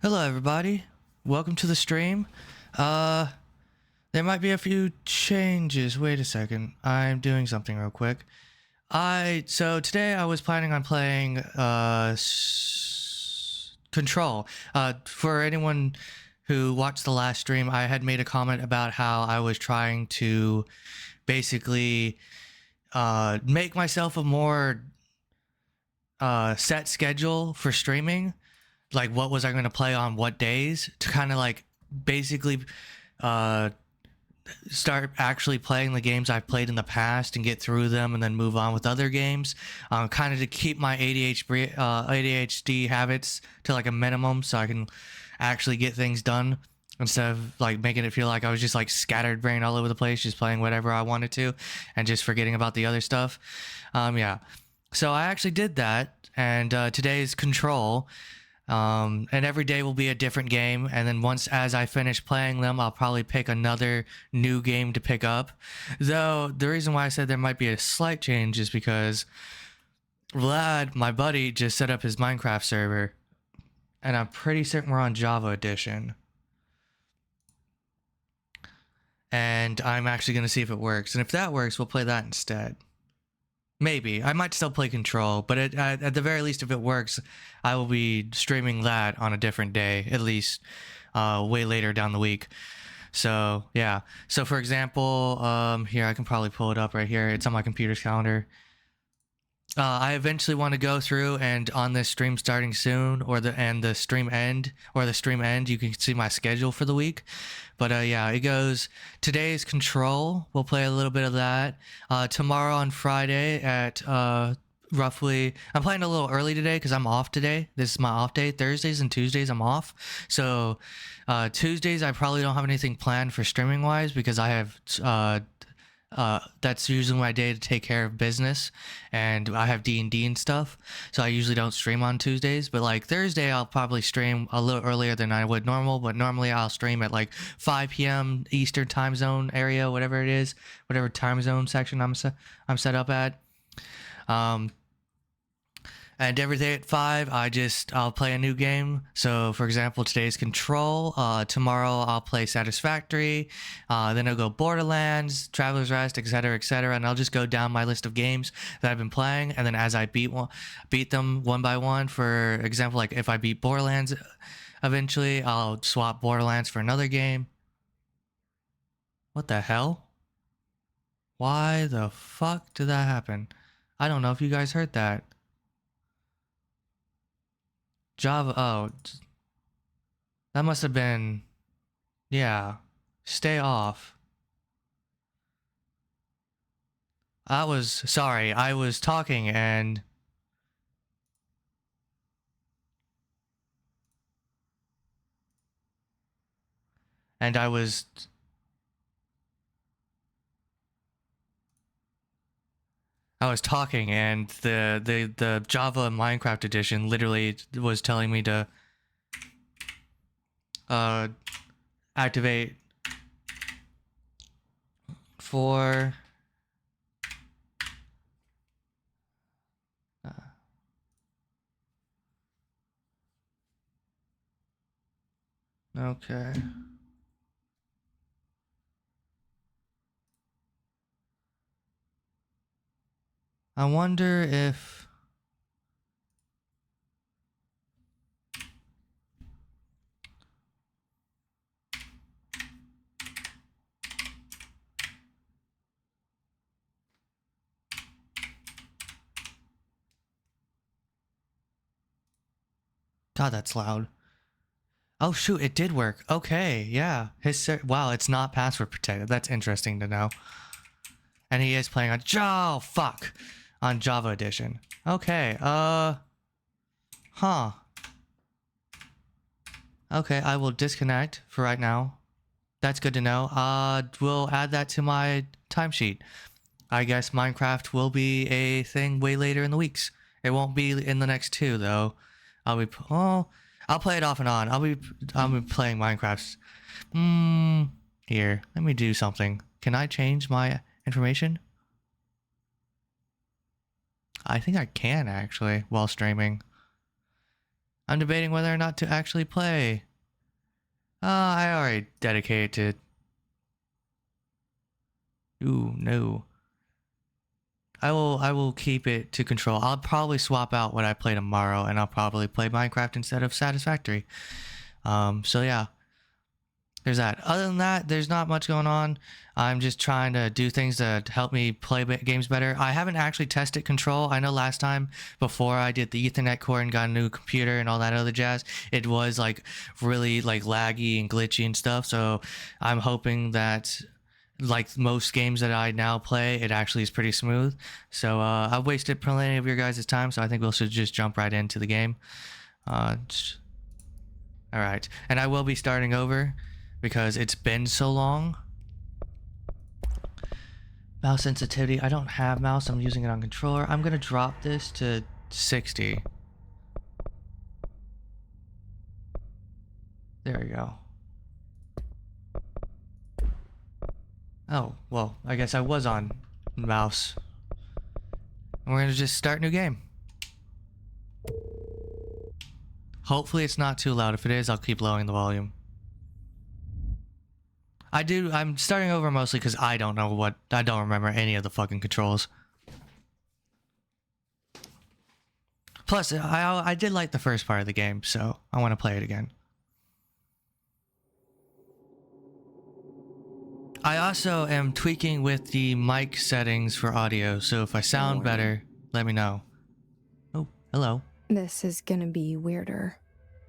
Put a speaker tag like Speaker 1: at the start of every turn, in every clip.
Speaker 1: Hello, everybody. Welcome to the stream. Uh, there might be a few changes. Wait a second. I'm doing something real quick. So today I was planning on playing Control. For anyone who watched the last stream, I had made a comment about how I was trying to basically make myself a more set schedule for streaming. Like, what was I going to play on what days to kind of like basically uh start actually playing the games I've played in the past and get through them and then move on with other games, kind of to keep my ADHD habits to like a minimum so I can actually get things done instead of like making it feel like I was just like scattered brain all over the place, just playing whatever I wanted to and just forgetting about the other stuff. Yeah, so I actually did that, and today's Control. And every day will be a different game, and then as I finish playing them, I'll probably pick another new game to pick up. Though the reason why I said there might be a slight change is because Vlad, my buddy, just set up his Minecraft server, and I'm pretty certain we're on Java Edition. And I'm actually going to see if it works, and if that works, we'll play that instead. Maybe. I might still play Control, but at the very least, if it works, I will be streaming that on a different day, at least way later down the week. So, yeah. So, for example, here, I can probably pull it up right here. It's on my computer's calendar. I eventually want to go through and on this stream starting soon, or the stream end, you can see my schedule for the week. But yeah, it goes. Today's Control. We'll play a little bit of that. Tomorrow on Friday at roughly. I'm playing a little early today because I'm off today. This is my off day. Thursdays and Tuesdays I'm off. So Tuesdays I probably don't have anything planned for streaming wise because I have. That's usually my day to take care of business, and I have D&D and stuff, so I usually don't stream on Tuesdays. But like Thursday I'll probably stream a little earlier than I would normal, but normally I'll stream at like 5 p.m. Eastern time zone area, whatever it is, whatever time zone section I'm set up at. And every day at 5, I'll play a new game. So, for example, today's Control. Tomorrow I'll play Satisfactory. Then I'll go Borderlands, Traveler's Rest, etc., etc. And I'll just go down my list of games that I've been playing. And then as I beat them one by one, for example, like if I beat Borderlands eventually, I'll swap Borderlands for another game. What the hell? Why the fuck did that happen? I don't know if you guys heard that. Java, oh, that must have been, yeah, stay off. Sorry, I was talking and I was talking and the Java Minecraft edition literally was telling me to activate for okay. I wonder if God, that's loud. Oh shoot, it did work. Okay, yeah. Wow, it's not password protected. That's interesting to know. And he is playing on fuck. On Java Edition. Okay, huh. Okay, I will disconnect for right now. That's good to know. We'll add that to my timesheet. I guess Minecraft will be a thing way later in the weeks. It won't be in the next 2 though. I'll play it off and on. I'll be playing Minecraft. Here, let me do something. Can I change my information? I think I can actually while streaming. I'm debating whether or not to actually play. I already dedicated to... Ooh, no. I will keep it to Control. I'll probably swap out what I play tomorrow, and I'll probably play Minecraft instead of Satisfactory. So yeah. There's that. Other than that, there's not much going on. I'm just trying to do things to help me play games better. I haven't actually tested Control. I know last time, before I did the Ethernet cord and got a new computer and all that other jazz, it was like really like laggy and glitchy and stuff. So I'm hoping that, like most games that I now play, it actually is pretty smooth. So I've wasted plenty of your guys' time, so I think we'll should just jump right into the game. All right, and I will be starting over because it's been so long. Mouse sensitivity. I don't have mouse. I'm using it on controller. I'm gonna drop this to 60. There we go. Oh, well, I guess I was on mouse. And we're gonna just start new game. Hopefully it's not too loud. If it is, I'll keep lowering the volume. I'm starting over mostly because I don't remember any of the fucking controls. Plus, I did like the first part of the game, so I want to play it again. I also am tweaking with the mic settings for audio, so if I sound better, let me know. Oh, hello.
Speaker 2: This is gonna be weirder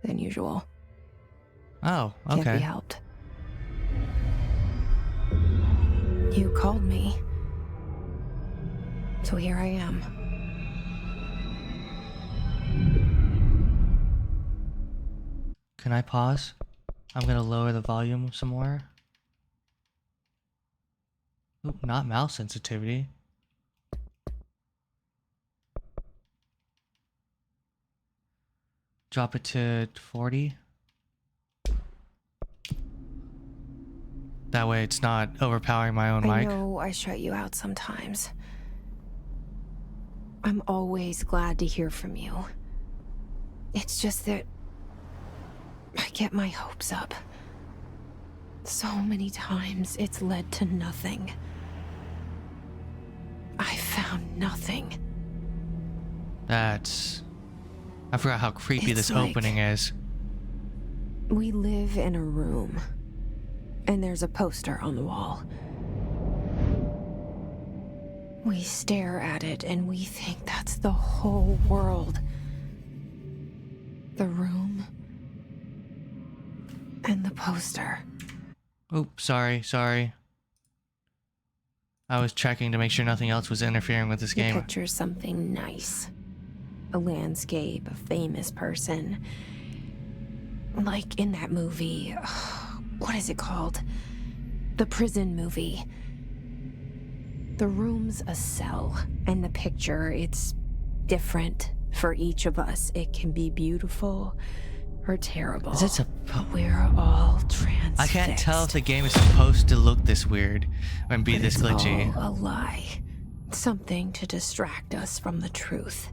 Speaker 2: than usual.
Speaker 1: Oh, okay.
Speaker 2: Can't be helped. You called me. So here I am.
Speaker 1: Can I pause? I'm gonna lower the volume some more. Oop, not mouse sensitivity. Drop it to 40. That way it's not overpowering my own mic.
Speaker 2: I know I shut you out sometimes. I'm always glad to hear from you. It's just that I get my hopes up. So many times it's led to nothing. I found nothing.
Speaker 1: I forgot how creepy this opening is.
Speaker 2: We live in a room, and there's a poster on the wall. We stare at it, and we think that's the whole world. The room, and the poster.
Speaker 1: Oops, sorry. I was checking to make sure nothing else was interfering with this game.
Speaker 2: You picture something nice. A landscape, a famous person. Like in that movie, what is it called? The prison movie. The room's a cell, and the picture, it's different for each of us. It can be beautiful or terrible.
Speaker 1: Is it
Speaker 2: but we're all transfixed.
Speaker 1: I can't tell if the game is supposed to look this weird and be this glitchy.
Speaker 2: It's all a lie. Something to distract us from the truth.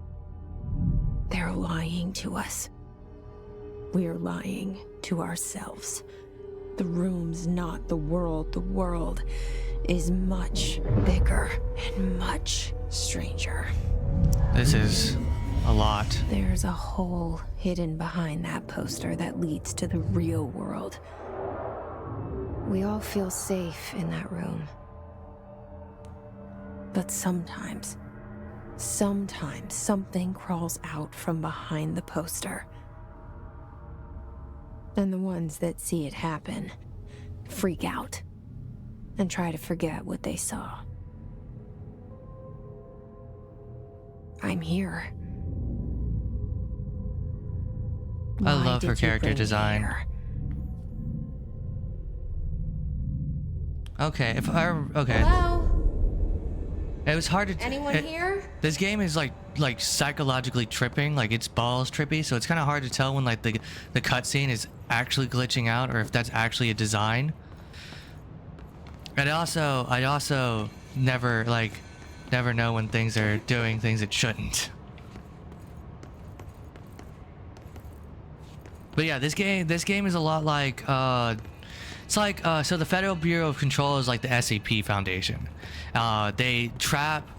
Speaker 2: They're lying to us. We're lying to ourselves. The room's not the world. The world is much bigger and much stranger.
Speaker 1: This is a lot.
Speaker 2: There's a hole hidden behind that poster that leads to the real world. We all feel safe in that room. But sometimes something crawls out from behind the poster. And the ones that see it happen freak out and try to forget what they saw. I'm here.
Speaker 1: I love her character design. Okay, okay.
Speaker 3: Hello?
Speaker 1: It was hard to...
Speaker 3: Anyone here?
Speaker 1: This game is like psychologically tripping, like it's balls trippy, so it's kind of hard to tell when like the cutscene is actually glitching out or if that's actually a design. And I also never know when things are doing things it shouldn't. But yeah, this game is a lot like it's like so the Federal Bureau of Control is like the SCP Foundation. They trap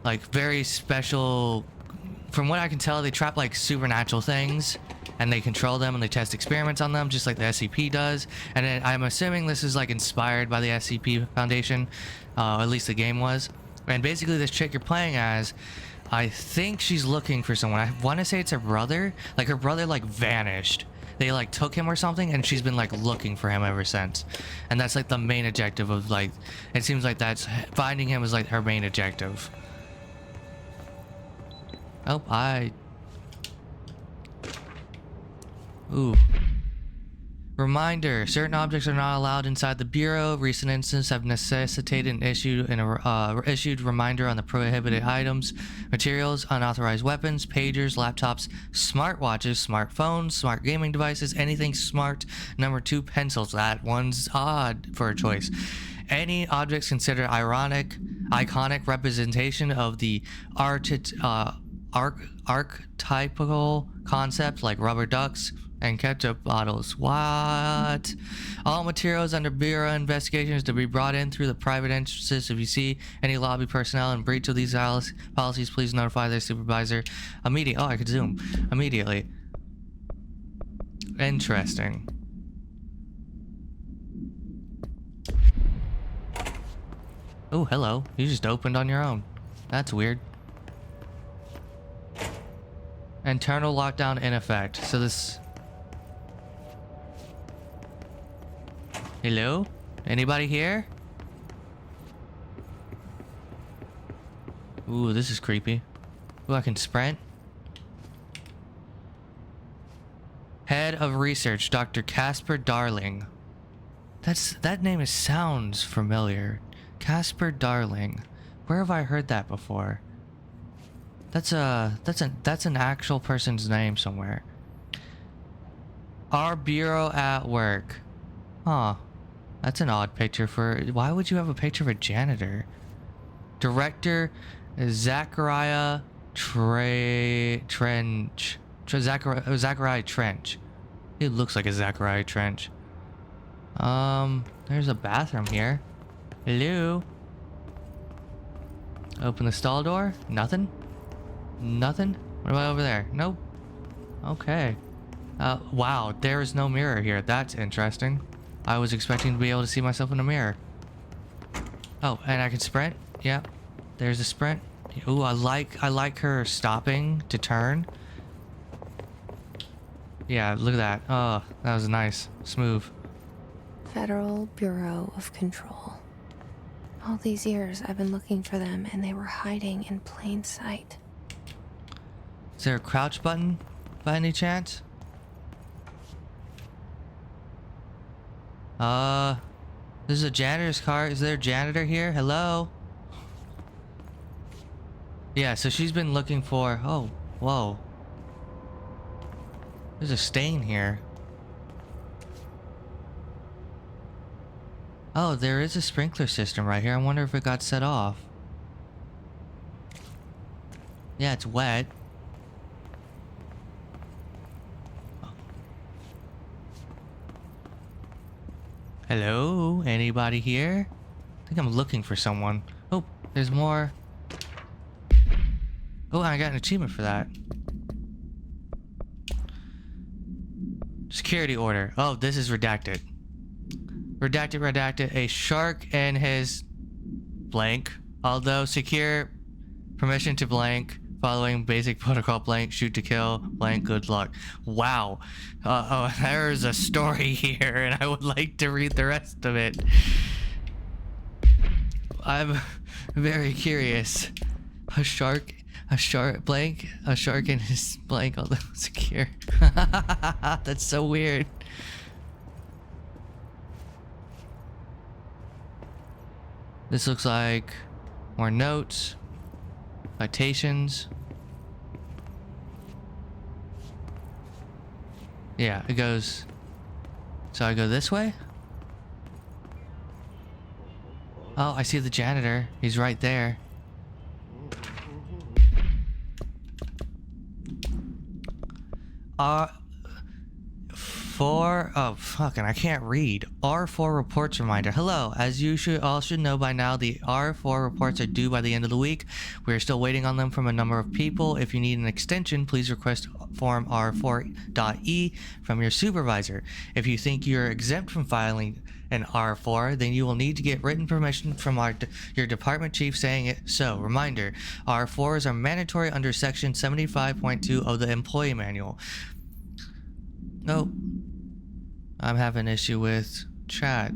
Speaker 1: like very special, from what I can tell, they trap like supernatural things and they control them and they test experiments on them just like the SCP does. And then I'm assuming this is like inspired by the SCP Foundation, at least the game was. And basically this chick you're playing as, I think she's looking for someone. I want to say it's her brother. Like her brother like vanished. They like took him or something, and she's been like looking for him ever since. And that's like the main objective of like, it seems like that's finding him is like her main objective. Oh, ooh. Reminder, certain objects are not allowed inside the Bureau. Recent incidents have necessitated an issued reminder on the prohibited items, materials, unauthorized weapons, pagers, laptops, smartwatches, smartphones, smart gaming devices, anything smart. Number 2, pencils. That one's odd for a choice. Any objects considered iconic representation of the archetypical concept like rubber ducks and ketchup bottles. What? All materials under Bureau investigations to be brought in through the private entrances. If you see any lobby personnel in breach of these policies, please notify their supervisor immediately. Oh, I could zoom immediately. Interesting. Oh, hello. You just opened on your own. That's weird. Internal lockdown in effect. So this... Hello? Anybody here? Ooh, this is creepy. Ooh, I can sprint. Head of Research, Dr. Casper Darling. That name sounds familiar. Casper Darling. Where have I heard that before? That's an actual person's name somewhere. Our Bureau at Work. Huh. That's an odd picture for... Why would you have a picture of a janitor? Director Zachariah Trench. Zachariah Trench. He looks like a Zachariah Trench. There's a bathroom here. Hello? Open the stall door? Nothing? Nothing? What about over there? Nope. Okay. Wow, there is no mirror here. That's interesting. I was expecting to be able to see myself in a mirror. Oh, and I can sprint? Yep. There's a sprint. Ooh, I like her stopping to turn. Yeah, look at that. Oh, that was nice. Smooth.
Speaker 2: Federal Bureau of Control. All these years I've been looking for them and they were hiding in plain sight.
Speaker 1: Is there a crouch button by any chance? This is a janitor's car. Is there a janitor here? Hello? Yeah, so she's been looking for... Oh, whoa. There's a stain here. Oh, there is a sprinkler system right here. I wonder if it got set off. Yeah, it's wet. Hello? Anybody here? I think I'm looking for someone. Oh, there's more. Oh, I got an achievement for that. Security order. Oh, this is redacted. Redacted. A shark and his blank. Although secure, permission to blank. Following basic protocol blank, shoot to kill, blank, good luck. Wow. Oh, there's a story here, and I would like to read the rest of it. I'm very curious. A shark blank, a shark and his blank, although secure. That's so weird. This looks like more notes, citations. Yeah, it goes. So I go this way? Oh, I see the janitor. He's right there. R4, oh fucking, I can't read. R4 reports reminder. Hello, as you all should know by now, the R4 reports are due by the end of the week. We are still waiting on them from a number of people. If you need an extension, please request form R4.E from your supervisor. If you think you're exempt from filing an R4, then you will need to get written permission from your department chief saying it. So, reminder, R4s are mandatory under section 75.2 of the employee manual. Nope. I'm having an issue with chat.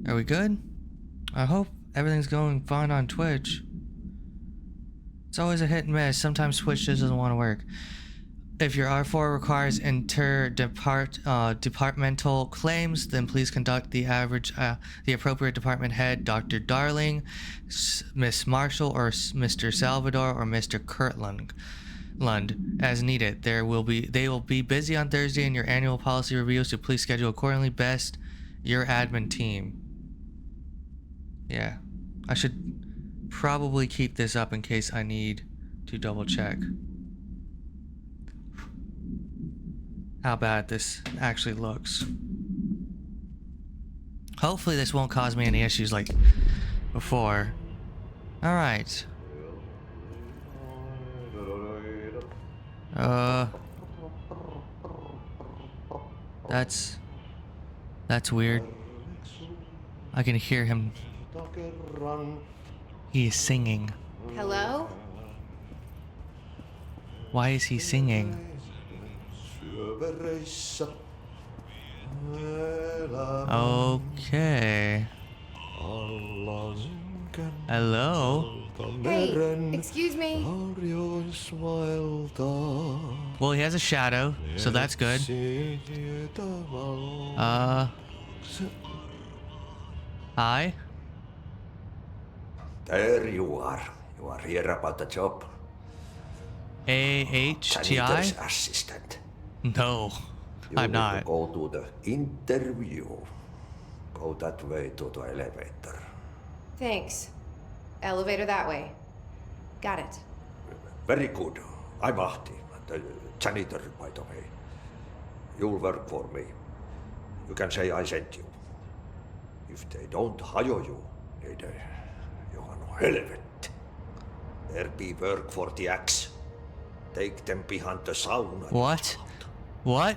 Speaker 1: Are we good? I hope everything's going fine on Twitch. It's always a hit and miss. Sometimes Twitch just doesn't want to work. If your R4 requires departmental claims, then please contact the appropriate department head, Dr. Darling, Miss Marshall, or Mr. Salvador, or Mr. Kirtland, as needed. They will be busy on Thursday in your annual policy review, so please schedule accordingly. Best, your admin team. Yeah, I should probably keep this up in case I need to double check how bad this actually looks. Hopefully this won't cause me any issues like before. Alright. That's weird. I can hear him. He is singing.
Speaker 2: Hello?
Speaker 1: Why is he singing? Okay. Hello?
Speaker 2: Hey, excuse me.
Speaker 1: Well, he has a shadow, so that's good. Hi?
Speaker 3: There you are. You are here about the job.
Speaker 1: AHTI?
Speaker 3: Janitor's assistant.
Speaker 1: No,
Speaker 3: You
Speaker 1: I'm
Speaker 3: need
Speaker 1: not.
Speaker 3: to go to the interview. Go that way to the elevator.
Speaker 4: Thanks. Elevator that way. Got it.
Speaker 3: Very good. I'm Ahti, the janitor, by the way. You'll work for me. You can say I sent you. If they don't hire you, then you're no helvet. There be work for the axe. Take them behind the sauna.
Speaker 1: What? What?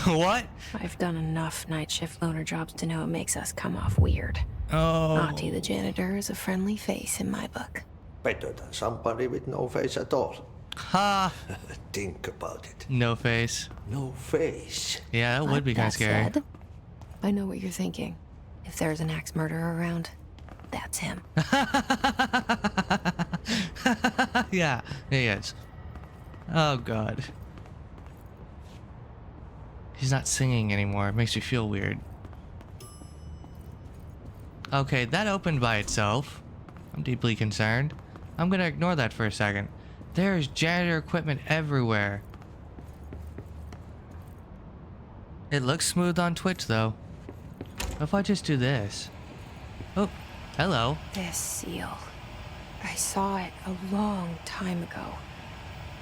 Speaker 1: What?
Speaker 2: I've done enough night shift loner jobs to know it makes us come off weird.
Speaker 1: Oh.
Speaker 2: Ahti the janitor is a friendly face in my book.
Speaker 3: Better than somebody with no face at all.
Speaker 1: Ha!
Speaker 3: Think about it.
Speaker 1: No face.
Speaker 3: No face.
Speaker 1: Yeah, that would be kind of scary.
Speaker 2: Said, I know what you're thinking. If there's an axe murderer around, that's him.
Speaker 1: Yeah, he is. Oh god. He's not singing anymore. It makes me feel weird. Okay, that opened by itself. I'm deeply concerned. I'm gonna ignore that for a second. There's janitor equipment everywhere. It looks smooth on Twitch though. What if I just do this? Oh, hello.
Speaker 2: This seal. I saw it a long time ago.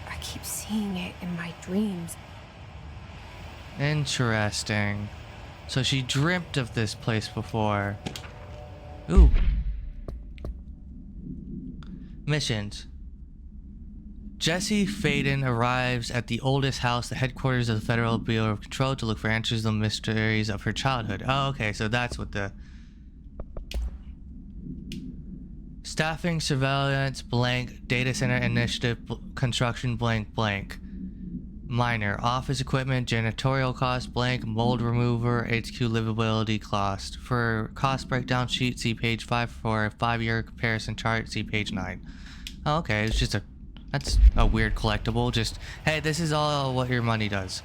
Speaker 2: I keep seeing it in my dreams.
Speaker 1: Interesting. So she dreamt of this place before. Ooh. Missions. Jesse Faden arrives at the oldest house, the headquarters of the Federal Bureau of Control, to look for answers to the mysteries of her childhood. Oh, okay, so that's what the... Staffing, surveillance, blank, data center initiative, construction, blank, blank. Minor, office equipment, janitorial cost, blank, mold remover, HQ livability cost. For cost breakdown sheet, see page 5. For a 5-year comparison chart, see page 9. Oh, okay, it's just a... That's a weird collectible. Just, hey, this is all what your money does.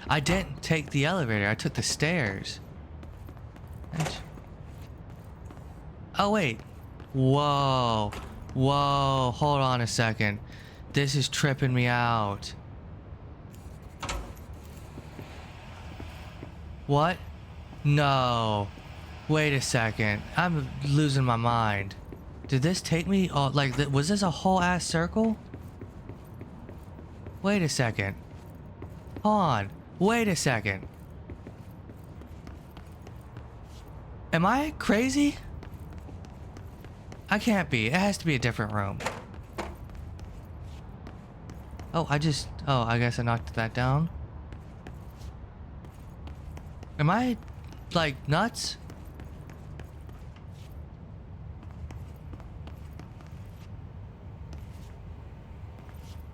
Speaker 1: I didn't take the elevator. I took the stairs. Oh, wait. Whoa. Whoa. Hold on a second. This is tripping me out. What? No. Wait a second. I'm losing my mind. Did this take me, like, was this a whole ass circle? Wait a second. Hold on. Wait a second. Am I crazy? I can't be. It has to be a different room. Oh, I guess I knocked that down. Am I, like, nuts?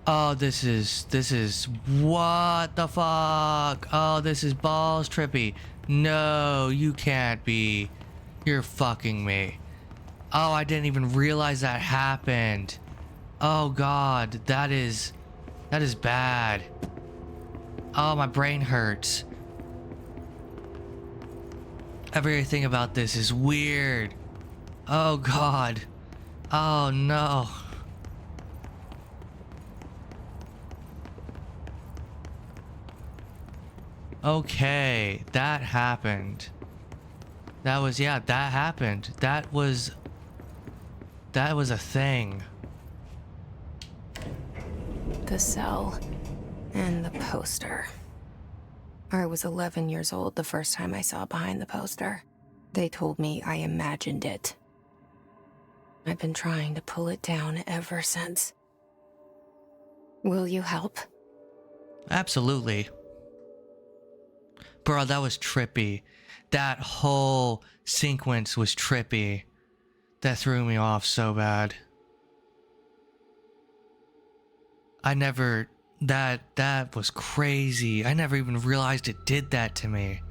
Speaker 1: Oh, this is, what the fuck? Oh, this is balls trippy. No, you can't be. You're fucking me. Oh, I didn't even realize that happened. Oh god, that is bad. Oh, my brain hurts. Everything about this is weird. Oh god. Oh no. Okay, that happened. That happened. That was a thing.
Speaker 2: The cell and the poster. I was 11 years old the first time I saw behind the poster. They told me I imagined it. I've been trying to pull it down ever since. Will you help?
Speaker 1: Absolutely. Bro, that was trippy. That whole sequence was trippy. That threw me off so bad. That was crazy. I never even realized it did that to me.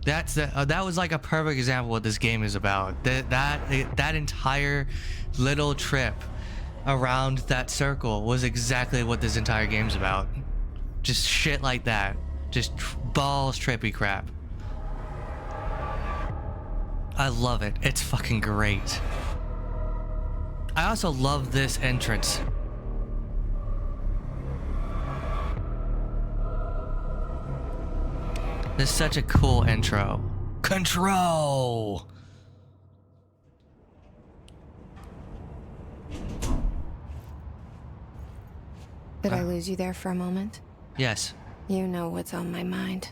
Speaker 1: That was like a perfect example of what this game is about. That entire little trip around that circle was exactly what this entire game's about. Just shit like that. Just balls trippy crap. I love it. It's fucking great. I also love this entrance. This is such a cool intro. Control!
Speaker 2: Did I lose you there for a moment?
Speaker 1: Yes.
Speaker 2: You know what's on my mind.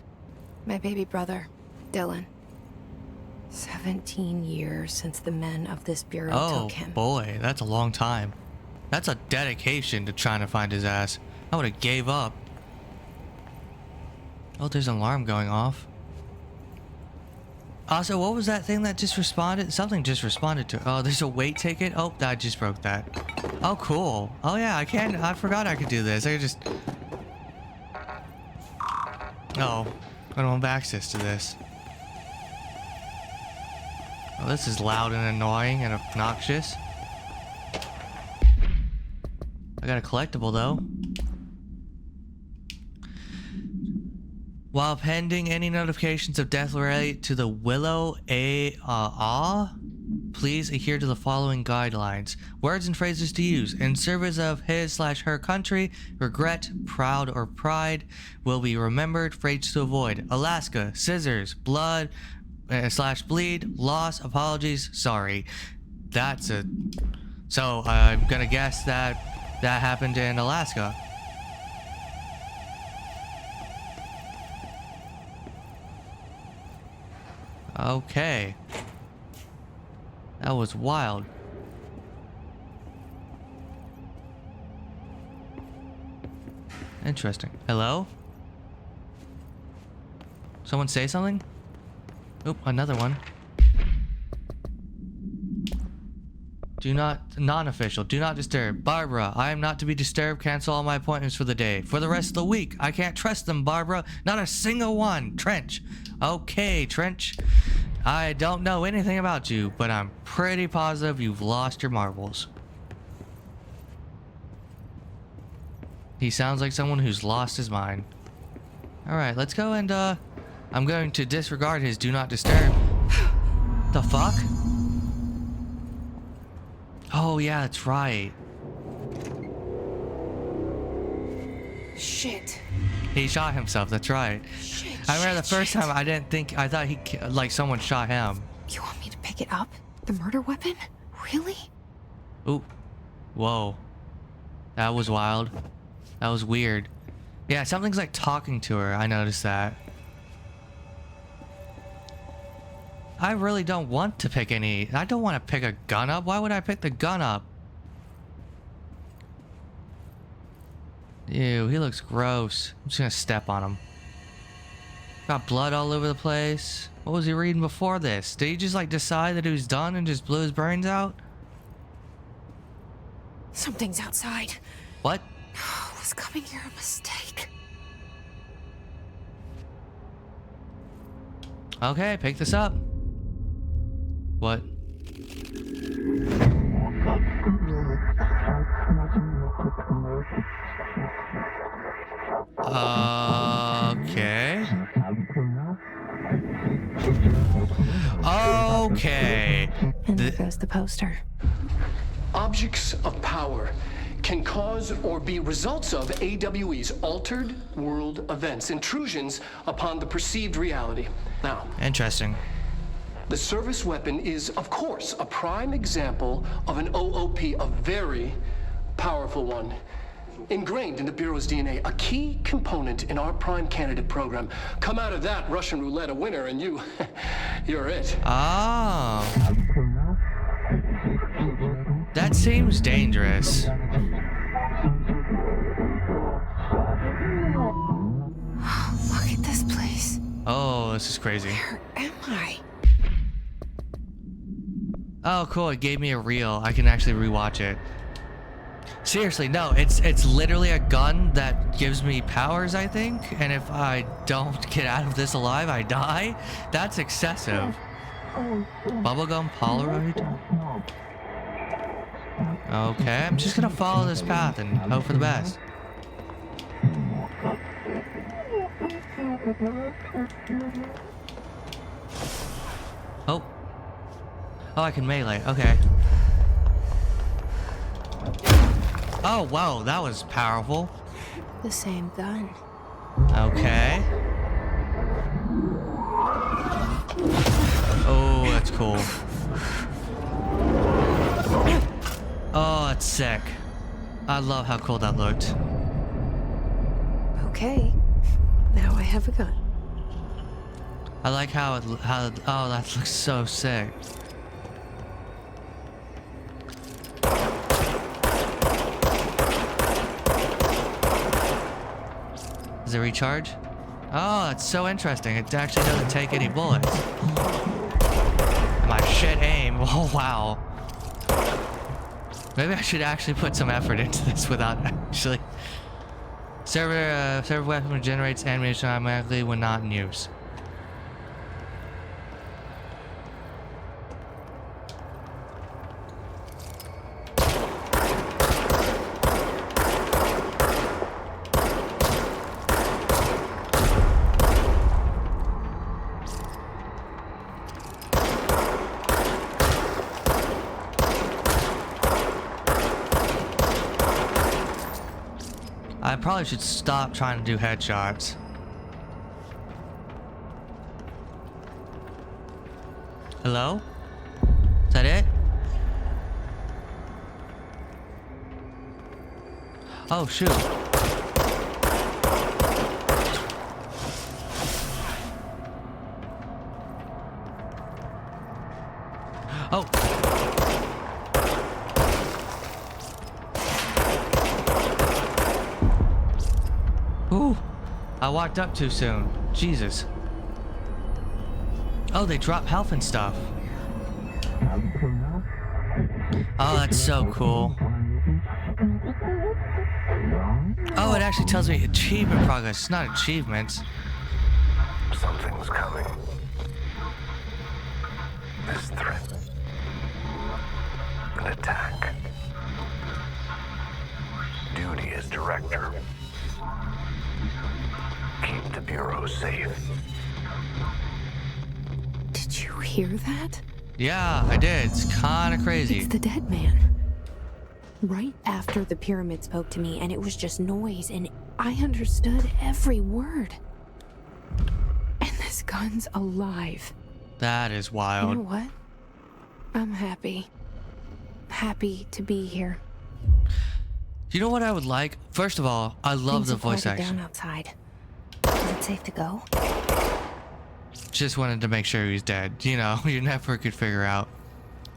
Speaker 2: My baby brother, Dylan. 17 years since the men of this bureau took him.
Speaker 1: Oh boy, that's a long time. That's a dedication to trying to find his ass. I would have gave up. Oh, there's an alarm going off. Also, what was that thing that just responded? Something just responded to. Oh, there's a wait ticket. Oh, I just broke that. Oh, cool. Oh yeah, I forgot I could do this. I could just. Oh, I don't have access to this. Oh, this is loud and annoying and obnoxious. I got a collectible though. While pending any notifications of death related to the Willow please adhere to the following guidelines. Words and phrases to use in service of his/her country. Regret, proud, or pride will be remembered. Phrases to avoid: Alaska, scissors, blood / bleed, loss, apologies, sorry. So I'm gonna guess that happened in Alaska. Okay. That was wild. Interesting. Hello? Someone say something? Oop, another one. Do not, non-official, do not disturb. Barbara, I am not to be disturbed. Cancel all my appointments for the day. For the rest of the week. I can't trust them, Barbara. Not a single one. Trench. Okay, Trench. I don't know anything about you, but I'm pretty positive you've lost your marbles. He sounds like someone who's lost his mind. Alright, let's go and, I'm going to disregard his do not disturb. The fuck? Oh, yeah, that's right.
Speaker 2: Shit.
Speaker 1: He shot himself, that's right.
Speaker 2: Shit.
Speaker 1: I remember the first time I thought someone shot him.
Speaker 2: You want me to pick it up? The murder weapon? Really?
Speaker 1: Ooh. Whoa. That was wild. That was weird. Yeah, something's like talking to her. I noticed that. I really don't want to pick any. I don't want to pick a gun up. Why would I pick the gun up? Ew, he looks gross. I'm just gonna step on him. Got blood all over the place. What was he reading before this? Did he just like decide that he was done and just blew his brains out?
Speaker 2: Something's outside.
Speaker 1: What?
Speaker 2: Was coming here a mistake?
Speaker 1: Okay, pick this up. What? Okay. Okay.
Speaker 2: And there goes the poster.
Speaker 5: Objects of power can cause or be results of AWE's altered world events, intrusions upon the perceived reality. Now,
Speaker 1: Interesting.
Speaker 5: the service weapon is, of course, a prime example of an OOP, a very powerful one. Ingrained in the Bureau's DNA, a key component in our prime candidate program. Come out of that Russian roulette a winner and you're it.
Speaker 1: Oh. That seems dangerous.
Speaker 2: Look at this place.
Speaker 1: Oh, this is crazy.
Speaker 2: Where am I?
Speaker 1: Oh, cool. It gave me a reel. I can actually rewatch it. Seriously, no, it's literally a gun that gives me powers, I think. And if I don't get out of this alive, I die. That's excessive. Bubblegum Polaroid? Okay, I'm just gonna follow this path and hope for the best. Oh. Oh, I can melee. Okay. Oh, whoa, that was powerful.
Speaker 2: The same gun.
Speaker 1: Okay. Oh, that's cool. Oh, that's sick. I love how cool that looked.
Speaker 2: Okay. Now I have a gun.
Speaker 1: I like how oh, that looks so sick. Does it recharge? Oh, that's so interesting. It actually doesn't take any bullets. My shit aim. Oh, wow. Maybe I should actually put some effort into this without actually. Server weapon generates animation automatically when not in use. I probably should stop trying to do headshots. Hello? Is that it? Oh, shoot. Oh. Ooh, I walked up too soon. Jesus. Oh, they drop health and stuff. Oh, that's so cool. Oh, it actually tells me achievement progress. It's not achievements.
Speaker 6: Something's coming. This threat. An attack. Duty as director. Keep the Bureau safe.
Speaker 2: Did you hear that?
Speaker 1: Yeah, I did. It's kind of crazy.
Speaker 2: It's the dead man. Right after the pyramid spoke to me, and it was just noise, and I understood every word. And this gun's alive.
Speaker 1: That is
Speaker 2: You
Speaker 1: wild.
Speaker 2: know what? I'm happy. happy to be here.
Speaker 1: You know what I would like? First of all, I love
Speaker 2: Things
Speaker 1: the
Speaker 2: have
Speaker 1: voice
Speaker 2: quieted
Speaker 1: action.
Speaker 2: down outside. Is it safe to go?
Speaker 1: Just wanted to make sure he's dead. You know, you never could figure out.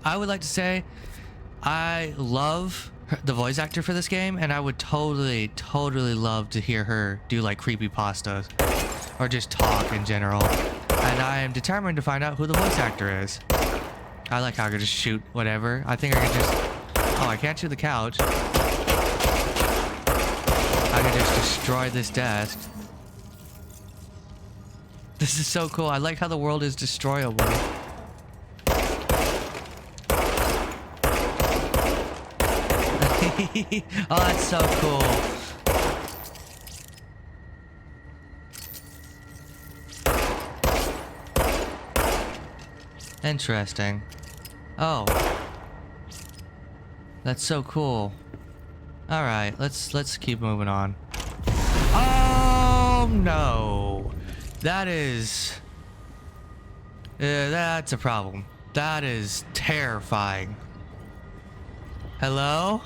Speaker 1: I would like to say I love the voice actor for this game, and I would totally love to hear her do like creepypasta or just talk in general. And I am determined to find out who the voice actor is. I like how I could just shoot whatever. I think I could just... Oh, I can't shoot the couch. I could just destroy this desk. This is so cool. I like how the world is destroyable. Oh, that's so cool. Interesting. Oh. That's so cool. All right, let's keep moving on. Oh no. That is that's a problem. That is terrifying. Hello?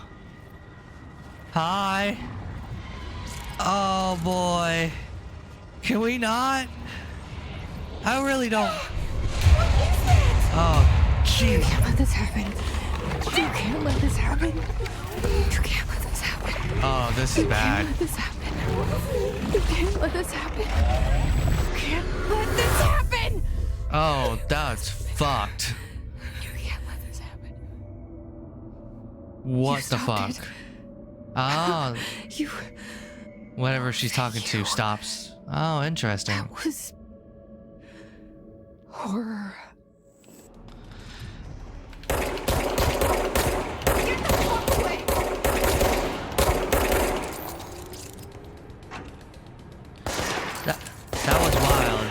Speaker 1: Hi. Oh boy. Can we not? I really don't. Oh, jeez.
Speaker 2: You can't let this happen. You can't let this happen. You can't let this happen.
Speaker 1: Oh, this is bad.
Speaker 2: You can't let this happen. You can't let this happen. You can't let this happen.
Speaker 1: Oh, that's fucked.
Speaker 2: You can't let this happen.
Speaker 1: What
Speaker 2: You
Speaker 1: the
Speaker 2: stopped
Speaker 1: fuck?
Speaker 2: it.
Speaker 1: Oh,
Speaker 2: You.
Speaker 1: whatever she's talking to stops. Oh, interesting.
Speaker 2: That was horror.
Speaker 1: That was wild.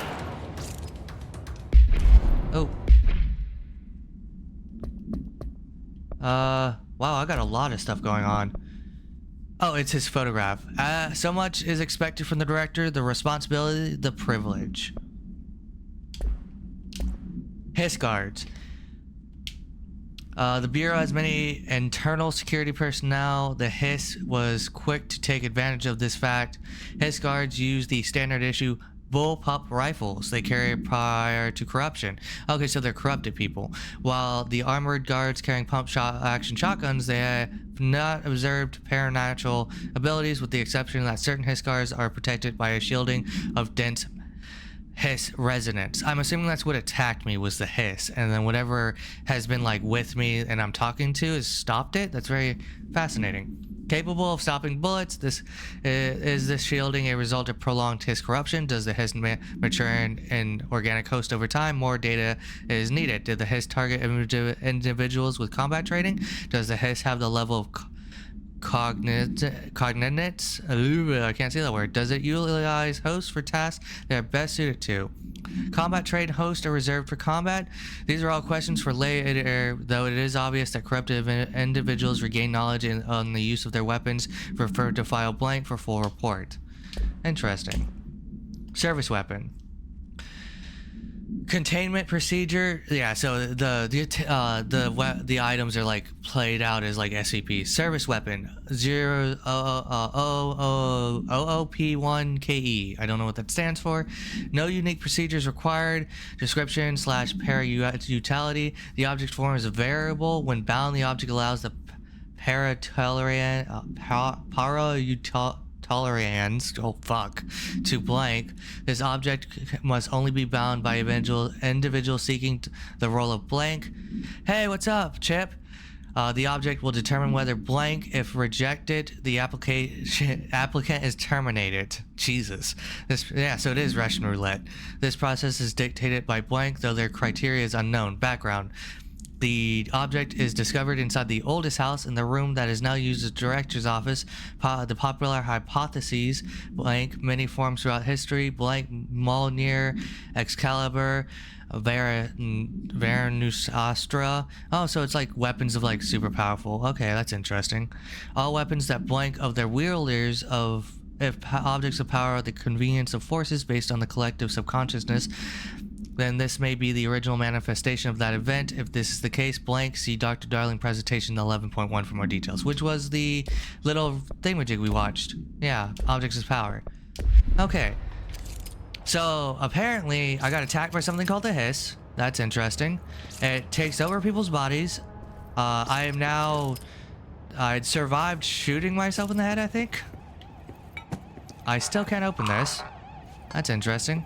Speaker 1: Oh. Wow, I got a lot of stuff going on. Oh, it's his photograph. So much is expected from the director, the responsibility, the privilege. Hiss guards. The Bureau has many internal security personnel. The Hiss was quick to take advantage of this fact. Hiss guards use the standard issue bullpup rifles they carried prior to corruption. Okay, so they're corrupted people. While the armored guards carrying pump-action shotguns, they have not observed supernatural abilities, with the exception that certain Hiss guards are protected by a shielding of dense Hiss resonance. I'm assuming that's what attacked me, was the Hiss, and then whatever has been like with me and I'm talking to has stopped it. That's very fascinating. Capable of stopping bullets, this is this shielding a result of prolonged Hiss corruption? Does the Hiss mature in organic host over time? More data is needed. Did the Hiss target individuals with combat training? Does the Hiss have the level of cognates? I can't say that word. Does it utilize hosts for tasks they are best suited to? Combat trained hosts are reserved for combat? These are all questions for later, though it is obvious that corrupted individuals regain knowledge on the use of their weapons. Refer to file blank for full report. Interesting. Service weapon. Containment procedure, yeah. So the items are like played out as like SCP. Service weapon 0OOP1KE. I don't know what that stands for. No unique procedures required. Description / para-utility. The object form is a variable. When bound, the object allows the para-tolerance, to blank. This object must only be bound by individual seeking the role of blank. Hey, what's up, Chip? The object will determine whether blank. If rejected, the applicant is terminated. Jesus. So it is Russian roulette. This process is dictated by blank, though their criteria is unknown. Background. The object is discovered inside the oldest house in the room that is now used as director's office. The popular hypotheses, blank, many forms throughout history, blank, Mjolnir, Excalibur, Varanusastra. Oh, so it's like weapons of like super powerful. Okay, that's interesting. All weapons that blank of their wielders of if objects of power are the convenience of forces based on the collective subconsciousness. then this may be the original manifestation of that event. If this is the case, blank, see Dr. Darling presentation 11.1 for more details, which was the little thingamajig we watched. Yeah, objects of power. Okay. So, apparently, I got attacked by something called the Hiss. That's interesting. It takes over people's bodies. I am now... I'd survived shooting myself in the head, I think. I still can't open this. That's interesting.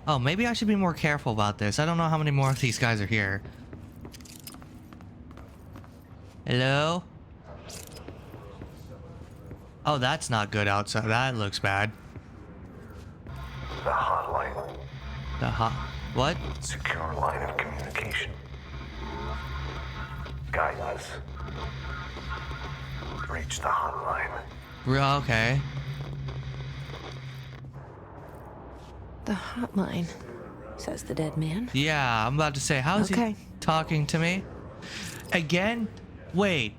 Speaker 1: Oh, maybe I should be more careful about this. I don't know how many more of these guys are here. Hello? Oh, that's not good outside. That looks bad.
Speaker 6: The hotline.
Speaker 1: The what?
Speaker 6: Secure line of communication. Guidance. Reach the hotline.
Speaker 1: Okay.
Speaker 2: The hotline, says the dead man.
Speaker 1: Yeah, I'm about to say, how's he
Speaker 2: Okay.
Speaker 1: talking to me? Again? Wait,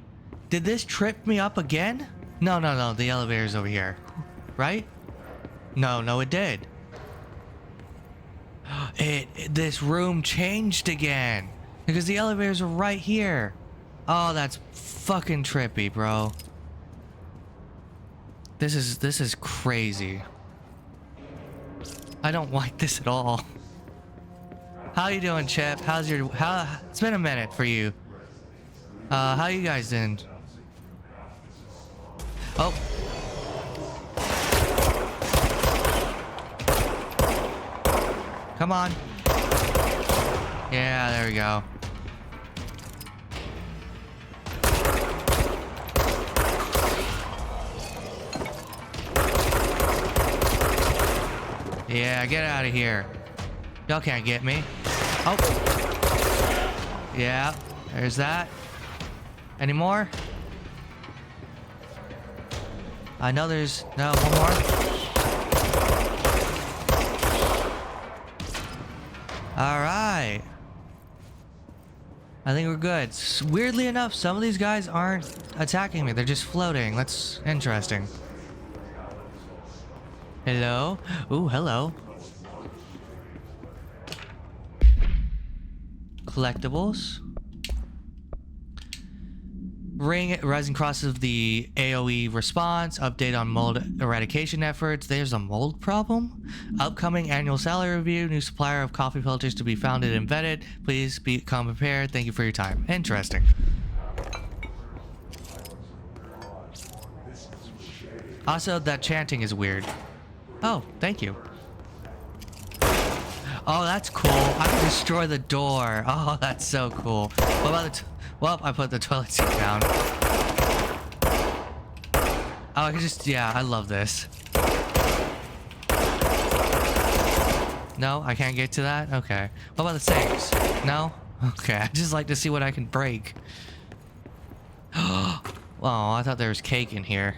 Speaker 1: did this trip me up again? No, the elevator's over here. Right? No, it did. This room changed again. Because the elevators are right here. Oh, that's fucking trippy, bro. This is crazy. I don't like this at all. How you doing, Chip? It's been a minute for you. How you guys doing? Oh. Come on. Yeah, there we go. Yeah, get out of here. Y'all can't get me. Oh. Yeah, there's that. Any more? I know there's... No, one more. Alright. I think we're good. Weirdly enough, some of these guys aren't attacking me. They're just floating. That's interesting. Hello? Ooh, hello. Collectibles. Rising crosses of the AoE response. Update on mold eradication efforts. There's a mold problem. Upcoming annual salary review. New supplier of coffee filters to be founded and vetted. Please become prepared. Thank you for your time. Interesting. Also, that chanting is weird. Oh, thank you. Oh, that's cool. I can destroy the door. Oh, that's so cool. What about the... Well, I put the toilet seat down. Oh, I can just... Yeah, I love this. No, I can't get to that? Okay. What about the sinks? No? Okay, I just like to see what I can break. Oh, I thought there was cake in here.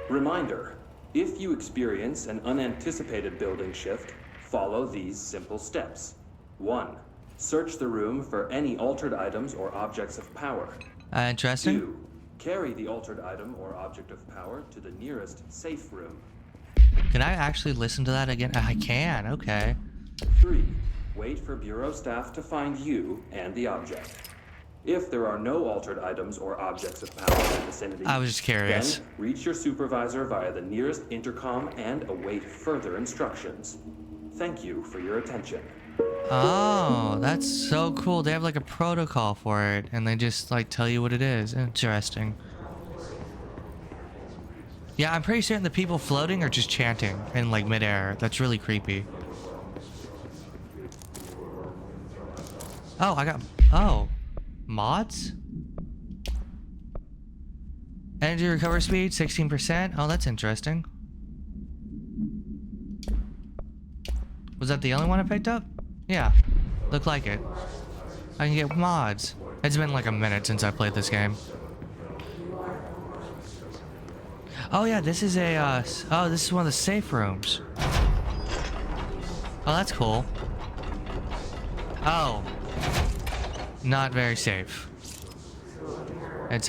Speaker 7: Reminder, if you experience an unanticipated building shift, follow these simple steps. 1. Search the room for any altered items or objects of power.
Speaker 1: Interesting.
Speaker 7: 2. Carry the altered item or object of power to the nearest safe room.
Speaker 1: Can I actually listen to that again? I can, okay.
Speaker 7: 3. Wait for Bureau staff to find you and the object. If there are no altered items or objects of power in the vicinity,
Speaker 1: I was just curious.
Speaker 7: then reach your supervisor via the nearest intercom and await further instructions. Thank you for your attention.
Speaker 1: Oh, that's so cool. They have like a protocol for it, and they just like tell you what it is. Interesting. Yeah, I'm pretty certain the people floating are just chanting in like midair. That's really creepy. Oh, I got... Oh. Mods? Energy recovery speed, 16%. Oh, that's interesting. Was that the only one I picked up? Yeah. Looked like it. I can get mods. It's been like a minute since I played this game. Oh yeah, this is a, oh, this is one of the safe rooms. Oh, that's cool. Oh. Not very safe. It's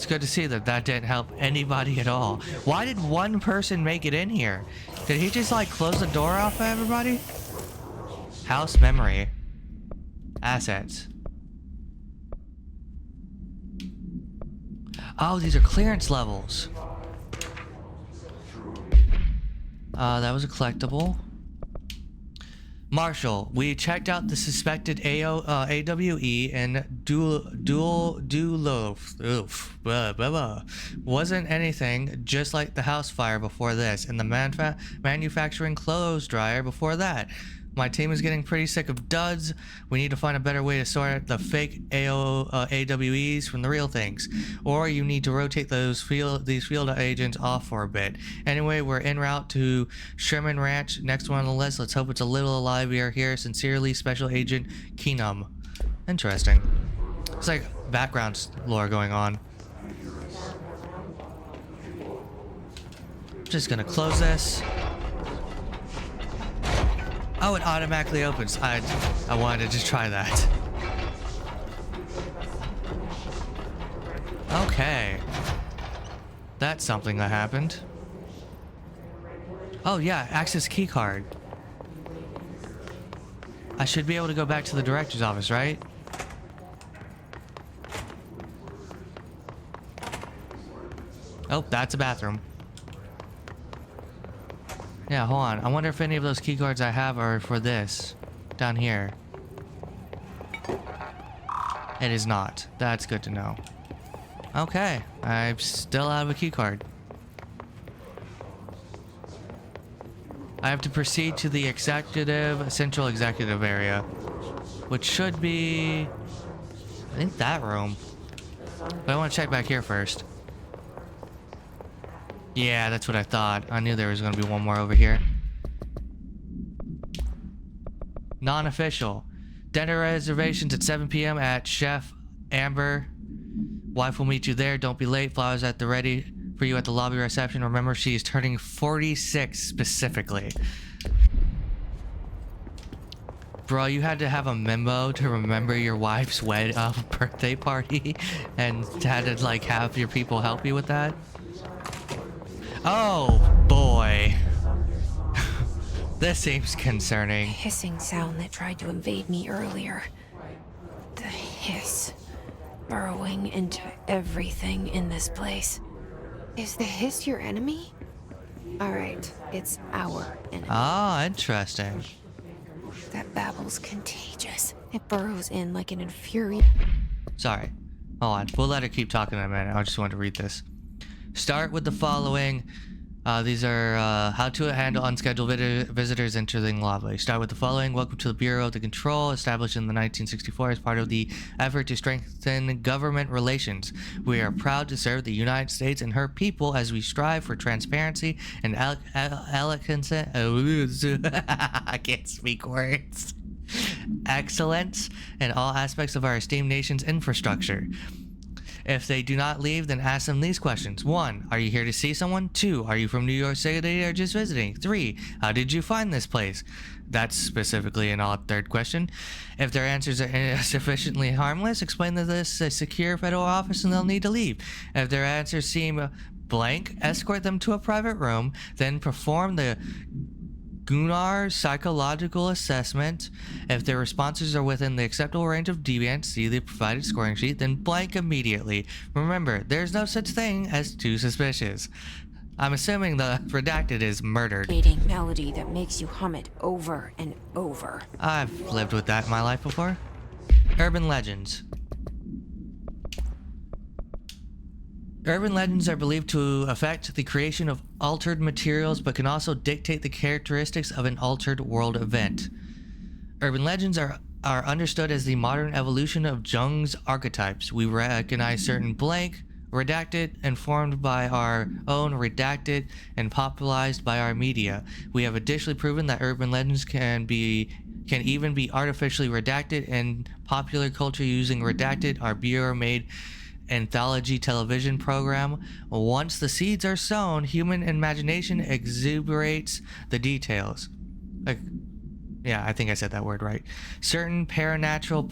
Speaker 1: It's good to see that that didn't help anybody at all. Why did one person make it in here? Did he just like close the door off for everybody? House memory. Assets. Oh, these are clearance levels. That was a collectible. Marshall, we checked out the suspected AWE and wasn't anything, just like the house fire before this, and the manufacturing clothes dryer before that. My team is getting pretty sick of duds. We need to find a better way to sort the fake AWEs from the real things. Or you need to rotate these field agents off for a bit. Anyway, we're en route to Sherman Ranch. Next one on the list. Let's hope it's a little alive. We are here. Sincerely, Special Agent Keenum. Interesting. It's like background lore going on. Just gonna close this. Oh, it automatically opens. I wanted to just try that. Okay. That's something that happened. Oh yeah, access key card. I should be able to go back to the director's office, right? Oh, that's a bathroom. Yeah, hold on. I wonder if any of those key cards I have are for this. Down here. It is not. That's good to know. Okay. I'm still out of a key card. I have to proceed to the central executive area. Which should be... I think that room. But I want to check back here first. Yeah, that's what I thought. I knew there was going to be one more over here. Non-official. Dinner reservations at 7 p.m. at Chef Amber. Wife will meet you there. Don't be late. Flowers at the ready for you at the lobby reception. Remember, she is turning 46 specifically. Bro, you had to have a memo to remember your wife's birthday party and had to like have your people help you with that? Oh boy. This seems concerning.
Speaker 2: Hissing sound that tried to invade me earlier. The hiss. Burrowing into everything in this place. Is the hiss your enemy? Alright, it's our enemy.
Speaker 1: Ah, interesting.
Speaker 2: That babble's contagious. It burrows in like an infuriating...
Speaker 1: Sorry. Hold on. We'll let her keep talking in a minute. I just wanted to read this. Start with the following. These are how to handle unscheduled visitors entering lobby. Start with the following. Welcome to the Bureau of the Control, established in the 1964 as part of the effort to strengthen government relations. We are proud to serve the United States and her people as we strive for transparency and elegance. I can't speak words. Excellence in all aspects of our esteemed nation's infrastructure. If they do not leave, then ask them these questions. 1. Are you here to see someone? 2. Are you from New York City or just visiting? 3. How did you find this place? That's specifically an odd third question. If their answers are sufficiently harmless, explain that this is a secure federal office and they'll need to leave. If their answers seem blank, escort them to a private room, then perform the Gunnar psychological assessment. If their responses are within the acceptable range of deviance, see the provided scoring sheet, then blank immediately. Remember, there's no such thing as too suspicious. I'm assuming the redacted is murdered.
Speaker 2: melody that makes you hum it over and over.
Speaker 1: I've lived with that in my life before. Urban legends. Urban legends are believed to affect the creation of altered materials, but can also dictate the characteristics of an altered world event. Urban legends are understood as the modern evolution of Jung's archetypes. We recognize certain blank, redacted, and formed by our own redacted, and popularized by our media. We have additionally proven that urban legends can even be artificially redacted in popular culture using redacted. Our Bureau made anthology television program. Once the seeds are sown, human imagination exuberates the details. Yeah, I think I said that word right. Certain paranatural,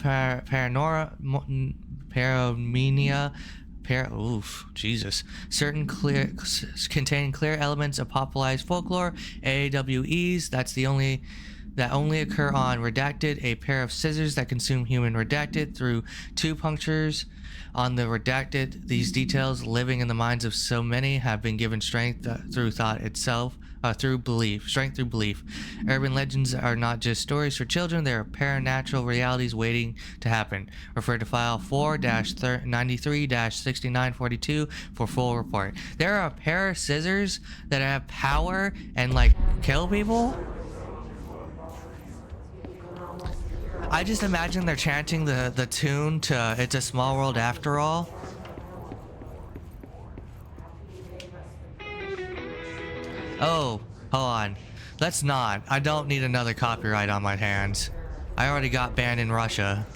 Speaker 1: Oof, Jesus. Certain contain clear elements of popularized folklore, AAWEs. That only occur on Redacted. A pair of scissors that consume human Redacted through 2 punctures on the Redacted. These details, living in the minds of so many, have been given strength through thought itself. Through belief. Strength through belief. Urban legends are not just stories for children, they are paranatural realities waiting to happen. Refer to file 4-93-6942 for full report. There are a pair of scissors that have power and like kill people? I just imagine they're chanting the tune to It's a Small World After All. Oh, hold on. Let's not. I don't need another copyright on my hands. I already got banned in Russia.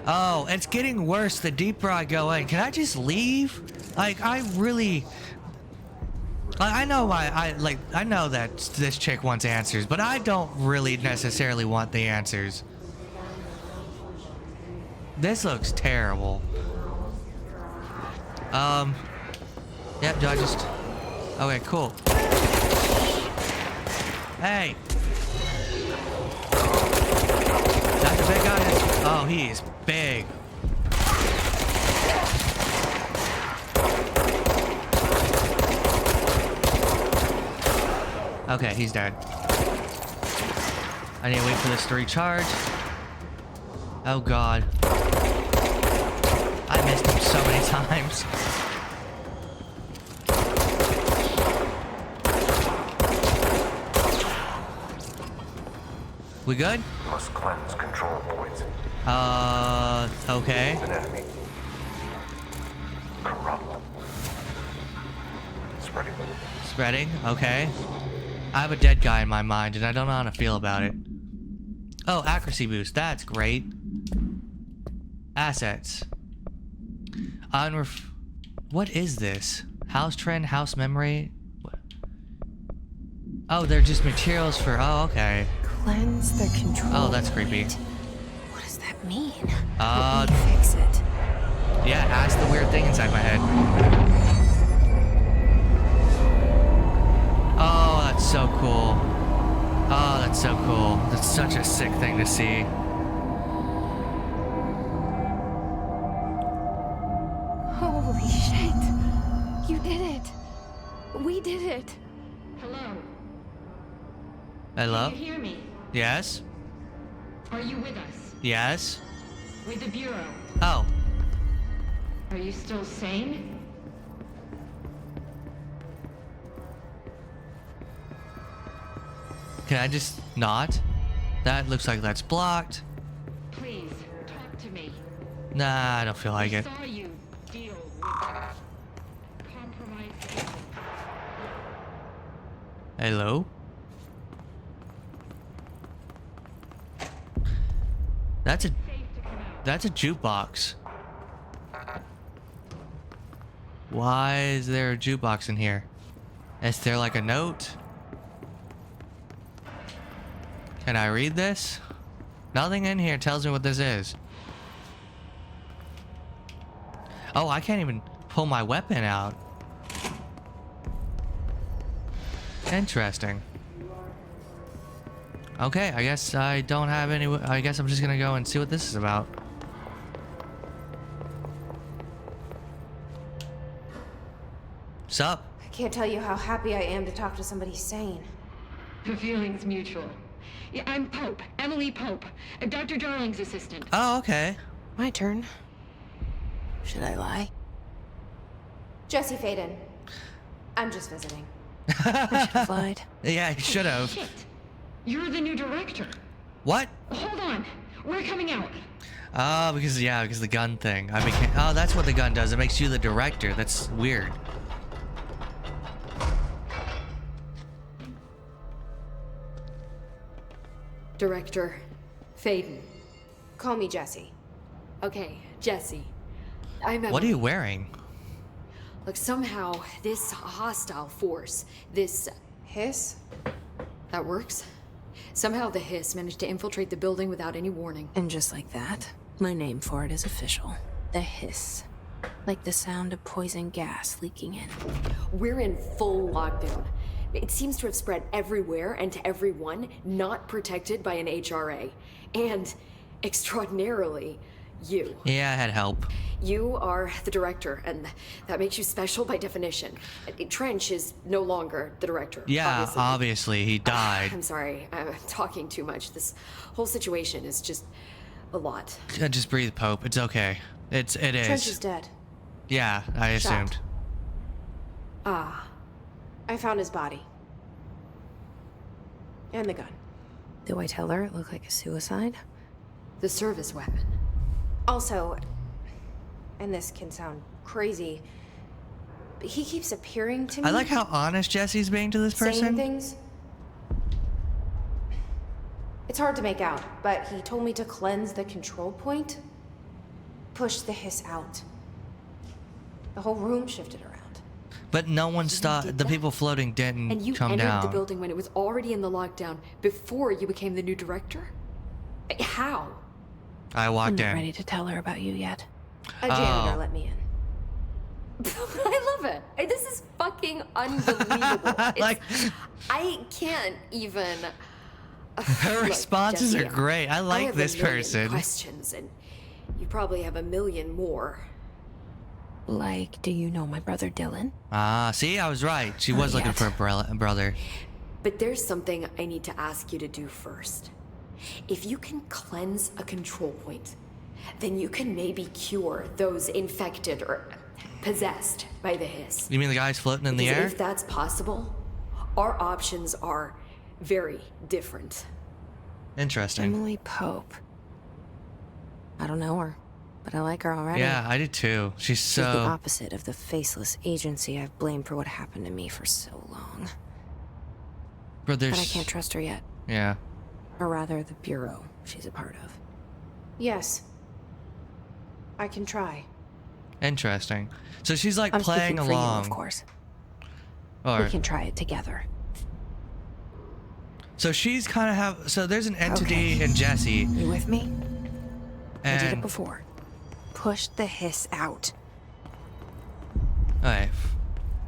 Speaker 1: Oh, it's getting worse the deeper I go in. Can I just leave? Like, I really... I know I know that this chick wants answers, but I don't really necessarily want the answers. This looks terrible. Yep, do I just... Okay, cool. Hey! That's the big guy? Oh, he's big. Okay, he's dead. I need to wait for this to recharge. Oh god. I missed him so many times. We good?
Speaker 6: Must cleanse control points.
Speaker 1: Okay.
Speaker 6: An enemy. Corrupt. Spreading.
Speaker 1: Spreading, okay. I have a dead guy in my mind and I don't know how to feel about it. Oh, accuracy boost, that's great. Assets. What is this? House trend, house memory? What? Oh, they're just materials for, oh, okay.
Speaker 2: Cleanse the control.
Speaker 1: Oh, that's creepy.
Speaker 2: What does that mean?
Speaker 1: Uh,
Speaker 2: Help me fix it.
Speaker 1: Yeah, ask the weird thing inside my head. Oh, that's so cool. Oh, that's so cool. That's such a sick thing to see.
Speaker 2: Holy shit. You did it. We did it.
Speaker 8: Hello?
Speaker 1: Hello?
Speaker 8: Can you hear me?
Speaker 1: Yes?
Speaker 8: Are you with us?
Speaker 1: Yes?
Speaker 8: With the Bureau?
Speaker 1: Oh.
Speaker 8: Are you still sane?
Speaker 1: Can I just not? That looks like that's blocked.
Speaker 8: Please, talk to me.
Speaker 1: Nah, I don't feel like
Speaker 8: I
Speaker 1: it.
Speaker 8: saw you deal with compromised people.
Speaker 1: Hello? That's a
Speaker 8: Safe to come out.
Speaker 1: that's a jukebox. Why is there a jukebox in here? Is there like a note? Can I read this? Nothing in here tells me what this is. Oh, I can't even pull my weapon out. Interesting. Okay, I guess I don't have any... I guess I'm just gonna go and see what this is about. Sup?
Speaker 4: I can't tell you how happy I am to talk to somebody sane.
Speaker 8: The feeling's mutual. Yeah, I'm Pope, Emily Pope, Dr. Darling's assistant.
Speaker 1: Oh, okay.
Speaker 2: My turn. Should I lie?
Speaker 4: Jesse Faden. I'm just visiting.
Speaker 2: I should have lied.
Speaker 1: Yeah, you should have.
Speaker 8: Shit. You're the new director.
Speaker 1: What?
Speaker 8: Hold on. We're coming out.
Speaker 1: Oh, because the gun thing. Oh, that's what the gun does. It makes you the director. That's weird.
Speaker 9: Director Faden.
Speaker 4: Call me Jesse.
Speaker 9: Okay, Jesse. I'm
Speaker 1: What are you wearing?
Speaker 9: Like somehow this hostile force, this
Speaker 4: Hiss?
Speaker 9: that works. Somehow the Hiss managed to infiltrate the building without any warning.
Speaker 2: And just like that, my name for it is official. The hiss. Like the sound of poison gas leaking in.
Speaker 9: We're in full lockdown. It seems to have spread everywhere and to everyone not protected by an HRA. And, extraordinarily, you.
Speaker 1: Yeah, I had help.
Speaker 9: You are the director, and that makes you special by definition. Trench is no longer the director.
Speaker 1: Yeah, obviously he died.
Speaker 9: I'm sorry, I'm talking too much. This whole situation is just a lot.
Speaker 1: Just breathe, Pope. It's okay. It is.
Speaker 4: Trench is dead.
Speaker 1: Yeah, I assumed.
Speaker 4: Ah. I found his body. And the gun.
Speaker 2: Do I tell her it looked like a suicide?
Speaker 9: The service weapon.
Speaker 4: Also, and this can sound crazy, but he keeps appearing to me.
Speaker 1: I like how honest Jesse's being to this person.
Speaker 4: Saying things. It's hard to make out, but he told me to cleanse the control point. Push the hiss out. The whole room shifted around.
Speaker 1: But no one stopped. The people floating
Speaker 9: And
Speaker 1: didn't
Speaker 9: you
Speaker 1: come
Speaker 9: entered
Speaker 1: down.
Speaker 9: the building when it was already in the lockdown before you became the new director? How?
Speaker 1: I
Speaker 2: I'm
Speaker 1: walked
Speaker 2: not
Speaker 1: in.
Speaker 2: ready to tell her about you yet.
Speaker 4: A janitor
Speaker 1: Oh.
Speaker 4: let me in.
Speaker 9: I love it. This is fucking unbelievable.
Speaker 1: Like-
Speaker 9: I can't even.
Speaker 1: Her
Speaker 9: Look,
Speaker 1: responses
Speaker 9: Jesse,
Speaker 1: are great. I
Speaker 9: I
Speaker 1: like
Speaker 9: have
Speaker 1: this
Speaker 9: a million
Speaker 1: person.
Speaker 9: questions, and you probably have a million more.
Speaker 2: Like, do you know my brother Dylan?
Speaker 1: Ah, see, I was right. She was looking
Speaker 2: yet.
Speaker 1: for a brother.
Speaker 9: But there's something I need to ask you to do first. If you can cleanse a control point, then you can maybe cure those infected or possessed by the hiss.
Speaker 1: You mean the guy's floating in the
Speaker 9: Because
Speaker 1: air?
Speaker 9: if that's possible, our options are very different.
Speaker 1: Interesting.
Speaker 2: Emily Pope. I don't know her, but I like her already.
Speaker 1: Yeah, I did too. She's
Speaker 2: She's the
Speaker 1: so.
Speaker 2: opposite of the faceless agency I've blamed for what happened to me for so long.
Speaker 1: But
Speaker 2: But I can't trust her yet.
Speaker 1: Yeah.
Speaker 2: Or rather, the bureau she's a part of.
Speaker 4: Yes. I can try.
Speaker 1: Interesting. So she's like
Speaker 2: I'm
Speaker 1: playing
Speaker 2: speaking for
Speaker 1: along.
Speaker 2: you, of course.
Speaker 1: Or
Speaker 2: We can try it together.
Speaker 1: so she's kind of have. So there's an entity
Speaker 2: Okay.
Speaker 1: in Jesse,
Speaker 2: You with me? I did it
Speaker 1: and
Speaker 2: before. Push the hiss out.
Speaker 1: alright.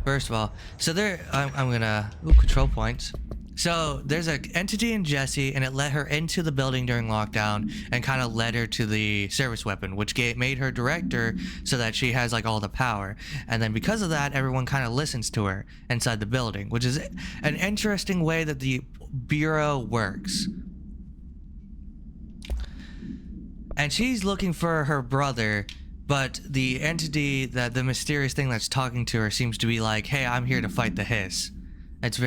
Speaker 1: First of all, so there, I'm gonna control points. So there's an entity in Jesse, and it let her into the building during lockdown, and kind of led her to the service weapon, which made her director, so that she has like all the power. And then because of that, everyone kind of listens to her inside the building, which is an interesting way that the bureau works. And she's looking for her brother, but the entity, that the mysterious thing that's talking to her, seems to be like, hey, I'm here to fight the hiss. It's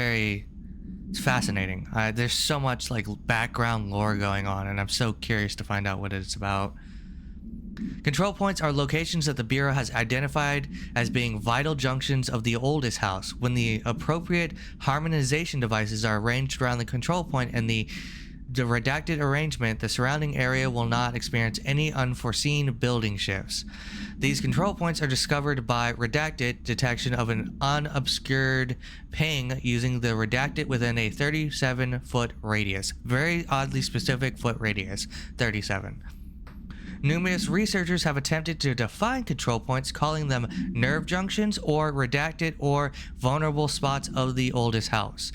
Speaker 1: fascinating. There's so much like background lore going on, and I'm so curious to find out what it's about. Control points are locations that the Bureau has identified as being vital junctions of the oldest house. When the appropriate harmonization devices are arranged around the control point and the redacted arrangement, the surrounding area will not experience any unforeseen building shifts. These control points are discovered by redacted detection of an unobscured ping using the redacted within a 37-foot radius. Very oddly specific foot radius, 37. Numerous researchers have attempted to define control points, calling them nerve junctions or redacted or vulnerable spots of the oldest house.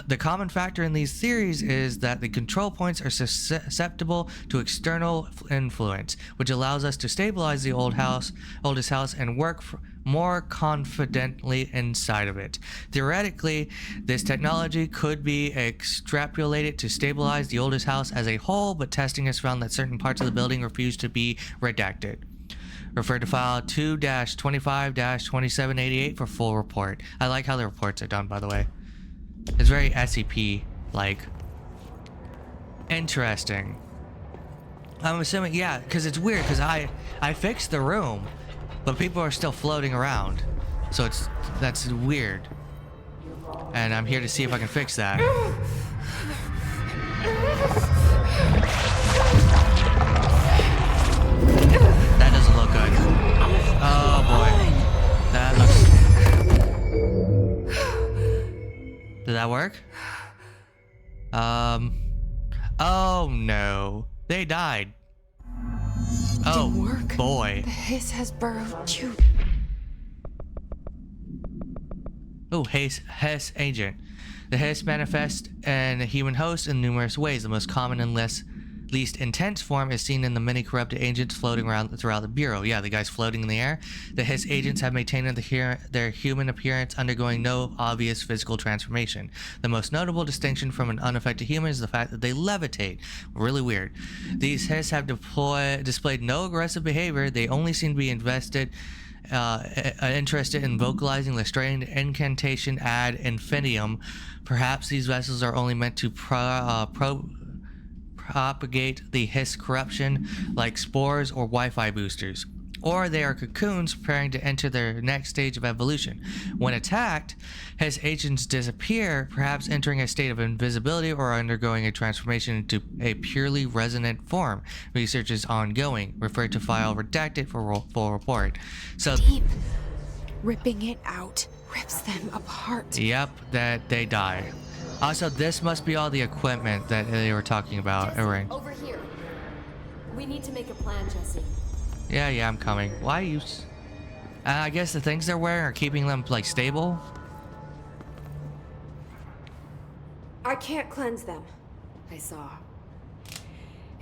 Speaker 1: The common factor in these theories is that the control points are susceptible to external influence, which allows us to stabilize the oldest house and work more confidently inside of it. Theoretically, this technology could be extrapolated to stabilize the oldest house as a whole, but testing has found that certain parts of the building refuse to be redacted. Refer to file 2-25-2788 for full report. I like how the reports are done, by the way. It's very SCP-like. Interesting. I'm assuming, yeah, because it's weird, because I fixed the room, but people are still floating around. So that's weird. And I'm here to see if I can fix that. That doesn't look good. Oh boy. That looks... Did that work? Oh no. They died. Oh,
Speaker 2: didn't work.
Speaker 1: boy.
Speaker 2: The hiss has burrowed too.
Speaker 1: Oh, Hess agent. The Hiss manifests in a human host in numerous ways. The most common and least intense form is seen in the many corrupted agents floating around throughout the Bureau. Yeah, the guys floating in the air. The Hiss agents have maintained their human appearance, undergoing no obvious physical transformation. The most notable distinction from an unaffected human is the fact that they levitate. Really weird. These Hiss have displayed no aggressive behavior. They only seem to be interested in vocalizing the strained incantation ad infinitum. Perhaps these vessels are only meant to propagate the Hiss corruption like spores or Wi-Fi boosters. Or they are cocoons preparing to enter their next stage of evolution. When attacked, Hiss agents disappear, perhaps entering a state of invisibility or undergoing a transformation into a purely resonant form. Research is ongoing. Refer to file redacted for full report. So,
Speaker 2: Deep. Ripping it out rips them apart.
Speaker 1: yep, that they die. Also, this must be all the equipment that they were talking about.
Speaker 9: Jesse, over here. We need to make a plan, Jesse.
Speaker 1: Yeah, I'm coming. Why you? I guess the things they're wearing are keeping them like stable.
Speaker 4: I can't cleanse them.
Speaker 9: I saw.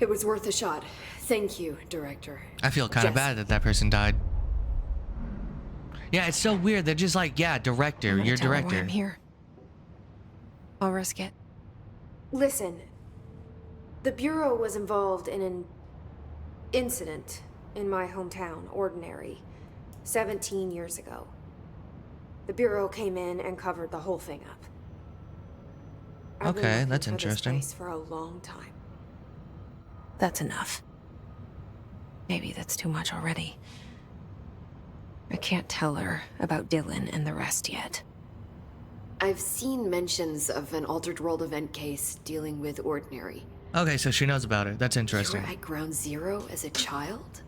Speaker 9: It was worth a shot. Thank you, Director.
Speaker 1: I feel kind of bad that that person died. Yeah, it's so weird. They're just like, yeah, director,
Speaker 2: I'm gonna
Speaker 1: you're
Speaker 2: tell her why
Speaker 1: director.
Speaker 2: I'm here. I'll risk it.
Speaker 4: Listen, the Bureau was involved in an incident in my hometown, Ordinary, 17 years ago. The Bureau came in and covered the whole thing up. I've been
Speaker 1: Okay,
Speaker 4: looking
Speaker 1: that's
Speaker 4: for this
Speaker 1: interesting.
Speaker 4: place for a long time.
Speaker 2: That's enough. Maybe that's too much already. I can't tell her about Dylan and the rest yet.
Speaker 9: I've seen mentions of an Altered World event case dealing with Ordinary.
Speaker 1: Okay, so she knows about it. That's
Speaker 9: You
Speaker 1: interesting.
Speaker 9: were at Ground Zero as a child?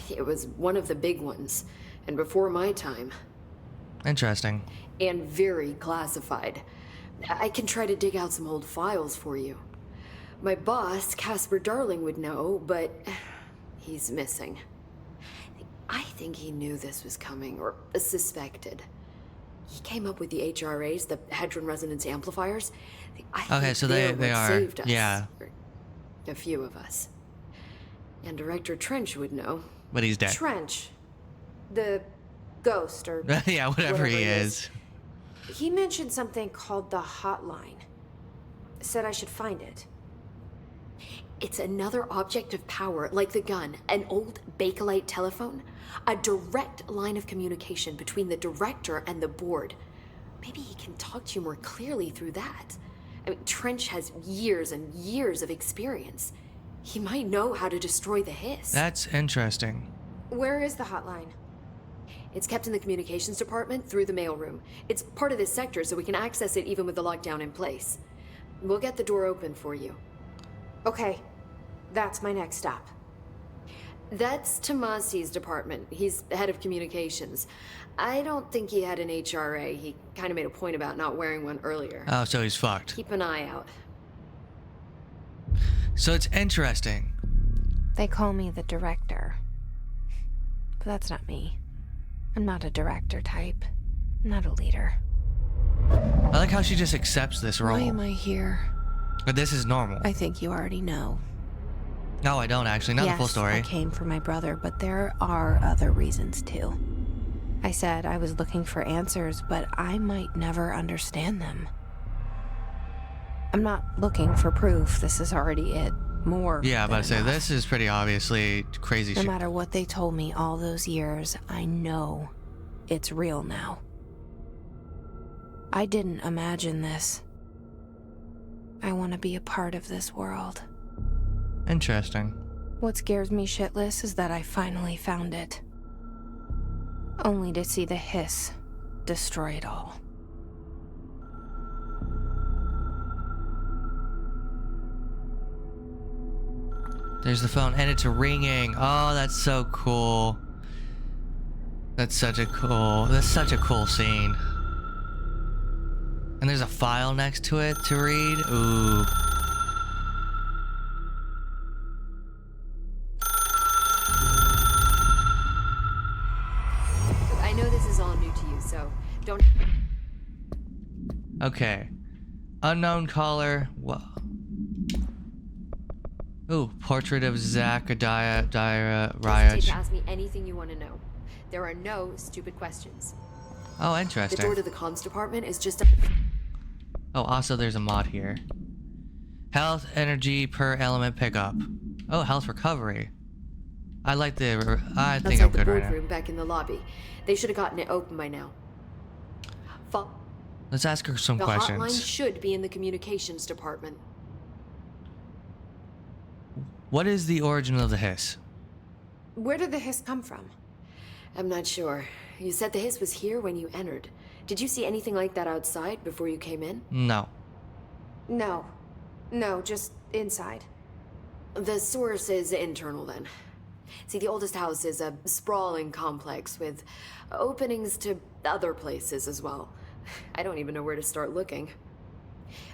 Speaker 9: It was one of the big ones, and before my time.
Speaker 1: Interesting.
Speaker 9: And very classified. I can try to dig out some old files for you. My boss, Casper Darling, would know, but he's missing. I think he knew this was coming, or suspected. He came up with the HRAs, the Hadron Resonance Amplifiers. I
Speaker 1: Okay,
Speaker 9: think
Speaker 1: so
Speaker 9: they're
Speaker 1: they
Speaker 9: what
Speaker 1: are,
Speaker 9: saved us.
Speaker 1: yeah.
Speaker 9: Or a few of us. And Director Trench would know.
Speaker 1: But he's dead.
Speaker 4: Trench, the ghost, or
Speaker 1: Yeah, whatever he
Speaker 4: it
Speaker 1: is.
Speaker 4: He mentioned something called the Hotline. Said I should find it.
Speaker 9: It's another object of power, like the gun, an old Bakelite telephone. A direct line of communication between the director and the board. Maybe he can talk to you more clearly through that. I mean, Trench has years and years of experience. He might know how to destroy the Hiss.
Speaker 1: That's interesting.
Speaker 4: Where is the Hotline?
Speaker 9: It's kept in the communications department through the mailroom. It's part of this sector, so we can access it even with the lockdown in place. We'll get the door open for you.
Speaker 4: Okay, that's my next stop.
Speaker 9: That's Tomasi's department. He's head of communications. I don't think he had an HRA. He kind of made a point about not wearing one earlier.
Speaker 1: Oh, so he's fucked.
Speaker 9: Keep an eye out.
Speaker 1: So it's interesting.
Speaker 2: They call me the director. But that's not me. I'm not a director type. I'm not a leader.
Speaker 1: I like how she just accepts this role.
Speaker 2: Why am I here?
Speaker 1: But this is normal.
Speaker 2: I think you already know.
Speaker 1: No, I don't actually. Not the full story.
Speaker 2: I came for my brother, but there are other reasons too. I said I was looking for answers, but I might never understand them. I'm not looking for proof. This is already it. More.
Speaker 1: Yeah,
Speaker 2: than
Speaker 1: but I say
Speaker 2: enough.
Speaker 1: this is pretty obviously crazy
Speaker 2: No
Speaker 1: shit.
Speaker 2: matter what they told me all those years, I know it's real now. I didn't imagine this. I want to be a part of this world.
Speaker 1: Interesting.
Speaker 2: What scares me shitless is that I finally found it. Only to see the Hiss destroy it all.
Speaker 1: There's the phone, and it's ringing. Oh, that's so cool. That's such a cool scene. And there's a file next to it to read. Ooh.
Speaker 9: Don't.
Speaker 1: Okay. Unknown caller. Whoa. Ooh, portrait of Zachariah
Speaker 9: Hesitate
Speaker 1: Ryach.
Speaker 9: to ask me anything you want to know. There are no stupid questions.
Speaker 1: Oh,
Speaker 9: The
Speaker 1: interesting.
Speaker 9: door to the comms department is just a.
Speaker 1: Oh, also there's a mod here. Health energy per element pickup. Oh, health recovery. I like the. I think
Speaker 9: Outside
Speaker 1: I'm
Speaker 9: the
Speaker 1: good right now.
Speaker 9: boardroom back in the lobby. They should have gotten it open by now.
Speaker 1: Let's ask her some
Speaker 9: The hotline
Speaker 1: questions.
Speaker 9: should be in the communications department.
Speaker 1: What is the origin of the hiss?
Speaker 4: Where did the hiss come from?
Speaker 9: I'm not sure. You said the hiss was here when you entered. Did you see anything like that outside before you came in?
Speaker 1: No.
Speaker 4: No. No, just inside.
Speaker 9: The source is internal then. See, the oldest house is a sprawling complex with openings to other places as well. I don't even know where to start looking.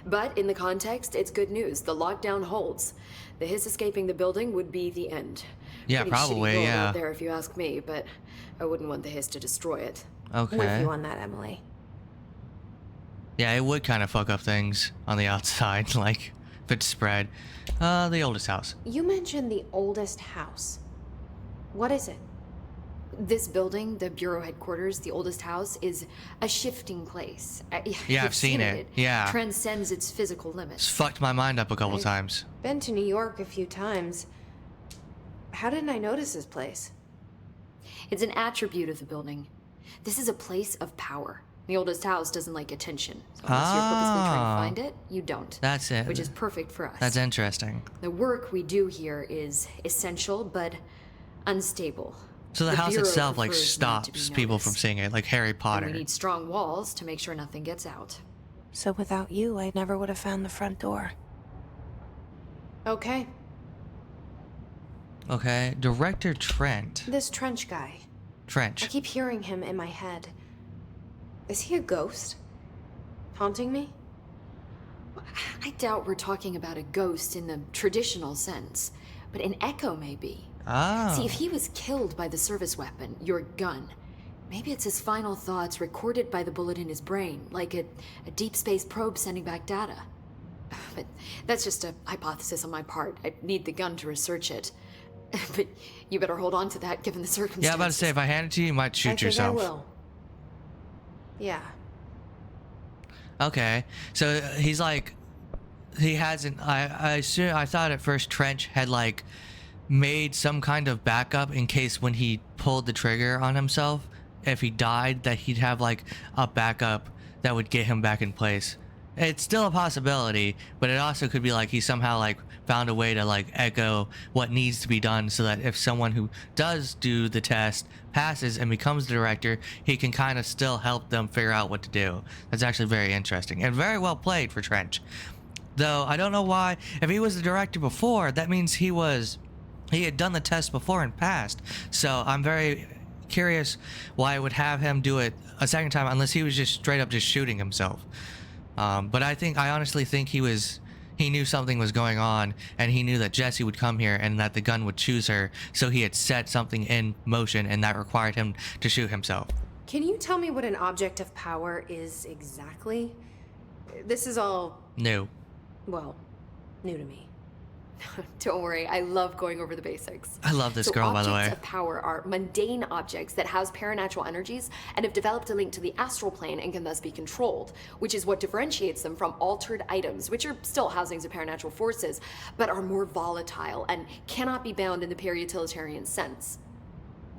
Speaker 9: But in the context, it's good news. The lockdown holds. The hiss escaping the building would be the end.
Speaker 1: Yeah,
Speaker 9: Pretty
Speaker 1: probably,
Speaker 9: shitty world
Speaker 1: yeah.
Speaker 9: out there if you ask me, but I wouldn't want the hiss to destroy it.
Speaker 4: With
Speaker 1: Okay.
Speaker 4: you on that, Emily.
Speaker 1: Yeah, it would kind of fuck up things on the outside, like if it's spread. The oldest house.
Speaker 4: You mentioned the oldest house. What is it?
Speaker 9: This building, the Bureau headquarters, the oldest house, is a shifting place.
Speaker 1: Yeah,
Speaker 9: You've
Speaker 1: I've seen it. Yeah.
Speaker 9: Transcends its physical limits.
Speaker 1: It's fucked my mind up a couple times.
Speaker 4: Been to New York a few times. How didn't I notice this place?
Speaker 9: It's an attribute of the building. This is a place of power. The oldest house doesn't like attention. So unless you're purposely trying
Speaker 1: Ah.
Speaker 9: to find it, you don't.
Speaker 1: That's it.
Speaker 9: Which is perfect for us.
Speaker 1: That's interesting.
Speaker 9: The work we do here is essential, but unstable.
Speaker 1: So the house
Speaker 9: Bureau
Speaker 1: itself like
Speaker 9: prefers not to be
Speaker 1: stops people from
Speaker 9: noticed.
Speaker 1: seeing it, like Harry
Speaker 9: And
Speaker 1: Potter.
Speaker 9: we need strong walls to make sure nothing gets out.
Speaker 2: So without you, I never would have found the front door.
Speaker 4: Okay,
Speaker 1: Okay, director Trent.
Speaker 4: this Trench guy. I
Speaker 1: Trench.
Speaker 4: keep hearing him in my head. Is he a ghost? Haunting me?
Speaker 9: I doubt we're talking about a ghost in the traditional sense, but an echo maybe.
Speaker 1: Ah.
Speaker 9: See, if he was killed by the service weapon, your gun, maybe it's his final thoughts recorded by the bullet in his brain, like a deep space probe sending back data. But that's just a hypothesis on my part. I need the gun to research it. But you better hold on to that given the circumstances.
Speaker 1: Yeah, I'm about to say, if I hand it to you, you might shoot
Speaker 4: I think
Speaker 1: yourself.
Speaker 4: I will. Yeah.
Speaker 1: Okay, so he's like, he hasn't. I thought at first Trench had like made some kind of backup in case when he pulled the trigger on himself, if he died, that he'd have like a backup that would get him back in place. It's still a possibility, but it also could be like he somehow like found a way to like echo what needs to be done so that if someone who does do the test passes and becomes the director, he can kind of still help them figure out what to do. That's actually very interesting and very well played for Trench. Though I don't know why, if he was the director before, that means he had done the test before and passed. So I'm very curious why I would have him do it a second time unless he was just straight up just shooting himself. But I honestly think he knew something was going on, and he knew that Jessie would come here and that the gun would choose her, so he had set something in motion, and that required him to shoot himself.
Speaker 4: Can you tell me what an object of power is exactly? This is all,
Speaker 1: No.
Speaker 4: well, new to me.
Speaker 9: Don't worry, I love going over the basics.
Speaker 1: I love this girl, by the way.
Speaker 9: Objects of power are mundane objects that house paranatural energies and have developed a link to the astral plane and can thus be controlled, which is what differentiates them from altered items, which are still housings of paranatural forces, but are more volatile and cannot be bound in the peri-utilitarian sense.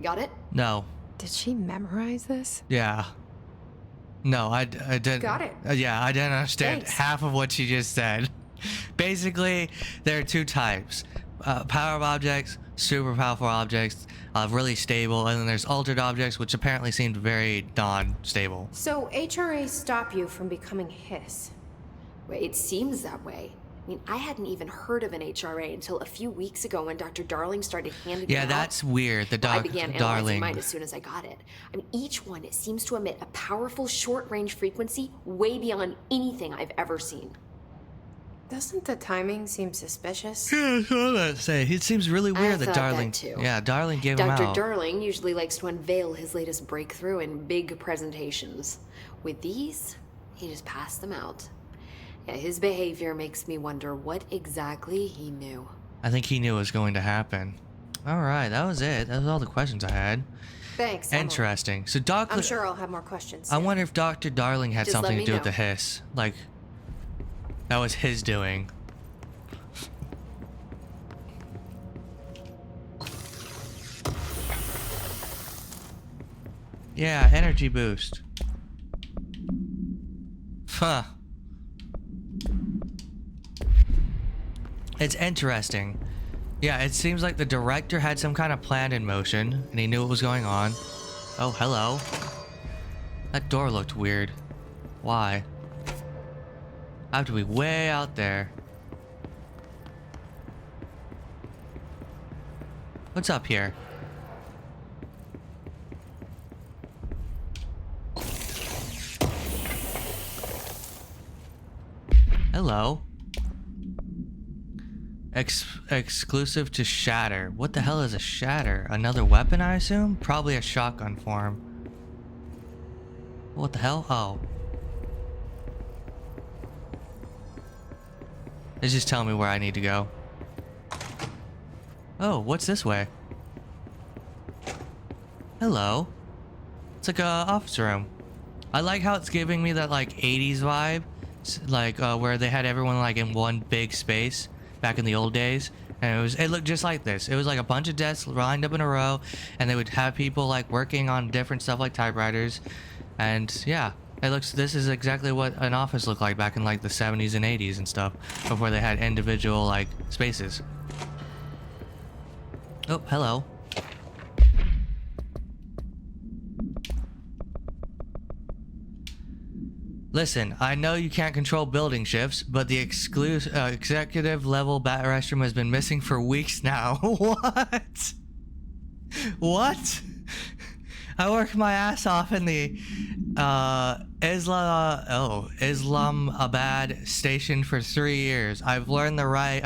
Speaker 9: Got it?
Speaker 1: No.
Speaker 2: Did she memorize this?
Speaker 1: Yeah. No, I didn't.
Speaker 4: Got it.
Speaker 1: Yeah, I didn't understand
Speaker 4: Thanks.
Speaker 1: half of what she just said. Basically, there are two types. Power objects, super powerful objects, really stable, and then there's altered objects, which apparently seemed very non-stable.
Speaker 4: So HRA stop you from becoming Hiss?
Speaker 9: Well, it seems that way. I mean, I hadn't even heard of an HRA until a few weeks ago when Dr. Darling started handing
Speaker 1: Yeah,
Speaker 9: them out.
Speaker 1: that's weird. The
Speaker 9: Well, I
Speaker 1: dog,
Speaker 9: began analyzing
Speaker 1: darling.
Speaker 9: mine as soon as I got it. I mean, each one seems to emit a powerful short-range frequency way beyond anything I've ever seen.
Speaker 4: Doesn't the timing seem suspicious?
Speaker 1: Yeah, that's what I'm gonna say. It seems really
Speaker 9: I
Speaker 1: weird that
Speaker 9: thought
Speaker 1: Darling.
Speaker 9: that too.
Speaker 1: Yeah, Darling gave him
Speaker 9: Dr.
Speaker 1: out.
Speaker 9: Darling usually likes to unveil his latest breakthrough in big presentations. With these, he just passed them out. Yeah, his behavior makes me wonder what exactly he knew.
Speaker 1: I think he knew it was going to happen. All right, that was it. That was all the questions I had.
Speaker 4: Thanks. Emily.
Speaker 1: Interesting. So Doc.
Speaker 4: I'm sure I'll have more questions.
Speaker 1: I
Speaker 4: soon.
Speaker 1: wonder if Dr. Darling had
Speaker 9: Just let
Speaker 1: something to
Speaker 9: me
Speaker 1: do with
Speaker 9: know.
Speaker 1: the hiss. Like, that was his doing. Yeah, energy boost. Huh. It's interesting. Yeah, it seems like the director had some kind of plan in motion, and he knew what was going on. Oh, hello. That door looked weird. Why? I have to be way out there. What's up here? Hello. Exclusive to Shatter. What the hell is a Shatter? Another weapon, I assume? Probably a shotgun form. What the hell? Oh. It's just telling me where I need to go. Oh, what's this way? Hello. It's like a office room. I like how it's giving me that like 80s vibe. Like where they had everyone like in one big space back in the old days. And it looked just like this. It was like a bunch of desks lined up in a row, and they would have people like working on different stuff like typewriters. And yeah, this is exactly what an office looked like back in like the 70s and 80s and stuff, before they had individual like spaces. Oh, hello. Listen, I know you can't control building shifts, but the executive level bat restroom has been missing for weeks now. What? What? I work my ass off in the Islamabad station for 3 years. I've earned the right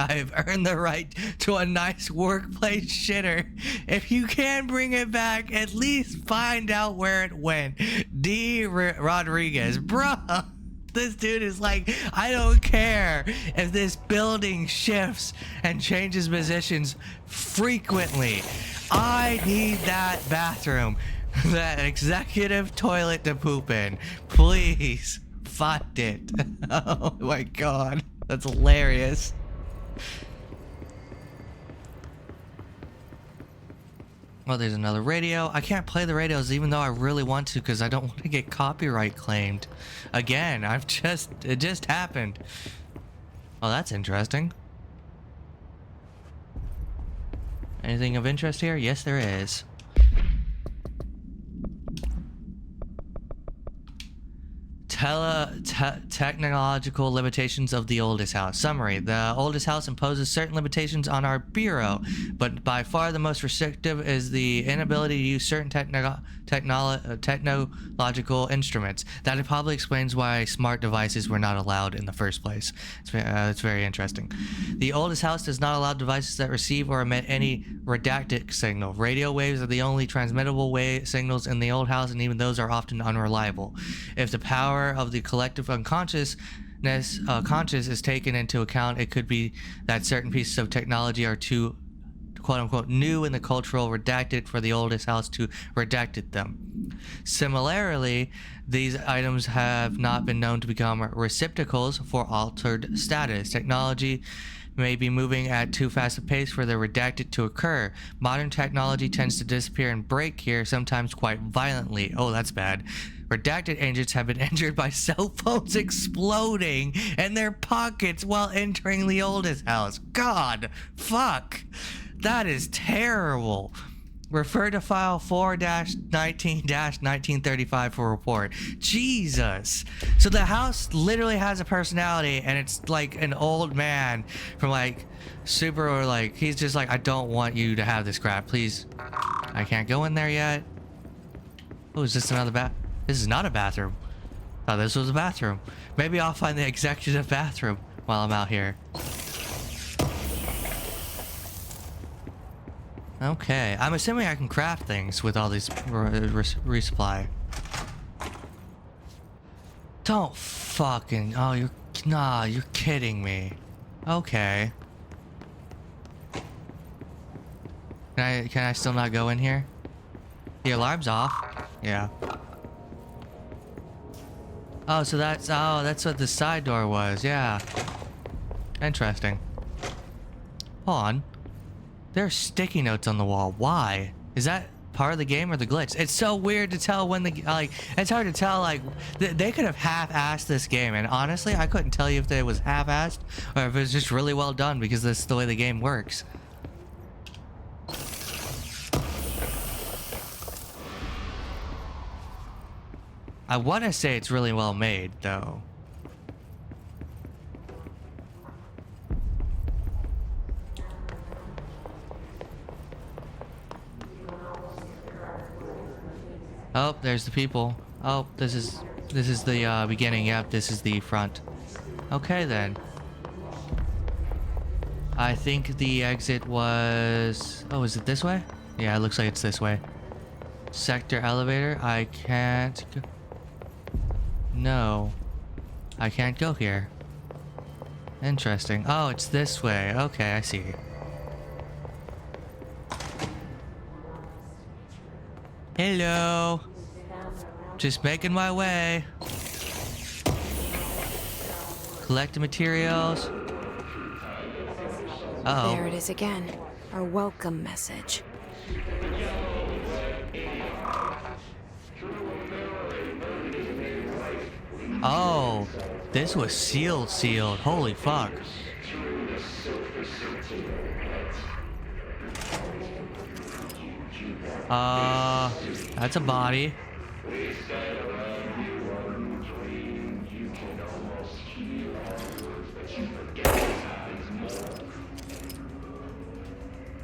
Speaker 1: to a nice workplace shitter. If you can bring it back, at least find out where it went. D. Rodriguez. Bruh. This dude is like, I don't care if this building shifts and changes positions frequently. I need that bathroom. That executive toilet to poop in. Please find it. Oh my god. That's hilarious. Oh, there's another radio. I can't play the radios even though I really want to because I don't want to get copyright claimed. Again, it just happened. Oh, that's interesting. Anything of interest here? Yes, there is. Technological limitations of the oldest house. Summary: the oldest house imposes certain limitations on our bureau, but by far the most restrictive is the inability to use certain technological instruments. That probably explains why smart devices were not allowed in the first place. It's very interesting. The oldest house does not allow devices that receive or emit any redacted signal. Radio waves are the only transmittable signals in the old house, and even those are often unreliable. If the power of the collective conscious is taken into account, it could be that certain pieces of technology are too quote-unquote new in the cultural redacted for the oldest house to redacted them. Similarly, these items have not been known to become receptacles for altered status. Technology may be moving at too fast a pace for the redacted to occur. Modern technology tends to disappear and break here, sometimes quite violently. Oh, that's bad. Redacted agents have been injured by cell phones exploding in their pockets while entering the oldest house. God, fuck. That is terrible. Refer to file 4-19-1935 for report. Jesus. So the house literally has a personality, and it's like an old man from like super, or like, he's just like, I don't want you to have this crap. Please. I can't go in there yet. Oh, is this another This is not a bathroom. Oh, this was a bathroom. Maybe I'll find the executive bathroom. while I'm out here. Okay, I'm assuming I can craft things with all these resupply. Don't fucking... Oh, you're kidding me. Okay. Can I still not go in here? The alarm's off. Yeah. Oh, so that's what the side door was. Yeah. Interesting. Hold on. There are sticky notes on the wall. Why? Is that part of the game or the glitch? It's so weird to tell when the, like, it's hard to tell, like, they could have half-assed this game, and honestly, I couldn't tell you if it was half-assed or if it was just really well done, because this is the way the game works. I want to say it's really well made, though. Oh, there's the people. Oh, this is the beginning. Yep, this is the front. Okay then. I think the exit was... Oh, is it this way? Yeah, it looks like it's this way. Sector elevator. I can't go... No. I can't go here. Interesting. Oh, it's this way. Okay, I see. Hello. Just making my way. Collect the materials. Uh-oh.
Speaker 2: There it is again. Our welcome message.
Speaker 1: Oh, this was sealed. Holy fuck. That's a body.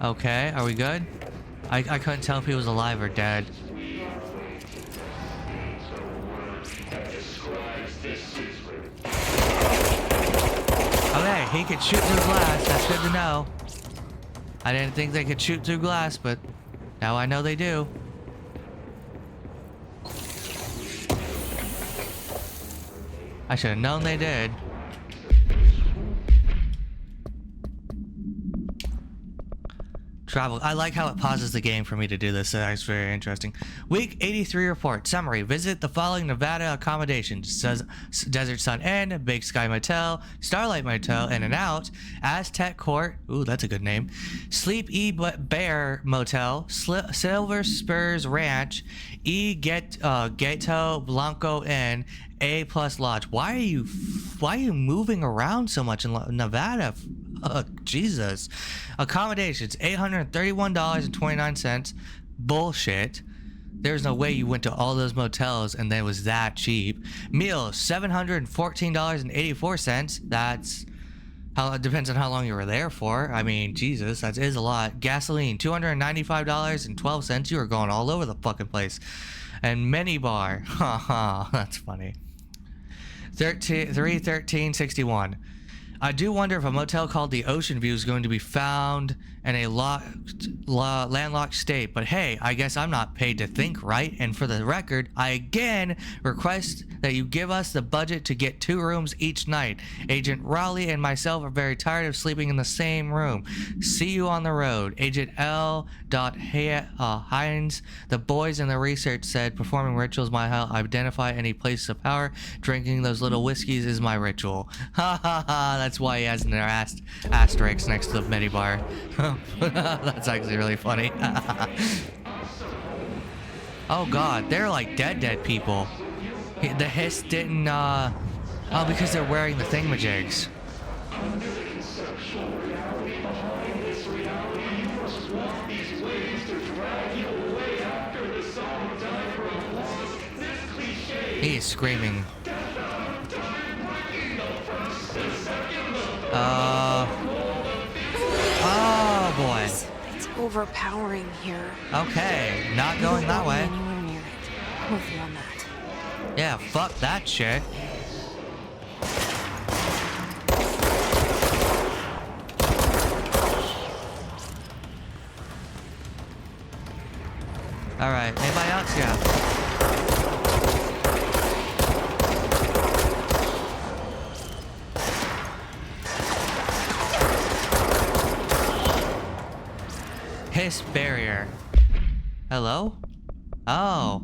Speaker 1: Okay, are we good? I couldn't tell if he was alive or dead. Okay, he could shoot through glass. That's good to know. I didn't think they could shoot through glass, but now I know they do. I should have known they did. Travel. I like how it pauses the game for me to do this. That's very interesting. Week 83 report. Summary. Visit the following Nevada accommodations. Says Desert Sun Inn, Big Sky Motel, Starlight Motel, In and Out, Aztec Court. Ooh, that's a good name. Sleep E Bear Motel, Silver Spurs Ranch, Gato Blanco Inn, A Plus Lodge. Why are you moving around so much in Nevada? Jesus. Accommodations, $831.29. Bullshit. There's no way you went to all those motels and they was that cheap. Meals, $714.84. That's how it depends on how long you were there for. I mean, Jesus, that is a lot. Gasoline, $295.12. You were going all over the fucking place. And minibar. Haha, that's funny. 313.61. I do wonder if a motel called the Ocean View is going to be found in a landlocked state. But hey, I guess I'm not paid to think, right? And for the record, I again request that you give us the budget to get 2 rooms each night. Agent Raleigh and myself are very tired of sleeping in the same room. See you on the road. Agent L. Hines. The boys in the research said performing rituals might help identify any places of power. Drinking those little whiskeys is my ritual. Ha ha ha. That's why he has an asterisk next to the minibar. That's actually really funny. Oh god, they're like dead people. The hiss didn't, oh, because they're wearing the thingamajigs. He is screaming. Oh boy.
Speaker 2: It's overpowering here.
Speaker 1: Okay, not going that way.
Speaker 2: Anywhere near it. With you on that.
Speaker 1: Yeah, fuck that shit. Alright, anybody else? Yeah. Hiss barrier. Hello? Oh.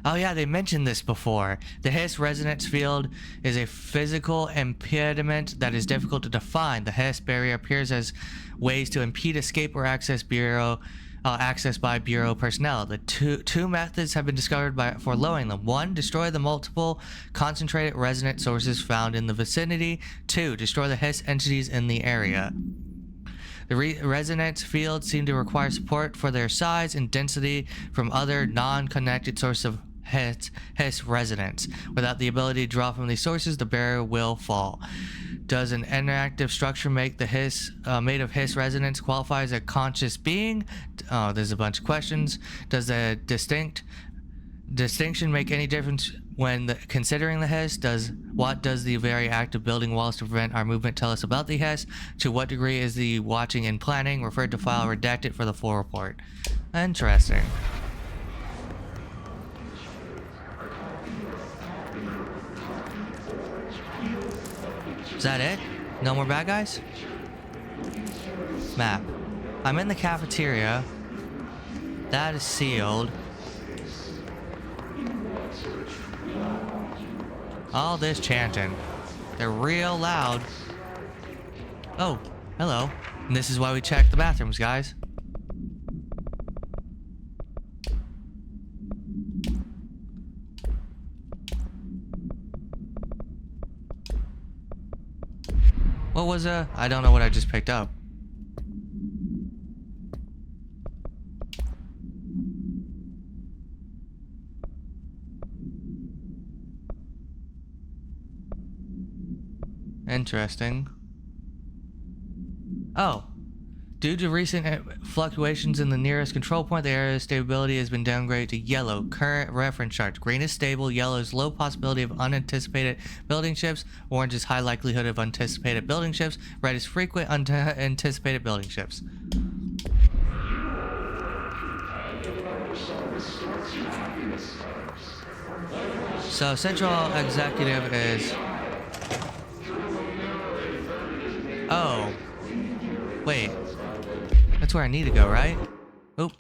Speaker 1: Oh yeah, they mentioned this before. The Hiss resonance field is a physical impediment that is difficult to define. The Hiss barrier appears as ways to impede escape or access by Bureau personnel. The two methods have been discovered for lowering them. 1, destroy the multiple concentrated resonant sources found in the vicinity. 2, destroy the Hiss entities in the area. The resonance fields seem to require support for their size and density from other non-connected sources of Hiss resonance. Without the ability to draw from these sources, the barrier will fall. Does an interactive structure make the Hiss made of Hiss resonance qualify as a conscious being? Oh, there's a bunch of questions. Does the distinction make any difference when considering the Hiss? What does the very act of building walls to prevent our movement tell us about the Hiss? To what degree is the watching and planning referred to file redacted for the full report? Interesting. Is that it? No more bad guys? Map. I'm in the cafeteria. That is sealed. All this chanting. They're real loud. Oh, hello. And this is why we check the bathrooms, guys. What was I don't know what I just picked up. Interesting. Oh. Due to recent fluctuations in the nearest control point, the area's stability has been downgraded to yellow. Current reference chart. Green is stable, yellow is low possibility of unanticipated building shifts, orange is high likelihood of anticipated building shifts, red is frequent unanticipated building shifts. So Central Executive is... Oh. Wait. That's where I need to go, right? Oop.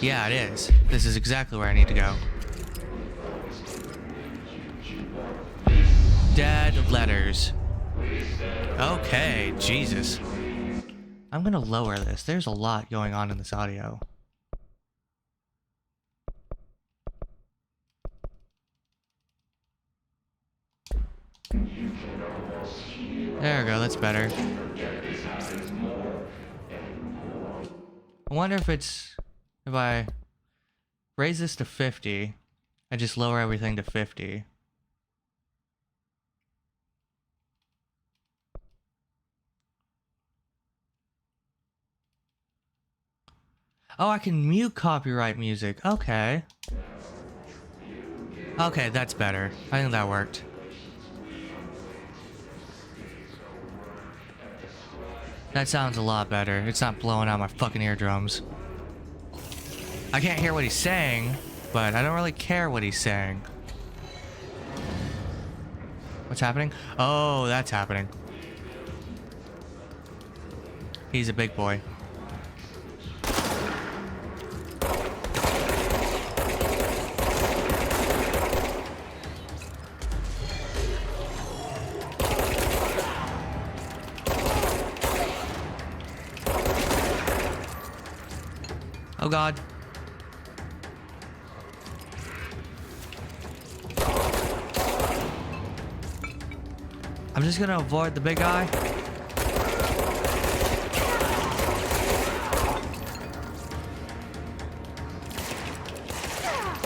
Speaker 1: Yeah, it is. This is exactly where I need to go. Dead letters. Okay, Jesus. I'm gonna lower this. There's a lot going on in this audio. There we go, that's better. I wonder if I raise this to 50 and just lower everything to 50. Oh, I can mute copyright music. Okay. Okay, that's better. I think that worked. That sounds a lot better. It's not blowing out my fucking eardrums. I can't hear what he's saying, but I don't really care what he's saying. What's happening? Oh, that's happening. He's a big boy. Oh God. I'm just gonna avoid the big guy.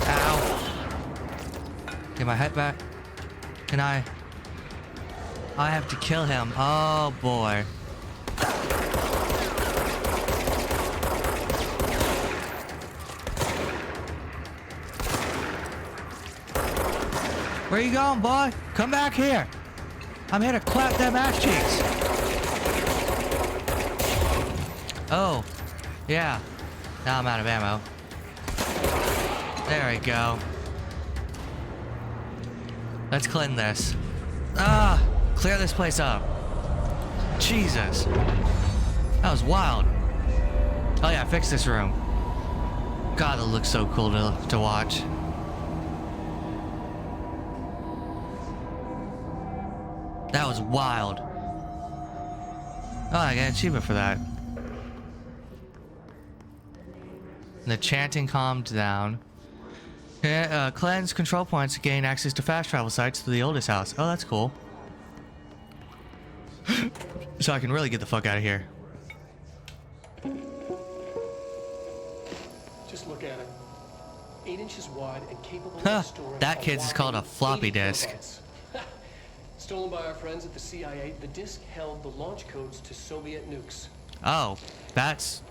Speaker 1: Ow. Get my head back. Can I have to kill him. Oh boy. Where you going, boy? Come back here. I'm here to clap them ass cheeks. Oh, yeah. Now I'm out of ammo. There we go. Let's clean this. Ah! Clear this place up. Jesus. That was wild. Oh yeah, fix this room. God, it looks so cool to watch. That was wild. Oh, I got an achievement for that. The chanting calmed down. Cleanse control points to gain access to fast travel sites to the oldest house. Oh, that's cool. So I can really get the fuck out of here.
Speaker 5: Just look at it. 8 inches wide and capable
Speaker 1: Huh,
Speaker 5: of storing
Speaker 1: that kid's is called a floppy
Speaker 5: 80
Speaker 1: disk.
Speaker 5: kilobytes. Stolen by our friends at the CIA, the disk held the launch codes to Soviet nukes.
Speaker 1: Oh, that's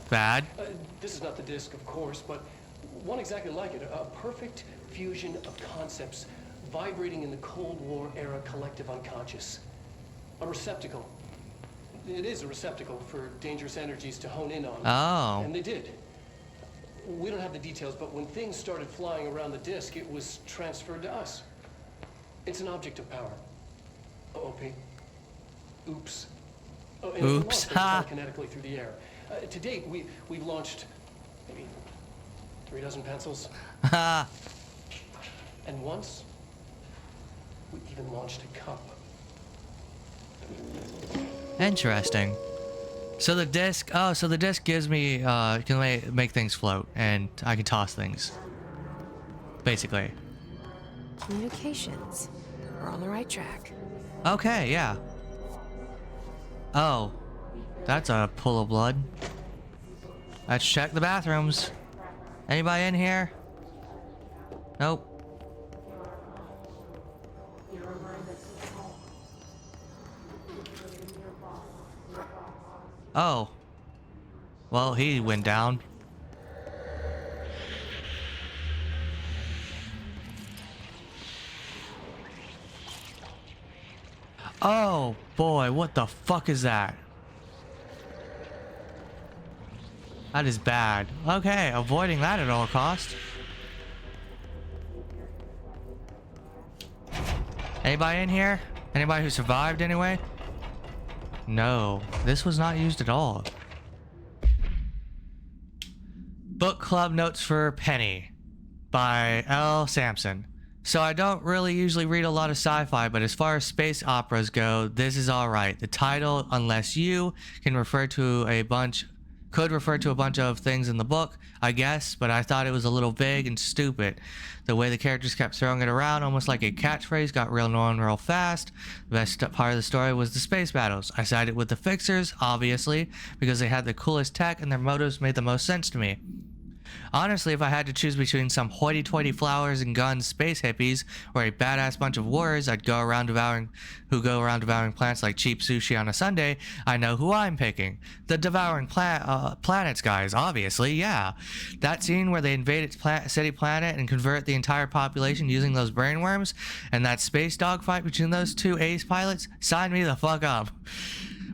Speaker 1: bad.
Speaker 5: This is not the disk, of course, but one exactly like it. A perfect fusion of concepts vibrating in the Cold War era collective unconscious. A receptacle. It is a receptacle for dangerous energies to hone in on.
Speaker 1: Oh.
Speaker 5: And they did. We don't have the details, but when things started flying around the disk, it was transferred to us. It's an object of power. OP. Oops. And
Speaker 1: Oops. Ha.
Speaker 5: kinetically through the air. To date, we've launched maybe 3 dozen pencils.
Speaker 1: Ha.
Speaker 5: And once, we even launched a cup.
Speaker 1: Interesting. So the disc, so the disc gives me, can make things float, and I can toss things. Basically.
Speaker 2: Communications. We're on the right track.
Speaker 1: Okay, yeah. Oh. That's a pool of blood. Let's check the bathrooms. Anybody in here? Nope. Oh. Well, he went down. Oh, boy, what the fuck is that? That is bad. Okay, avoiding that at all costs. Anybody in here? Anybody who survived anyway? No, this was not used at all. Book Club Notes for Penny by L. Sampson. So I don't really usually read a lot of sci-fi, but as far as space operas go, this is alright. The title, Unless You, could refer to a bunch of things in the book, I guess, but I thought it was a little vague and stupid. The way the characters kept throwing it around, almost like a catchphrase, got real known real fast. The best part of the story was the space battles. I sided with the Fixers, obviously, because they had the coolest tech and their motives made the most sense to me. Honestly, if I had to choose between some hoity-toity flowers and guns space hippies or a badass bunch of warriors I'd go around devouring plants like cheap sushi on a Sunday, I know who I'm picking. The devouring planets guys, obviously, yeah. That scene where they invade its city planet and convert the entire population using those brainworms, and that space dogfight between those two ace pilots, sign me the fuck up.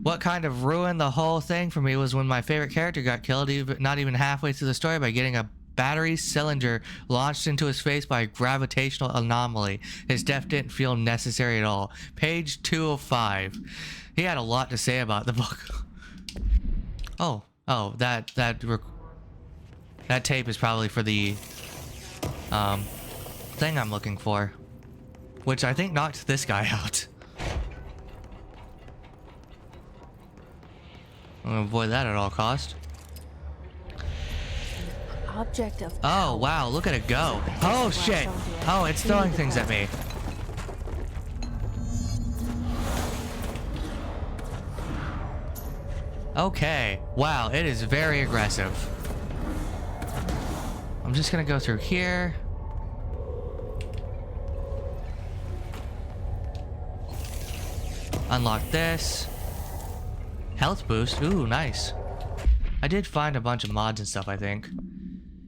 Speaker 1: What kind of ruined the whole thing for me was when my favorite character got killed, not even halfway through the story, by getting a battery cylinder launched into his face by a gravitational anomaly. His death didn't feel necessary at all. Page 205. He had a lot to say about the book. Oh, that tape is probably for the thing I'm looking for, which I think knocked this guy out. I'm gonna avoid that at all cost.
Speaker 2: Object of
Speaker 1: Oh, wow, look at it go. Oh, shit. Oh, it's throwing things at me. Okay. Wow, it is very aggressive. I'm just gonna go through here. Unlock this. Health boost. Ooh, nice. I did find a bunch of mods and stuff, I think.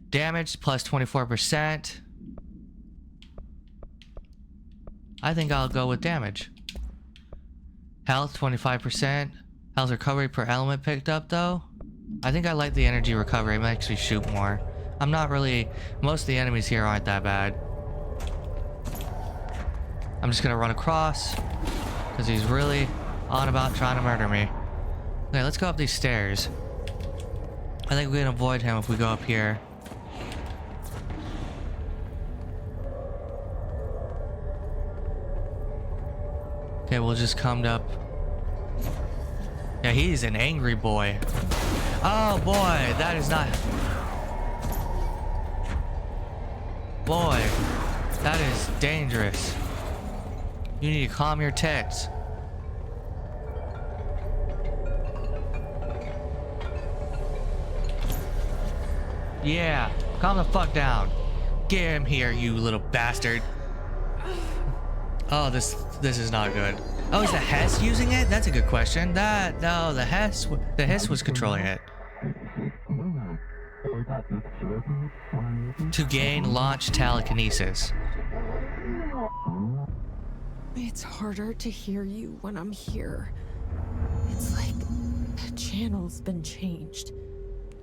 Speaker 1: Damage plus 24%. I think I'll go with damage. Health 25%. Health recovery per element picked up, though. I think I like the energy recovery. It makes me shoot more. I'm not really... Most of the enemies here aren't that bad. I'm just gonna run across because he's really on about trying to murder me. Okay, let's go up these stairs. I think we can avoid him if we go up here. Okay, we'll just come up. Yeah, he's an angry boy. Oh boy, that is not... Boy, that is dangerous. You need to calm your tits. Yeah, calm the fuck down. Get him here, you little bastard. Oh, this is not good. Oh, is the Hess using it? That's a good question. No, the Hess was controlling it. To gain launch telekinesis.
Speaker 2: It's harder to hear you when I'm here. It's like the channel's been changed.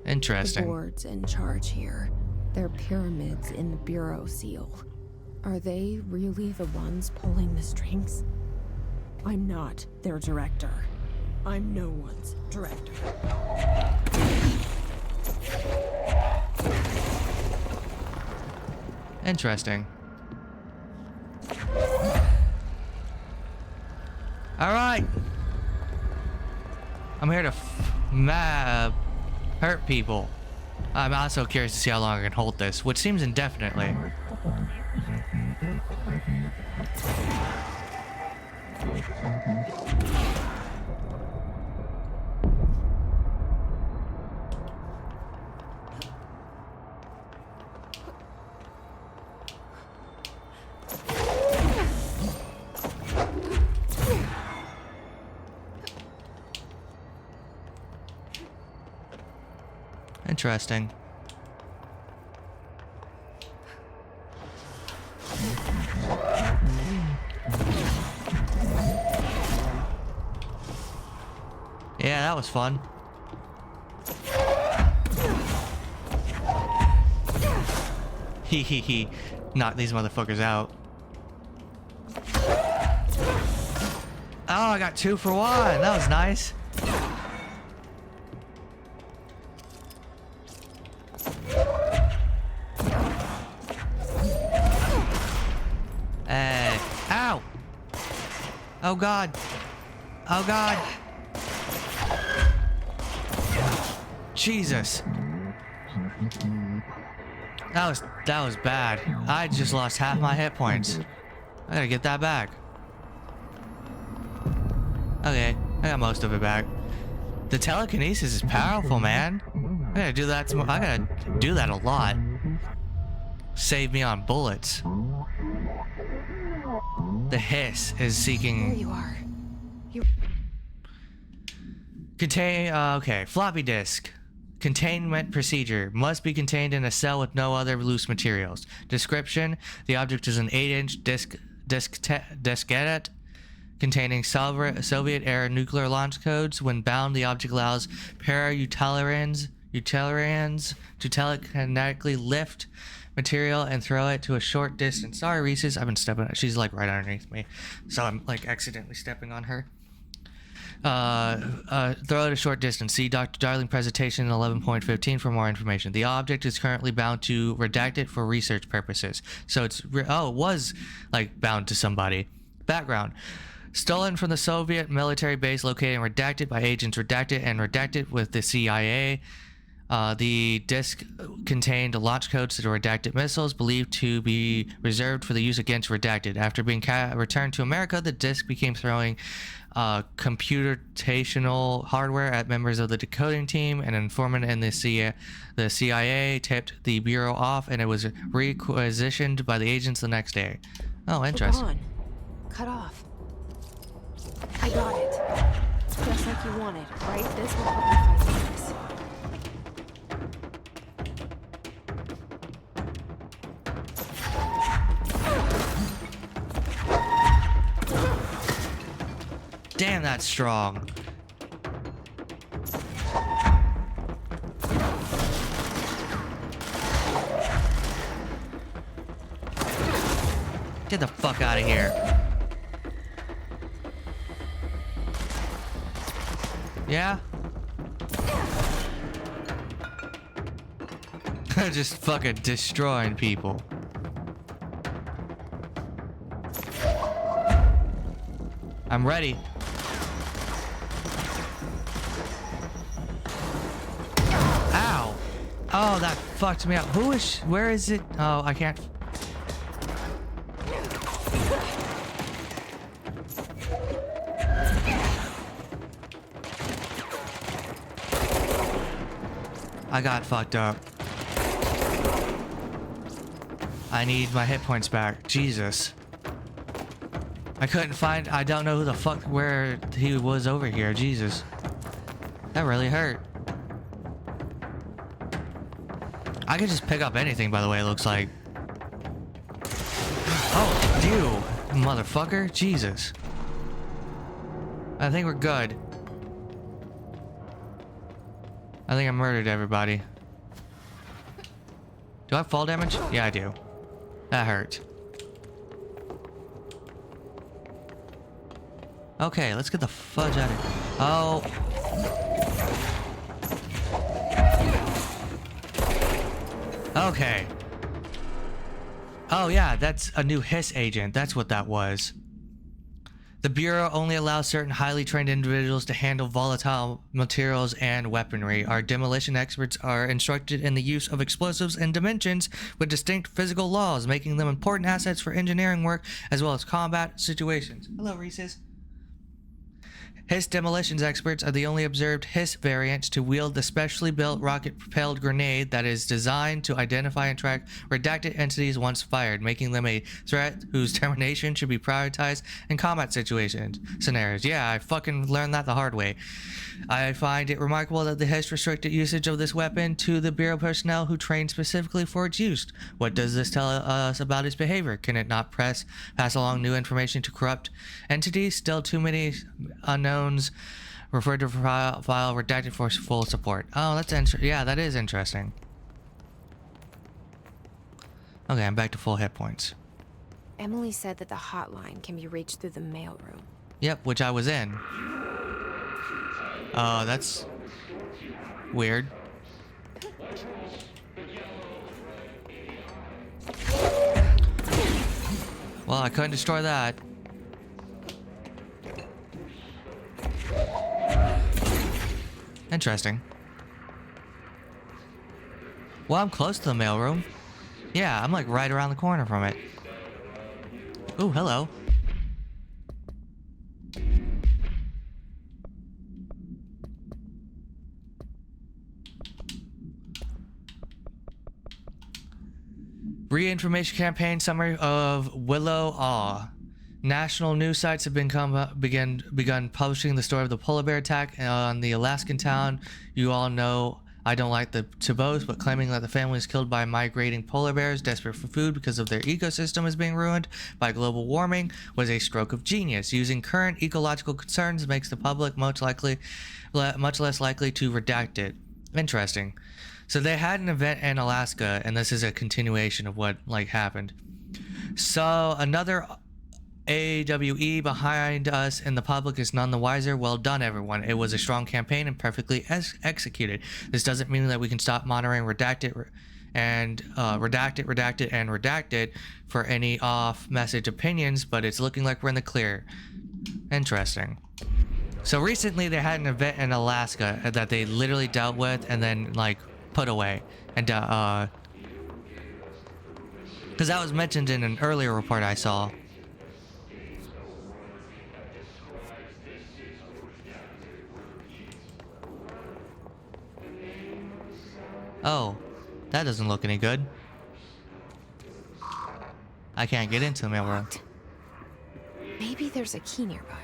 Speaker 1: Interesting.
Speaker 2: The board's in charge here. They're pyramids in the Bureau seal. Are they really the ones pulling the strings? I'm not their director. I'm no one's director.
Speaker 1: Interesting. All right. I'm here to hurt people. I'm also curious to see how long I can hold this, which seems indefinitely. Interesting. Yeah, that was fun. Hee. Knock these motherfuckers out. Oh, I got 2 for 1. That was nice. Ow! Oh god. Oh god. Jesus. That was bad. I just lost half my hit points. I gotta get that back. Okay, I got most of it back. The telekinesis is powerful, man. I gotta do that. I gotta do that a lot. Save me on bullets. The Hiss is seeking.
Speaker 2: There you are.
Speaker 1: Okay, floppy disk. Containment procedure. Must be contained in a cell with no other loose materials. Description. The object is an 8-inch diskette containing Soviet-era nuclear launch codes. When bound, the object allows para-utilitarians to telekinetically lift material and throw it to a short distance. Sorry, Reese's. I've been stepping. She's like right underneath me, so I'm like accidentally stepping on her. Throw it a short distance. See Dr. Darling presentation 11.15 for more information. The object is currently bound to redacted for research purposes. So it's it was like bound to somebody. Background. Stolen from the Soviet military base located and redacted by agents redacted with the CIA. The disk contained launch codes to the redacted missiles believed to be reserved for the use against redacted. After being returned to America, the disk became throwing computational hardware at members of the decoding team. An informant in the CIA tipped the Bureau off, and it was requisitioned by the agents the next day. Oh, interesting.
Speaker 2: On. Cut off. I got it. Just like you wanted, right? This will help me fight this.
Speaker 1: Damn, that's strong. Get the fuck out of here. Yeah? Just fucking destroying people. I'm ready. Ow! Oh, that fucked me up. Where is it? Oh, I can't. I got fucked up. I need my hit points back. Jesus. I couldn't find. I don't know who the fuck where he was over here. Jesus. That really hurt. I could just pick up anything, by the way, it looks like. Oh, you motherfucker. Jesus. I think we're good. I think I murdered everybody. Do I have fall damage? Yeah, I do. That hurt. Okay, let's get the fudge out of here. Oh. Okay. Oh yeah, that's a new Hiss agent. That's what that was. The Bureau only allows certain highly trained individuals to handle volatile materials and weaponry. Our demolition experts are instructed in the use of explosives and dimensions with distinct physical laws, making them important assets for engineering work as well as combat situations. Hello, Reese's. Hiss demolitions experts are the only observed Hiss variants to wield the specially built rocket-propelled grenade that is designed to identify and track redacted entities once fired, making them a threat whose termination should be prioritized in combat scenarios. Yeah, I fucking learned that the hard way. I find it remarkable that the Hiss restricted usage of this weapon to the Bureau personnel who trained specifically for its use. What does this tell us about its behavior? Can it not pass along new information to corrupt entities? Still too many unknowns. Referred to file redacted for full support. Oh, that's yeah, that is interesting. Okay, I'm back to full hit points.
Speaker 2: Emily said that the hotline can be reached through the mailroom.
Speaker 1: Yep, which I was in. That's weird. Well, I couldn't destroy that. Interesting. Well, I'm close to the mailroom. Yeah, I'm like right around the corner from it. Ooh, hello. Re-information campaign summary of Willow Awe. National news sites have begun publishing the story of the polar bear attack on the Alaskan town. You all know I don't like to boast, but claiming that the family is killed by migrating polar bears desperate for food because of their ecosystem is being ruined by global warming was a stroke of genius. Using current ecological concerns makes the public much less likely to redact it. Interesting. So they had an event in Alaska, and this is a continuation of what happened. So another AWE behind us, and the public is none the wiser. Well done, everyone. It was a strong campaign and perfectly executed. This doesn't mean that we can stop monitoring redacted for any off-message opinions, but it's looking like we're in the clear. Interesting. So recently they had an event in Alaska that they literally dealt with and then put away, and because that was mentioned in an earlier report I saw. Oh, that doesn't look any good. I can't get into the mailroom.
Speaker 2: Maybe there's a key nearby.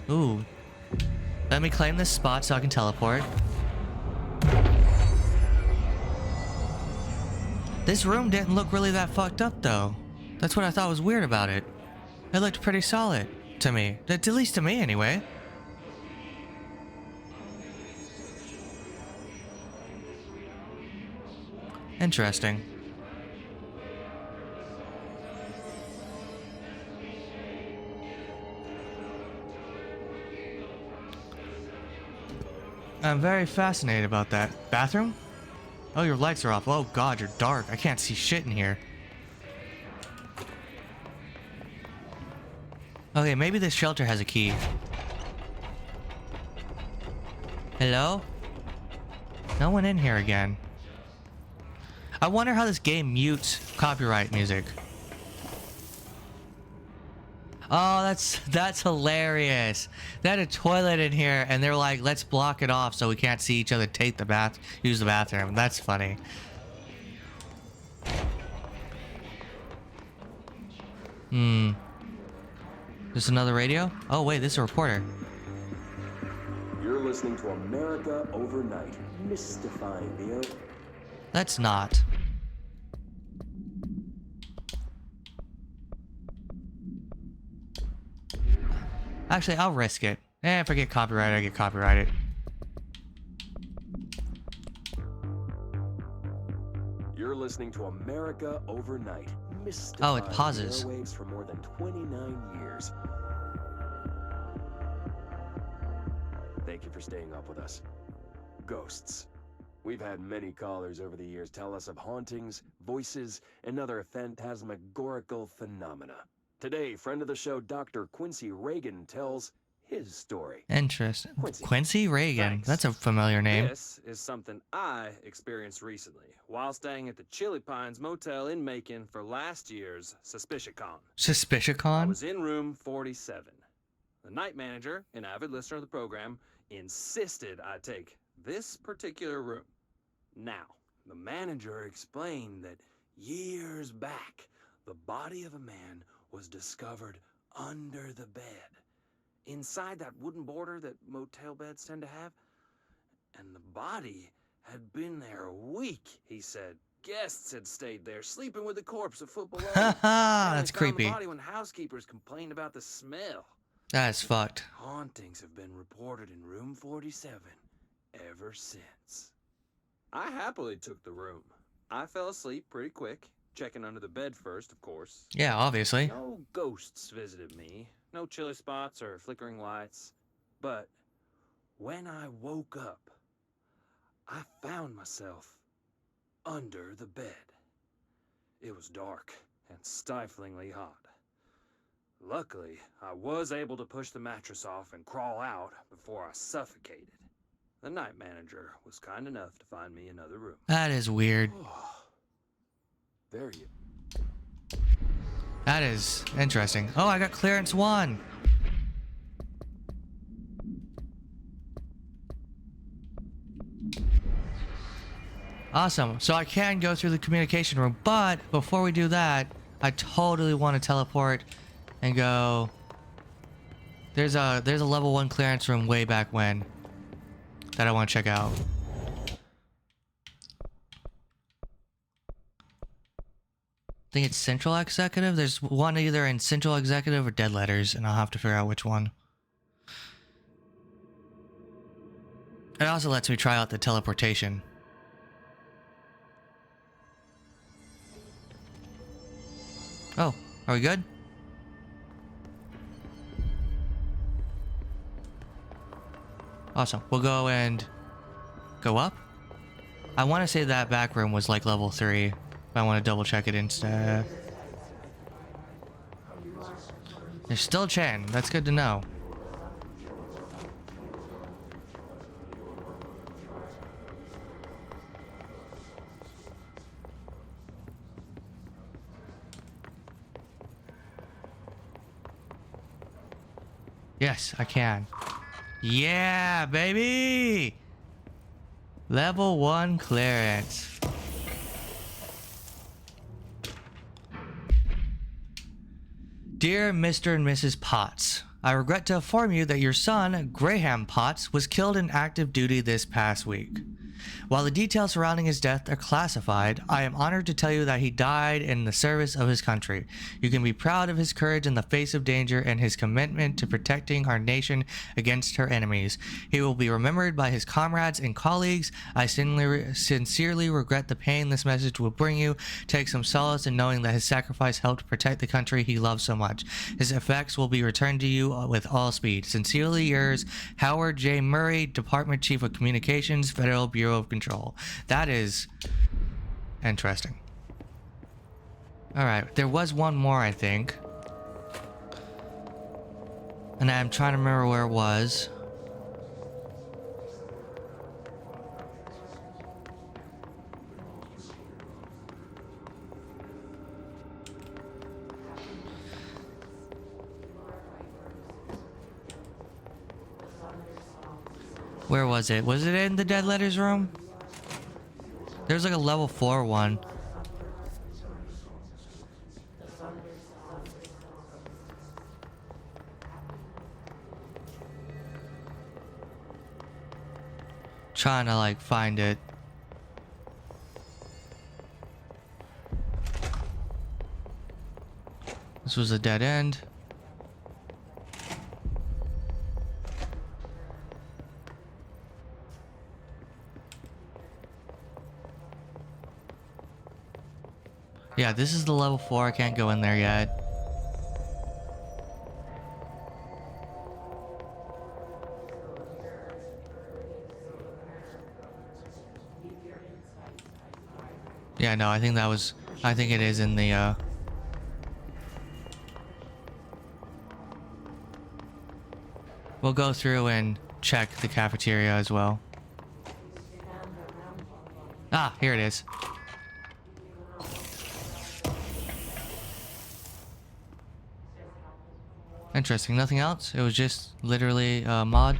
Speaker 1: Ooh. Let me claim this spot so I can teleport. This room didn't look really that fucked up though. That's what I thought was weird about it. It looked pretty solid to me. At least to me anyway. Interesting. I'm very fascinated about that. Bathroom? Oh, your lights are off. Oh god, you're dark. I can't see shit in here. Okay, maybe this shelter has a key. Hello? No one in here again. I wonder how this game mutes copyright music. Oh, that's hilarious. They had a toilet in here and they're like, let's block it off so we can't see each other use the bathroom. That's funny. Just another radio? Oh wait, this is a reporter.
Speaker 7: You're listening to America Overnight, mystifying Neo.
Speaker 1: Let's not. Actually, I'll risk it. If I get copyrighted, I get copyrighted.
Speaker 7: You're listening to America Overnight, mystifying
Speaker 1: Oh, it pauses.
Speaker 7: the airwaves for more than 29 years. Thank you for staying up with us. Ghosts. We've had many callers over the years tell us of hauntings, voices, and other phantasmagorical phenomena. Today, friend of the show, Dr. Quincy Reagan tells his story.
Speaker 1: Interesting.
Speaker 7: Quincy.
Speaker 1: Quincy Reagan.
Speaker 7: Thanks.
Speaker 1: That's a familiar name.
Speaker 10: This is something I experienced recently while staying at the Chili Pines Motel in Macon for last year's SuspiciaCon. I
Speaker 1: SuspiciaCon?
Speaker 10: was in room 47. The night manager, an avid listener of the program, insisted I take this particular room. Now, the manager explained that years back, the body of a man was discovered under the bed, inside that wooden border that motel beds tend to have. And the body had been there a week, he said. Guests had stayed there, sleeping with the corpse a foot below.
Speaker 1: Haha, that's
Speaker 10: Found
Speaker 1: creepy.
Speaker 10: the body when housekeepers complained about the smell.
Speaker 1: That's fucked.
Speaker 10: Hauntings have been reported in room 47 ever since. I happily took the room. I fell asleep pretty quick, checking under the bed first, of course.
Speaker 1: Yeah, obviously.
Speaker 10: No ghosts visited me, no chilly spots or flickering lights. But when I woke up, I found myself under the bed. It was dark and stiflingly hot. Luckily, I was able to push the mattress off and crawl out before I suffocated. The night manager was kind enough to find me another room.
Speaker 1: That is weird.
Speaker 7: There you.
Speaker 1: That is interesting. Oh, I got clearance 1. Awesome. So I can go through the communication room, but before we do that, I totally want to teleport and go. There's a level 1 clearance room way back when that I want to check out. I think it's Central Executive. There's one either in Central Executive or Dead Letters, and I'll have to figure out which one. It also lets me try out the teleportation. Oh, are we good? Awesome. We'll go and go up. I want to say that back room was like level 3. But I want to double check it instead. There's still Chen. That's good to know. Yes, I can. Yeah, baby! Level 1 clearance. Dear Mr. and Mrs. Potts, I regret to inform you that your son, Graham Potts, was killed in active duty this past week. While the details surrounding his death are classified, I am honored to tell you that he died in the service of his country. You can be proud of his courage in the face of danger and his commitment to protecting our nation against her enemies. He will be remembered by his comrades and colleagues. I sincerely regret the pain this message will bring you. Take some solace in knowing that his sacrifice helped protect the country he loves so much. His effects will be returned to you with all speed. Sincerely yours, Howard J. Murray, Department Chief of Communications, Federal Bureau of Control. That is interesting. Alright, there was one more, I think. And I'm trying to remember where it was. Where was it? Was it in the Dead Letters room? There's like a level 4 one. Trying to like find it. This was a dead end. Yeah, this is the level 4. I can't go in there yet. Yeah, no, I think it is in the, we'll go through and check the cafeteria as well. Ah, here it is. Interesting, nothing else? It was just literally a mod?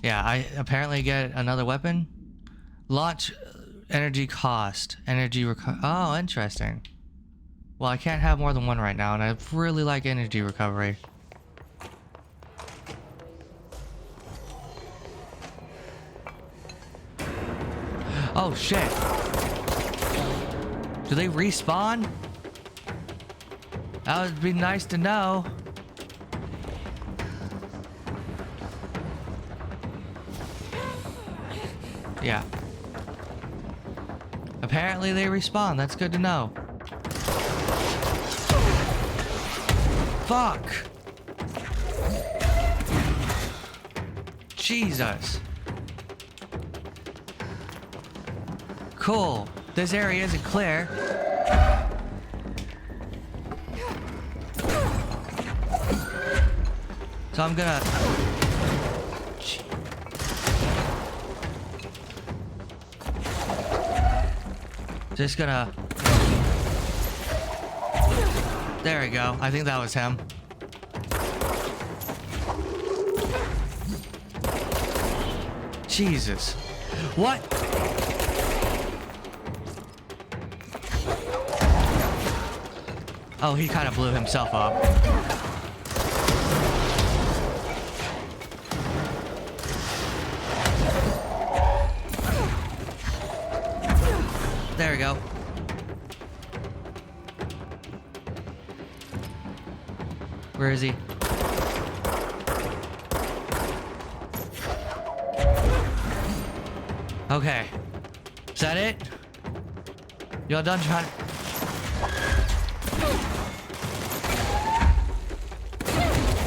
Speaker 1: Yeah, I apparently get another weapon. Launch energy cost. Oh, interesting. Well, I can't have more than one right now, and I really like energy recovery. Oh, shit. Do they respawn? That would be nice to know. Yeah. Apparently they respawn. That's good to know. Fuck! Jesus. Cool. This area isn't clear. So I'm gonna... Just gonna... There we go. I think that was him. Jesus. What? Oh, he kind of blew himself up. There we go. Where is he? Okay. Is that it? Y'all done trying?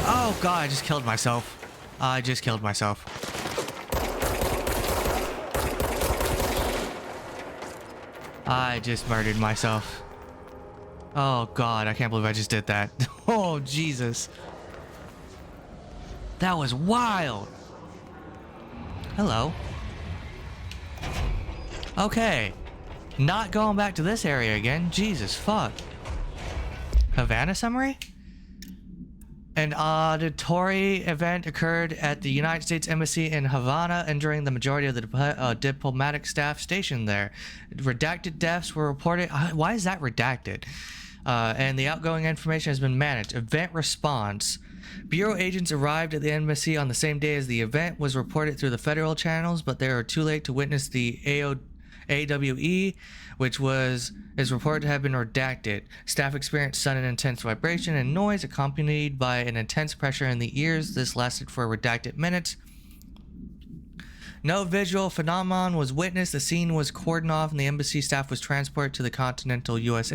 Speaker 1: Oh god, I just killed myself. I just killed myself. I just murdered myself. Oh god, I can't believe I just did that. Oh Jesus. That was wild. Hello. Okay. Not going back to this area again. Jesus fuck. Havana summary? An auditory event occurred at the United States Embassy in Havana, injuring the majority of the diplomatic staff stationed there. Redacted deaths were reported. Why is that redacted? and the outgoing information has been managed. Event response. Bureau agents arrived at the embassy on the same day as the event was reported through the federal channels, but they are too late to witness the AWE, which is reported to have been redacted. Staff experienced sudden intense vibration and noise accompanied by an intense pressure in the ears. This lasted for redacted minutes. No visual phenomenon was witnessed. The scene was cordoned off and the embassy staff was transported to the continental US.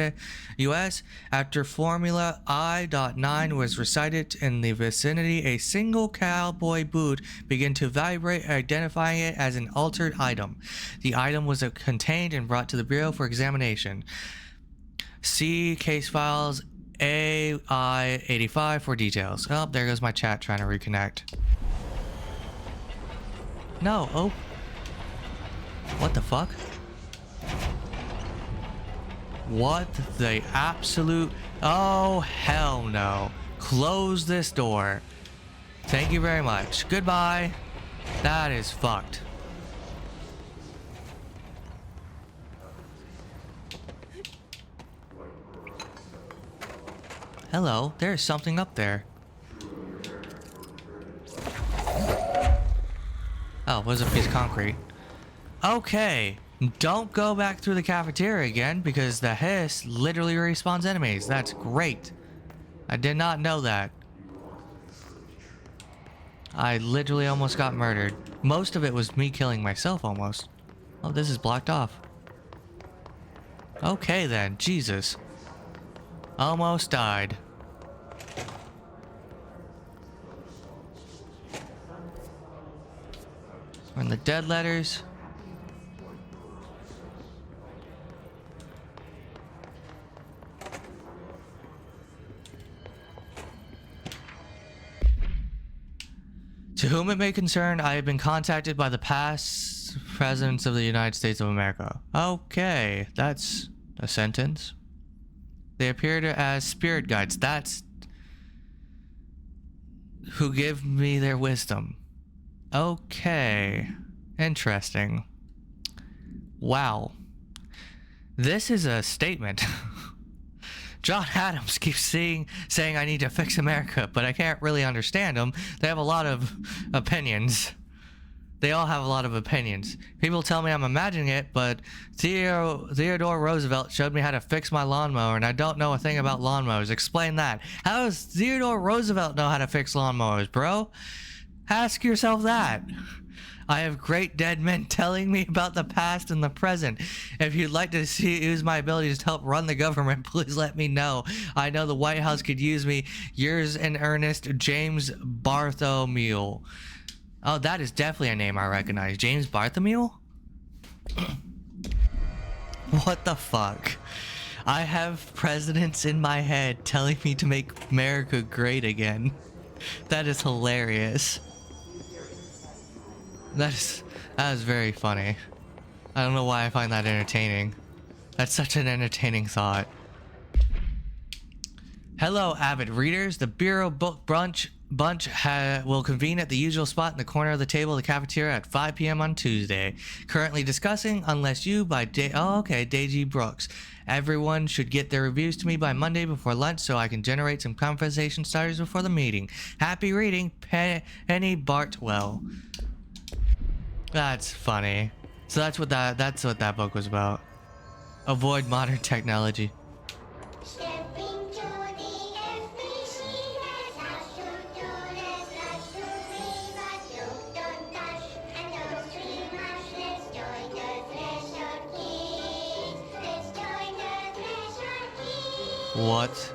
Speaker 1: After Formula I.9 was recited in the vicinity, a single cowboy boot began to vibrate, identifying it as an altered item. The item was contained and brought to the Bureau for examination. See case files AI-85 for details. Oh, there goes my chat trying to reconnect. No, oh. What the fuck? What the absolute... Oh, hell no. Close this door. Thank you very much. Goodbye. That is fucked. Hello, there's something up there. Oh, it was a piece of concrete. Okay, don't go back through the cafeteria again because the hiss literally respawns enemies. That's great. I did not know that. I literally almost got murdered. Most of it was me killing myself almost. Oh, this is blocked off. Okay then, Jesus. Almost died. We're in the dead letters. To whom it may concern, I have been contacted by the past presidents of the United States of America. Okay, that's a sentence. They appear as spirit guides. That's who give me their wisdom. Okay, interesting. Wow, this is a statement. John Adams keeps saying I need to fix America, but I can't really understand them. They have a lot of opinions. They all have a lot of opinions. People tell me I'm imagining it, but Theodore Roosevelt showed me how to fix my lawnmower, and I don't know a thing about lawnmowers. Explain that. How does Theodore Roosevelt know how to fix lawnmowers, bro? Ask yourself that. I have great dead men telling me about the past and the present. If you'd like to use my abilities to help run the government, please let me know. I know the White House could use me. Yours in earnest, James Bartholomew. Oh, that is definitely a name I recognize. James Bartholomew? What the fuck? I have presidents in my head telling me to make America great again. That is hilarious. That is very funny. I don't know why I find that entertaining. That's such an entertaining thought. Hello, avid readers. The Bureau Book Bunch will convene at the usual spot in the corner of the table of the cafeteria at 5 p.m. on Tuesday. Currently discussing Unless You by Deji Brooks. Everyone should get their reviews to me by Monday before lunch so I can generate some conversation starters before the meeting. Happy reading, Penny Bartwell. That's funny. So that's what that book was about. Avoid modern technology. What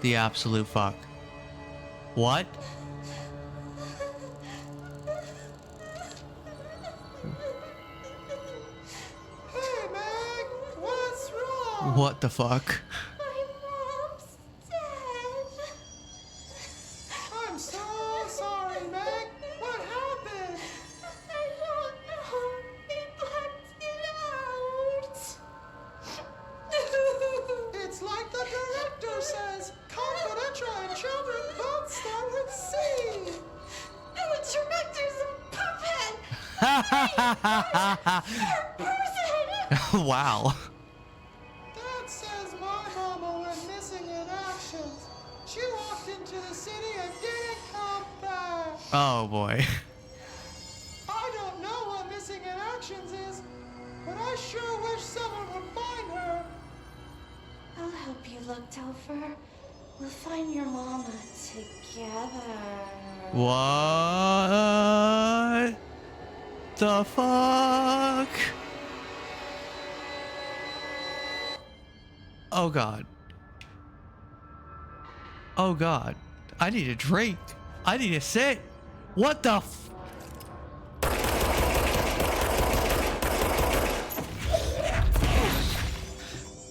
Speaker 1: the absolute fuck? What?
Speaker 11: Hey, Meg, what's wrong?
Speaker 1: What the fuck?
Speaker 11: My mom's dead. I'm so sorry, Meg. What happened? I don't know. They blacked it out. It's like the director says, confidential and children both start with C. The director's a puppet.
Speaker 1: Wow.
Speaker 11: Dad says my mama went missing you walked into the city and didn't come back.
Speaker 1: Oh boy.
Speaker 11: I don't know what missing in actions is, but I sure wish someone would find her.
Speaker 12: I'll help you look, Telfer. We'll find your mama together.
Speaker 1: What the fuck? Oh god. Oh god. I need a drink. I need to sit. What the f—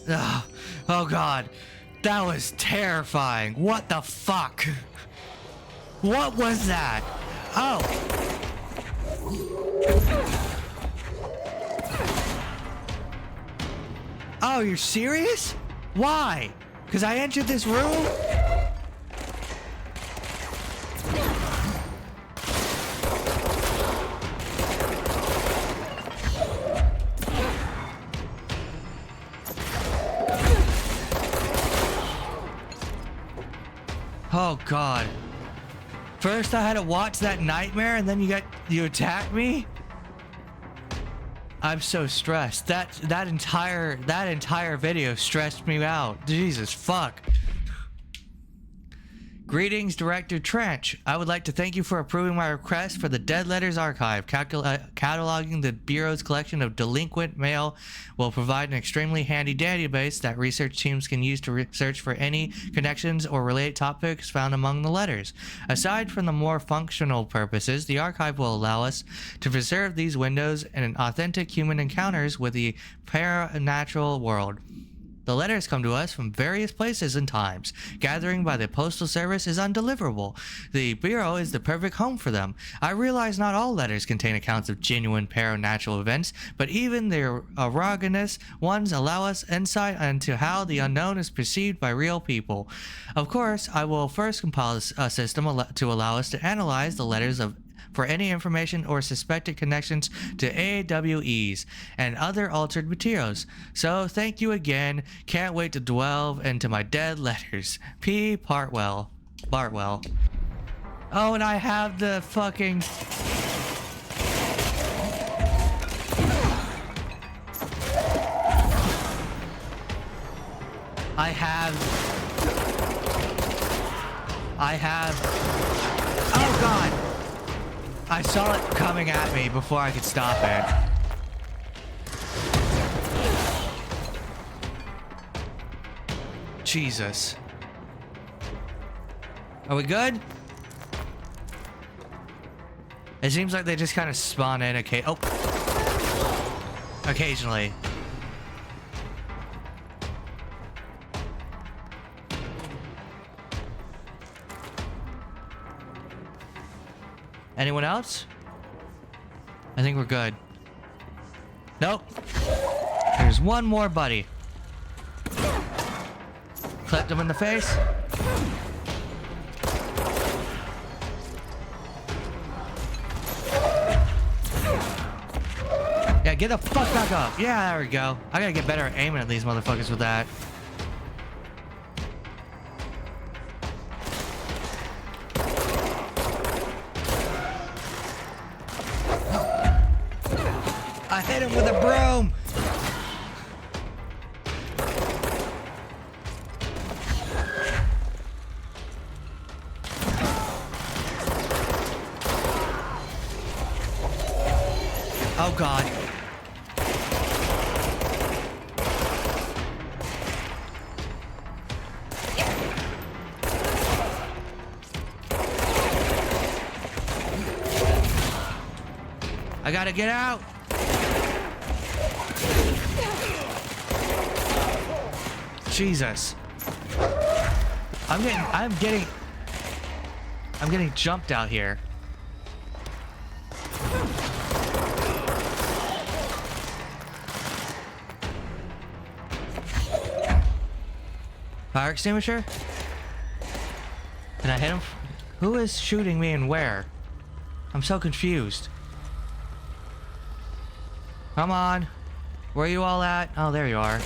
Speaker 1: Ugh. Oh god. That was terrifying. What the fuck? What was that? Oh. Oh, you're serious? Why? Because I entered this room? Oh god. First I had to watch that nightmare and then you attacked me? I'm so stressed. That entire video stressed me out. Jesus fuck. Greetings, Director Trench. I would like to thank you for approving my request for the Dead Letters Archive. Cataloging the Bureau's collection of delinquent mail will provide an extremely handy database that research teams can use to search for any connections or related topics found among the letters. Aside from the more functional purposes, the archive will allow us to preserve these windows and authentic human encounters with the paranatural world. The letters come to us from various places and times. Gathering by the Postal Service is undeliverable. The Bureau is the perfect home for them. I realize not all letters contain accounts of genuine paranatural events, but even their erogenous ones allow us insight into how the unknown is perceived by real people. Of course, I will first compile a system to allow us to analyze the letters for any information or suspected connections to AWEs and other altered materials. So thank you again. Can't wait to delve into my dead letters. P. Bartwell. Oh, and I have the fucking... I have... Oh god! I saw it coming at me before I could stop it. Jesus. Are we good? It seems like they just kind of spawn in occasionally. Anyone else? I think we're good. Nope. There's one more buddy. Clipped him in the face. Yeah, get the fuck back up. Yeah, there we go. I gotta get better at aiming at these motherfuckers with that. I hit him with a broom! Oh god. I gotta get out! Jesus. I'm getting jumped out here. Fire extinguisher? Can I hit him? Who is shooting me and where? I'm so confused. Come on. Where are you all at? Oh, there you are.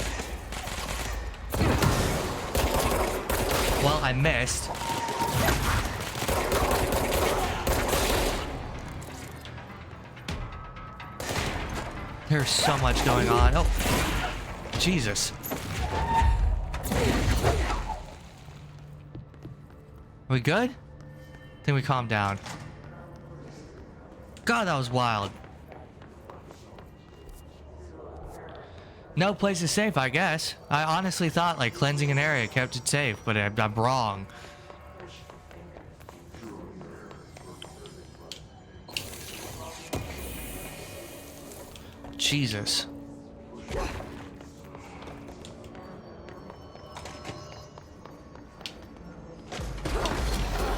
Speaker 1: Well, I missed. There's so much going on. Oh, Jesus. Are we good? I think we calmed down. God, that was wild. No place is safe, I guess. I honestly thought like cleansing an area kept it safe, but I'm wrong. Jesus.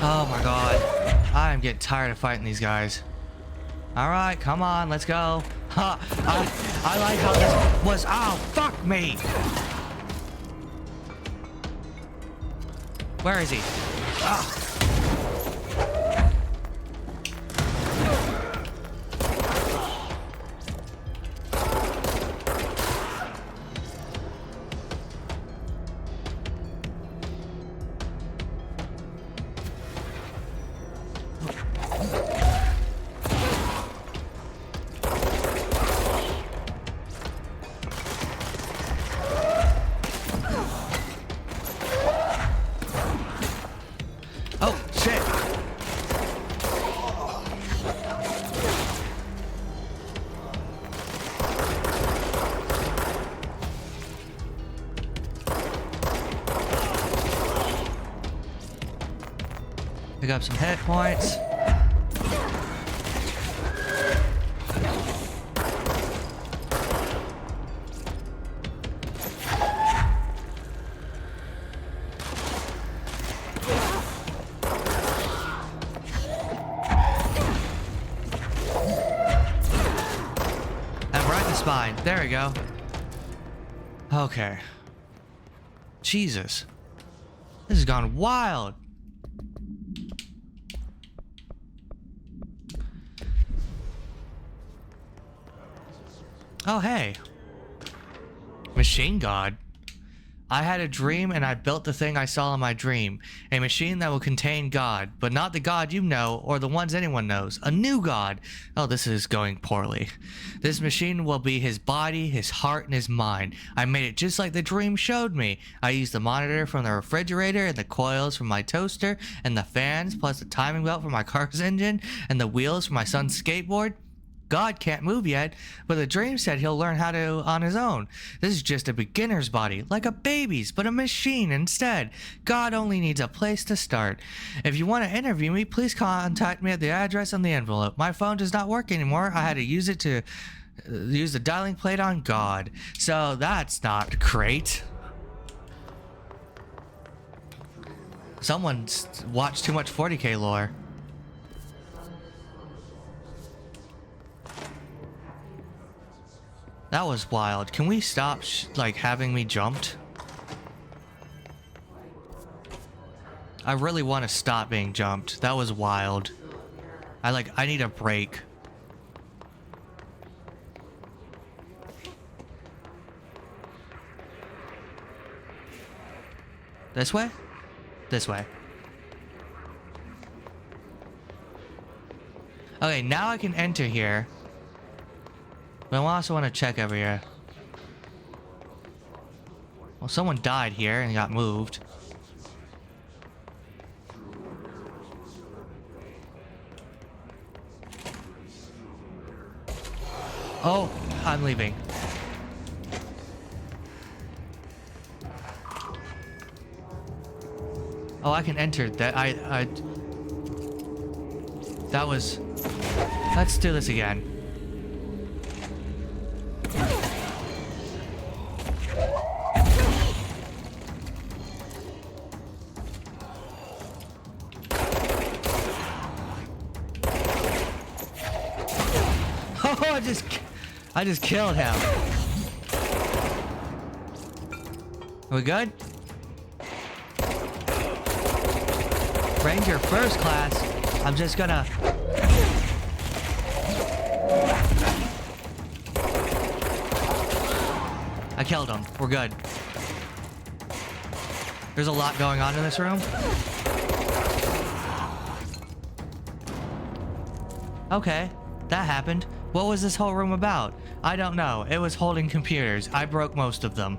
Speaker 1: Oh my god. I am getting tired of fighting these guys. Alright, come on, let's go. Ha! I like how this was. Oh, fuck me! Where is he? Ah. Oh, shit. Pick up some hit points. Spine. There we go. Okay. Jesus. This has gone wild. Oh, hey. Machine God. I had a dream and I built the thing I saw in my dream. A machine that will contain God, but not the God you know or the ones anyone knows. A new God. Oh, this is going poorly. This machine will be his body, his heart, and his mind. I made it just like the dream showed me. I used the monitor from the refrigerator and the coils from my toaster and the fans, plus the timing belt for my car's engine and the wheels for my son's skateboard. God can't move yet, but the dream said he'll learn how to on his own. This is just a beginner's body, like a baby's, but a machine instead. God only needs a place to start. If you want to interview me, please contact me at the address on the envelope. My phone does not work anymore. I had to use it to use the dialing plate on God. So that's not great. Someone's watched too much 40K lore. That was wild. Can we stop, like, having me jumped? I really want to stop being jumped. That was wild. I need a break. This way? This way. Okay, now I can enter here. But I also want to check over here. Well, someone died here and got moved. Oh, I'm leaving. Oh, I can enter that. That was... Let's do this again. I just killed him. Are we good? Ranger first class. I'm just gonna... I killed him. We're good. There's a lot going on in this room. Okay, that happened. What was this whole room about? I don't know. It was holding computers. I broke most of them.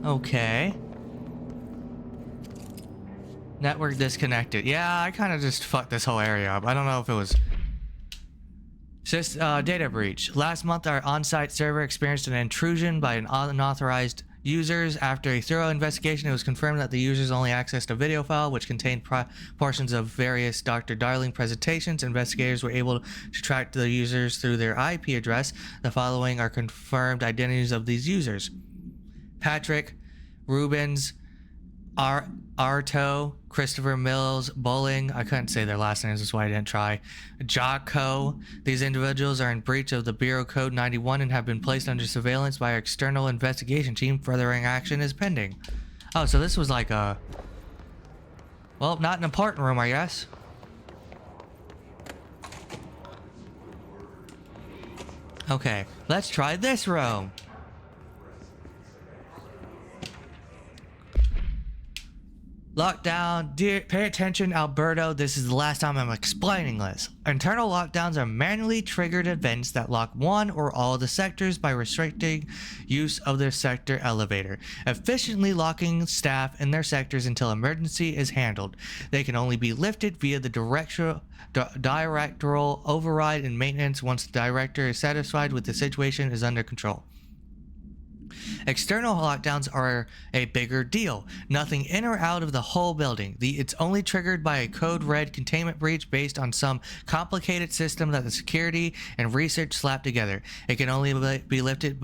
Speaker 1: Okay. Network disconnected. Yeah, I kind of just fucked this whole area up. I don't know if it was... data breach. Last month, our on-site server experienced an intrusion by an unauthorized users. After a thorough investigation, it was confirmed that the users only accessed a video file which contained portions of various Dr. Darling presentations. Investigators were able to track the users through their IP address. The following are confirmed identities of these users: Patrick, Rubens, Arto, Christopher Mills, Bowling. I couldn't say their last names, that's why I didn't try. Jocko. These individuals are in breach of the Bureau Code 91 and have been placed under surveillance by our external investigation team. Furthering action is pending. Oh, so this was like a... Well, not an important room, I guess. Okay, let's try this room. Lockdown, dear, pay attention, Alberto. This is the last time I'm explaining this. Internal lockdowns are manually triggered events that lock one or all of the sectors by restricting use of their sector elevator, efficiently locking staff in their sectors until emergency is handled. They can only be lifted via the directorial override and maintenance once the director is satisfied with the situation is under control. External lockdowns are a bigger deal. Nothing in or out of the whole building. It's only triggered by a code red containment breach based on some complicated system that the security and research slapped together. It can only be lifted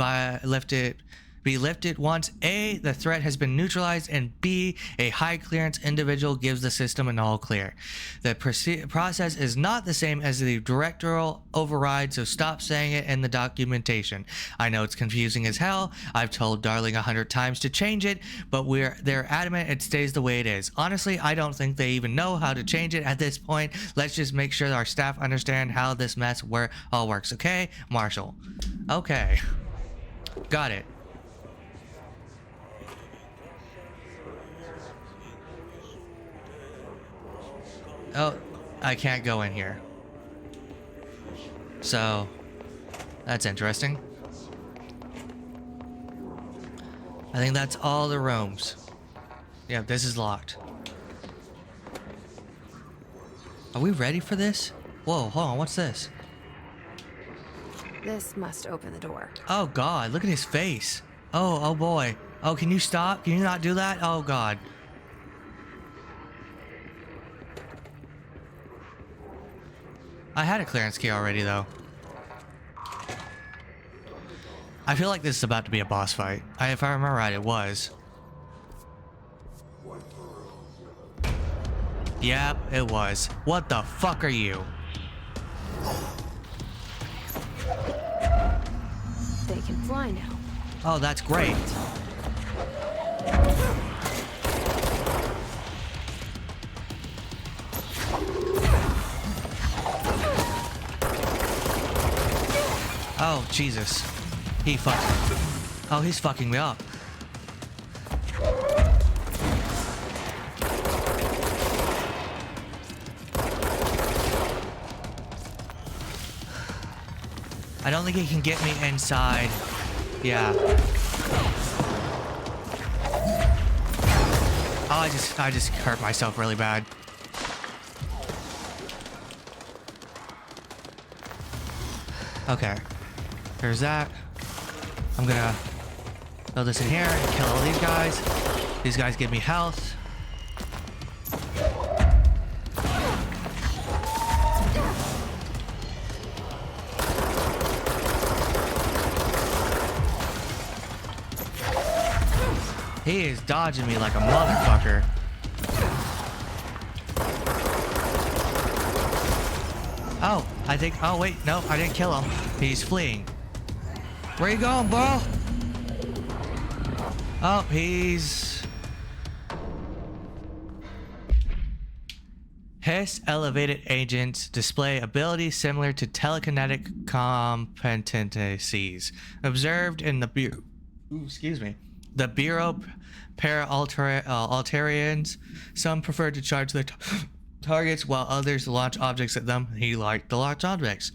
Speaker 1: once A, the threat has been neutralized, and B, a high clearance individual gives the system an all clear. The process is not the same as the directorial override, so stop saying it in the documentation. I know it's confusing as hell. I've told Darling 100 times to change it, but they're adamant it stays the way it is. Honestly, I don't think they even know how to change it at this point. Let's just make sure that our staff understand how this mess all works, okay? Marshall. Okay. Got it. Oh, I can't go in here. So, that's interesting. I think that's all the rooms. Yeah, this is locked. Are we ready for this? Whoa, hold on, what's this?
Speaker 2: This must open the door.
Speaker 1: Oh God, look at his face. Oh boy. Oh, can you stop? Can you not do that? Oh God. I had a clearance key already, though. I feel like this is about to be a boss fight. If I remember right, it was. Yep, it was. What the fuck are you?
Speaker 2: They can fly now.
Speaker 1: Oh, that's great. Oh, Jesus. He's fucking me up. I don't think he can get me inside. Yeah. Oh, I just hurt myself really bad. Okay. There's that. I'm gonna throw this in here and kill all these guys. These guys give me health. He is dodging me like a motherfucker. Oh, oh wait, no, I didn't kill him. He's fleeing. Where you going, bro? Oh, Hiss elevated agents display abilities similar to telekinetic competencies observed in the Bureau. The Bureau Para-Altarians. Some prefer to charge their targets while others launch objects at them. He liked to launch objects.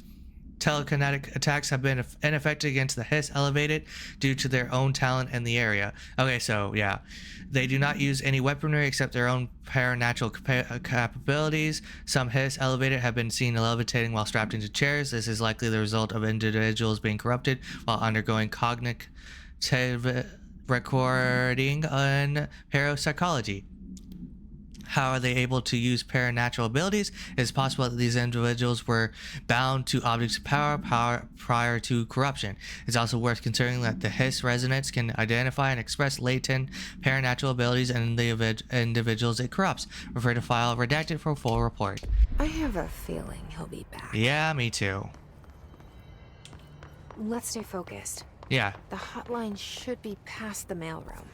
Speaker 1: Telekinetic attacks have been ineffective against the Hiss elevated due to their own talent in the area. Okay, so yeah. They do not use any weaponry except their own paranatural capabilities. Some Hiss elevated have been seen levitating while strapped into chairs. This is likely the result of individuals being corrupted while undergoing cognitive recording and parapsychology. How are they able to use paranatural abilities? It is possible that these individuals were bound to objects of power prior to corruption. It's also worth considering that the Hiss resonance can identify and express latent paranatural abilities in the individuals it corrupts. Refer to file redacted for full report.
Speaker 2: I have a feeling he'll be back.
Speaker 1: Yeah, me too.
Speaker 2: Let's stay focused.
Speaker 1: Yeah.
Speaker 2: The hotline should be past the mailroom.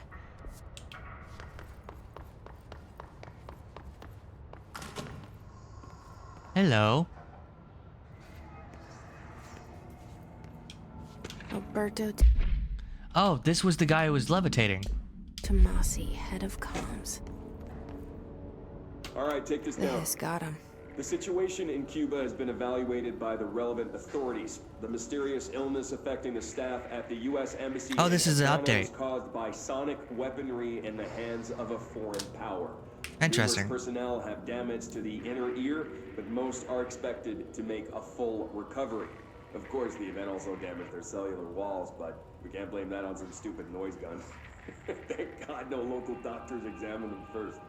Speaker 1: Hello.
Speaker 2: Alberto
Speaker 1: Oh, this was the guy who was levitating.
Speaker 2: Tomasi, head of comms.
Speaker 7: All right, take this down.
Speaker 2: This got him.
Speaker 7: The situation in Cuba has been evaluated by the relevant authorities. The mysterious illness affecting the staff at the U.S. Embassy
Speaker 1: Oh, this is an update.
Speaker 7: was caused by sonic weaponry in the hands of a foreign power.
Speaker 1: Interesting.
Speaker 7: Numerous personnel have damage to the inner ear, but most are expected to make a full recovery. Of course, the event also damaged their cellular walls, but we can't blame that on some stupid noise gun. Thank God no local doctors examined them first.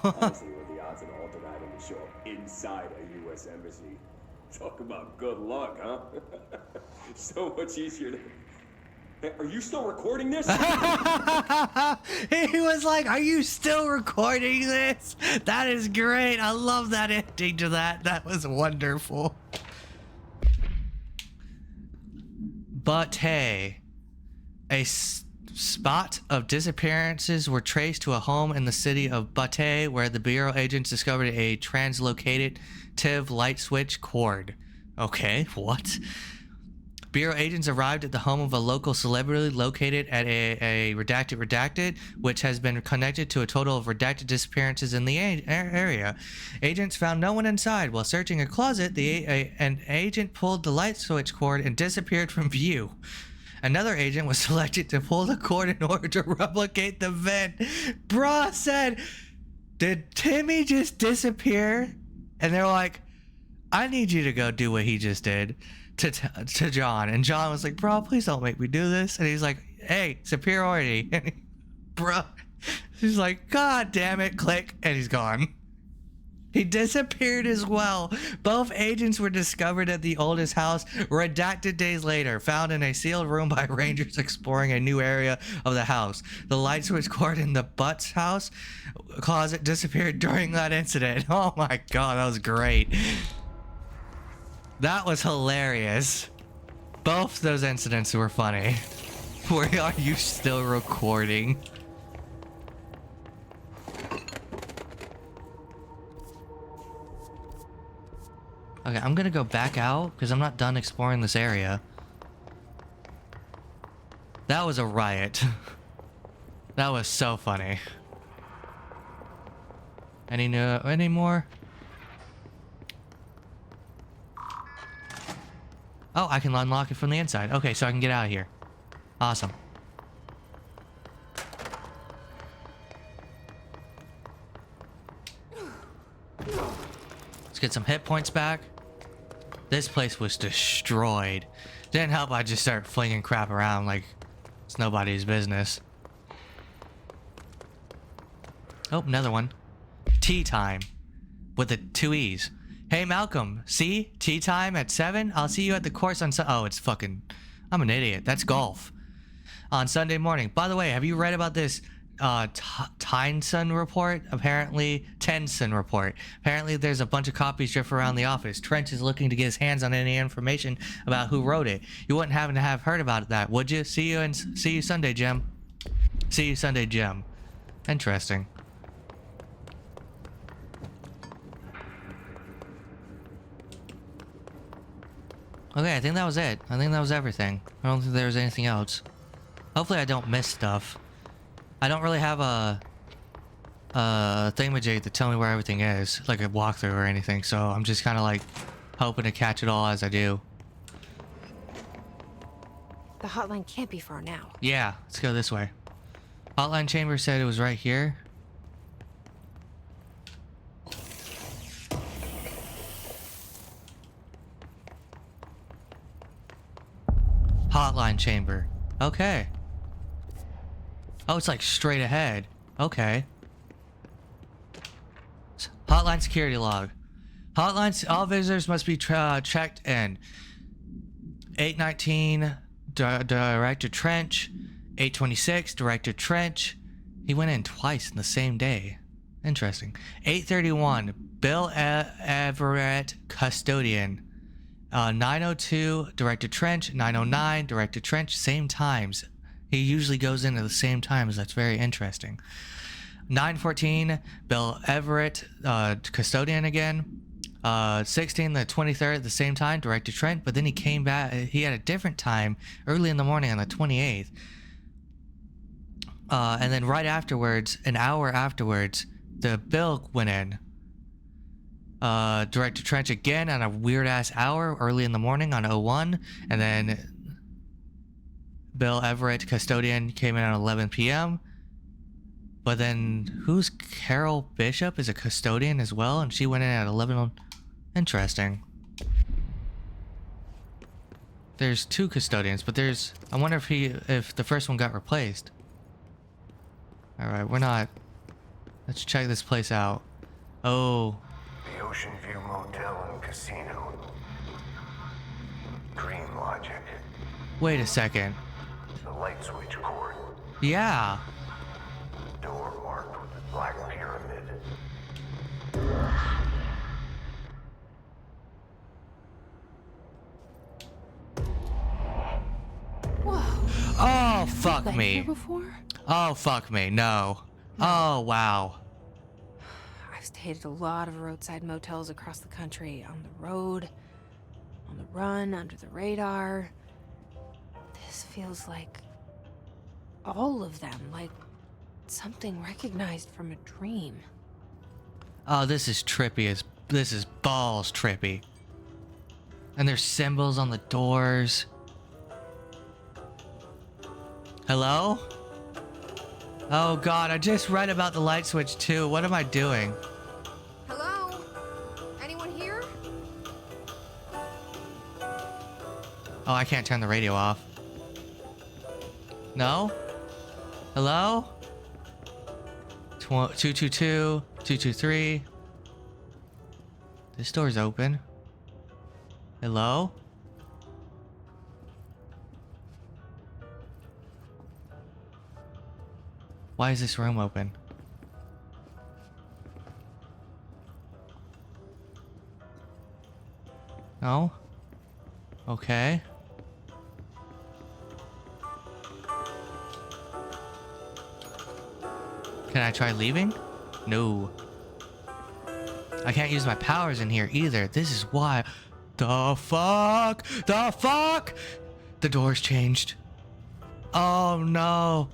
Speaker 7: Honestly, what the odds an altered item would show up inside a U.S. embassy? Talk about good luck, huh? So much easier to... Hey, are you still recording this?
Speaker 1: He was like, are you still recording this? That is great. I love that ending to that. That was wonderful. But hey, a spot of disappearances were traced to a home in the city of Bate, where the Bureau agents discovered a translocated TIV light switch cord. Okay, what? Bureau agents arrived at the home of a local celebrity located at a redacted, which has been connected to a total of redacted disappearances in the area. Agents found no one inside. While searching a closet, an agent pulled the light switch cord and disappeared from view. Another agent was selected to pull the cord in order to replicate the vent. Bruh said, did Timmy just disappear? And they're like, I need you to go do what he just did to John. And John was like, bro, please don't make me do this. And he's like, hey, superiority. And bro, he's like, God damn it, click. And he's gone. He disappeared as well. Both agents were discovered at the oldest house, redacted days later, found in a sealed room by rangers exploring a new area of the house. The light switch cord in the Butts house closet disappeared during that incident. Oh my God, that was great. That was hilarious. Both those incidents were funny. Where are you still recording? Okay, I'm gonna go back out because I'm not done exploring this area. That was a riot. That was so funny. Any more? Oh, I can unlock it from the inside. Okay, so I can get out of here. Awesome. Let's get some hit points back. This place was destroyed. Didn't help I just start flinging crap around like it's nobody's business. Oh, another one. Tea time. With the 2 E's. Hey, Malcolm. See? Tea time at 7? I'll see you at the course on Oh, it's fucking... I'm an idiot. That's golf. On Sunday morning. By the way, have you read about this Tennyson report? Tennyson report. Apparently there's a bunch of copies drifting around the office. Trench is looking to get his hands on any information about who wrote it. You wouldn't happen to have heard about that, would you? See you Sunday, Jim. See you Sunday, Jim. Interesting. Okay, I think that was it. I think that was everything. I don't think there was anything else. Hopefully I don't miss stuff. I don't really have a thingamajig to tell me where everything is, like a walkthrough or anything, so I'm just kind of like hoping to catch it all as I do.
Speaker 2: The hotline can't be far now.
Speaker 1: Yeah, let's go this way. Hotline chamber said it was right here. Hotline chamber. Okay. Oh, it's like straight ahead. Okay. Hotline security log. Hotlines, all visitors must be checked in. 819, Director Trench. 826, Director Trench. He went in twice in the same day. Interesting. 831, Bill Everett, Custodian. 902, Director Trench. 909, Director Trench. Same times. He usually goes in at the same times. That's very interesting. 914, Bill Everett, Custodian again. 16, the 23rd, at the same time, Director Trent, but then he came back. He had a different time early in the morning on the 28th. And then right afterwards, an hour afterwards, the Bill went in. Director Trench again on a weird ass hour early in the morning on 01. And then Bill Everett, Custodian, came in at 11 p.m. But then who's Carol Bishop is a custodian as well, and she went in at 11. Interesting. There's two custodians, but there's. I wonder if the first one got replaced. All right, we're not. Let's check this place out. Oh.
Speaker 6: The Ocean View Motel and Casino. Dream Logic.
Speaker 1: Wait a second.
Speaker 6: The light switch cord.
Speaker 1: Yeah.
Speaker 6: Door marked with the Black Pyramid.
Speaker 2: Whoa.
Speaker 1: Oh, fuck
Speaker 2: Been
Speaker 1: me.
Speaker 2: here before?
Speaker 1: Oh, fuck me. No. Oh, wow.
Speaker 2: I've stayed at a lot of roadside motels across the country. On the road, on the run, under the radar. This feels like all of them. Like something recognized from a dream.
Speaker 1: Oh, this is trippy. This is balls trippy. And there's symbols on the doors. Hello? Oh god, I just read about the light switch too. What am I doing?
Speaker 4: Hello? Anyone here?
Speaker 1: Oh, I can't turn the radio off. No? Hello? 222, 223. This door's open. Hello? Why is this room open? No? Okay. Can I try leaving? No. I can't use my powers in here either. This is why. The fuck? The fuck? The door's changed. Oh no.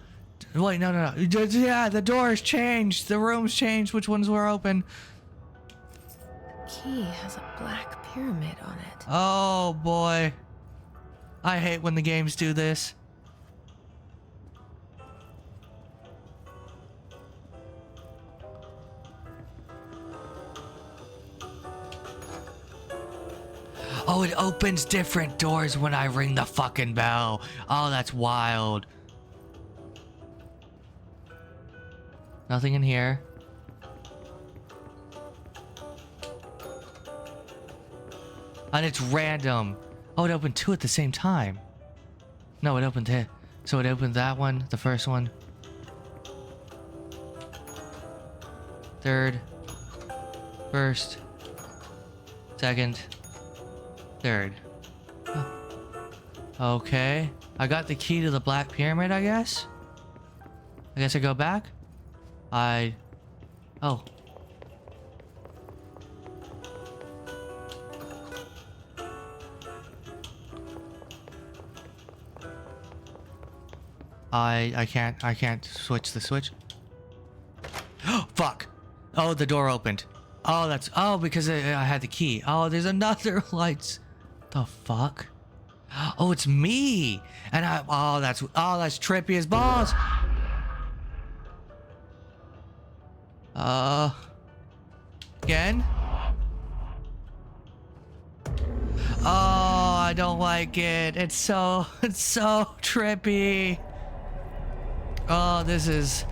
Speaker 1: Wait, no. Yeah, the door's changed. The room's changed. Which ones were open?
Speaker 2: The key has a black pyramid on it.
Speaker 1: Oh boy. I hate when the games do this. Oh, it opens different doors when I ring the fucking bell. Oh, that's wild. Nothing in here. And it's random. Oh, it opened two at the same time. No, it opened it. So it opened that one, the first one. Third. First. Second. Third. Okay. I got the key to the Black Pyramid, I guess? I guess I go back? Oh. I can't switch the switch. Oh, fuck. Oh, the door opened. Oh, that's... Oh, because I had the key. Oh, there's another lights. The fuck? Oh, it's me. And I... Oh, that's trippy as balls. Again? Oh, I don't like it. It's so trippy. Oh, this is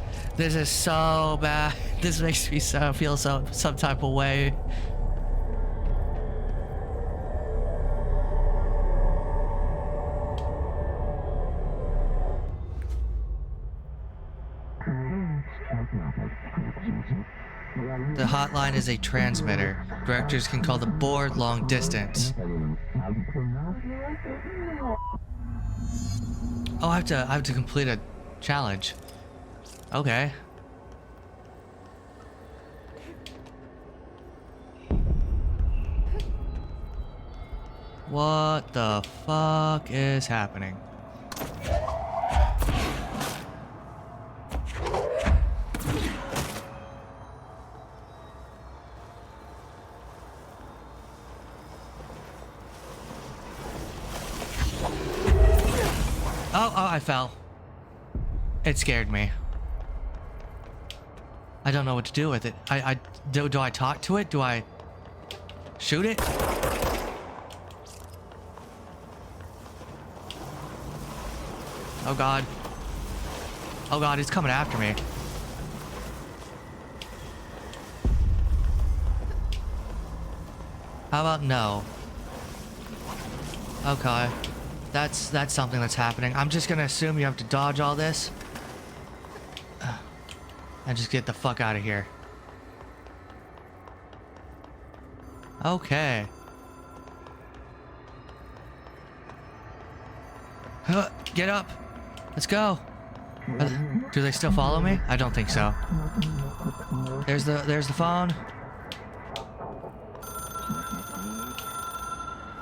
Speaker 1: so bad. This makes me feel some type of way. The hotline is a transmitter. Directors can call the board long distance. Oh, I have to complete a challenge. Okay. What the fuck is happening? Oh, I fell. It scared me. I don't know what to do with it. Do I talk to it? Do I shoot it? Oh god. Oh god, it's coming after me. How about no? Okay. That's something that's happening. I'm just gonna assume you have to dodge all this. And just get the fuck out of here. Okay. Get up. Let's go. Do they still follow me? I don't think so. There's the phone.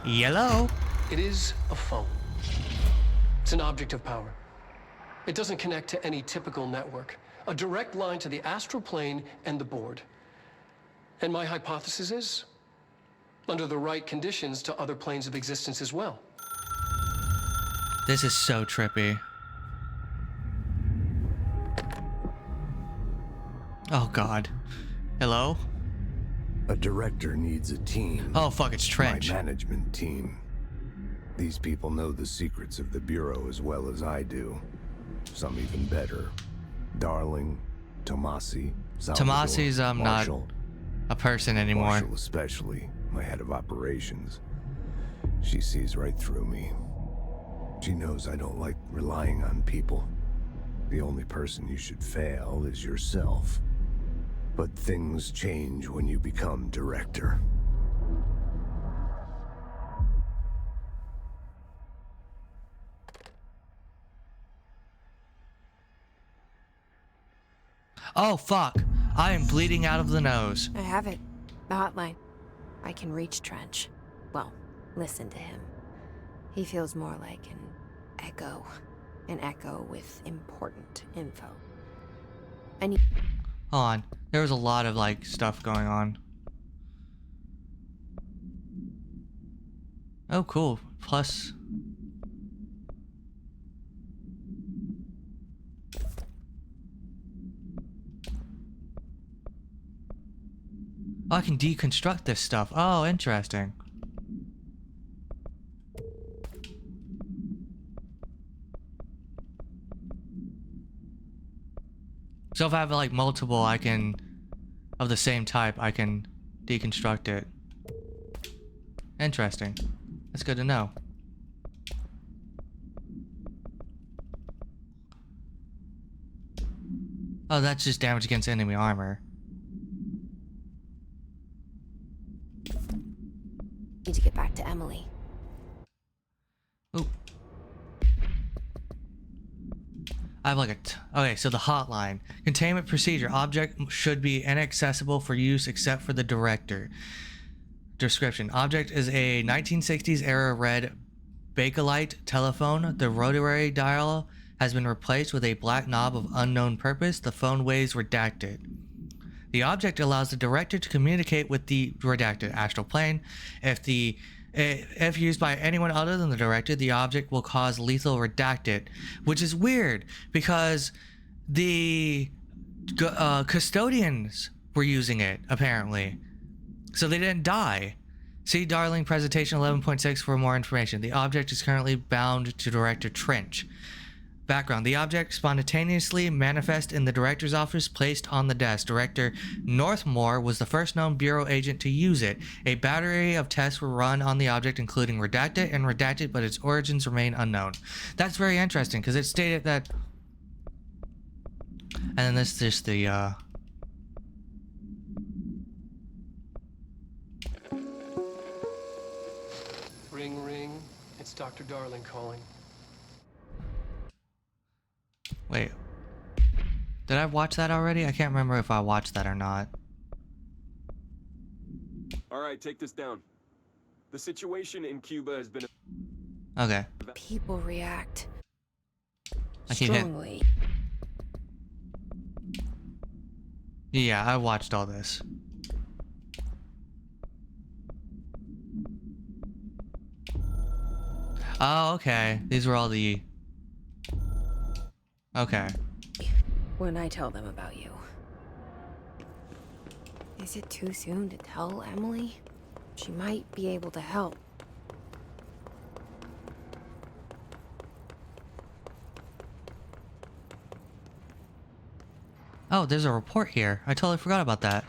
Speaker 1: Yellow.
Speaker 5: It is a phone. It's an object of power. It doesn't connect to any typical network. A direct line to the astral plane and the board. And my hypothesis is, under the right conditions, to other planes of existence as well.
Speaker 1: This is so trippy. Oh god. Hello?
Speaker 13: A director needs a team.
Speaker 1: Oh fuck, it's Trench.
Speaker 13: My management team. These people know the secrets of the Bureau as well as I do. Some even better. Darling, Tomasi, Salvador,
Speaker 1: Tomasi's not
Speaker 13: Marshall.
Speaker 1: a person anymore.
Speaker 13: Marshall especially, my head of operations. She sees right through me. She knows I don't like relying on people. The only person you should fail is yourself. But things change when you become director.
Speaker 1: Oh fuck. I am bleeding out of the nose.
Speaker 2: I have it. The hotline. I can reach Trench. Well, listen to him. He feels more like an echo. An echo with important info. And he...
Speaker 1: Hold on. There was a lot of like stuff going on. Oh cool. Plus... Oh, I can deconstruct this stuff. Oh, interesting. So if I have like multiple, I can, of the same type, I can deconstruct it. Interesting. That's good to know. Oh, that's just damage against enemy armor.
Speaker 2: Need to get back to Emily.
Speaker 1: Ooh. I have like okay, so the hotline. Containment procedure. Object should be inaccessible for use except for the director. Description. Object is a 1960s era red Bakelite telephone. The rotary dial has been replaced with a black knob of unknown purpose. The phone waves redacted. The object allows the director to communicate with the redacted astral plane. If used by anyone other than the director, the object will cause lethal redacted, which is weird because the custodians were using it apparently, so they didn't die. See Darling presentation 11.6 for more information. The object is currently bound to Director Trench. Background: the object spontaneously manifests in the director's office, placed on the desk. Director Northmore was the first known Bureau agent to use it. A battery of tests were run on the object, including redacted and redacted, but its origins remain unknown. That's very interesting because it stated that. And then this is just the
Speaker 5: Ring, ring. It's Dr. Darling calling.
Speaker 1: Wait. Did I watch that already? I can't remember if I watched that or not.
Speaker 14: All right, take this down. The situation in Cuba has been...
Speaker 1: Okay.
Speaker 2: People react
Speaker 1: I can hit.
Speaker 2: strongly.
Speaker 1: Yeah, I watched all this. Oh, okay. These were all the... Okay.
Speaker 2: When I tell them about you. Is it too soon to tell Emily? She might be able to help.
Speaker 1: Oh, there's a report here. I totally forgot about that.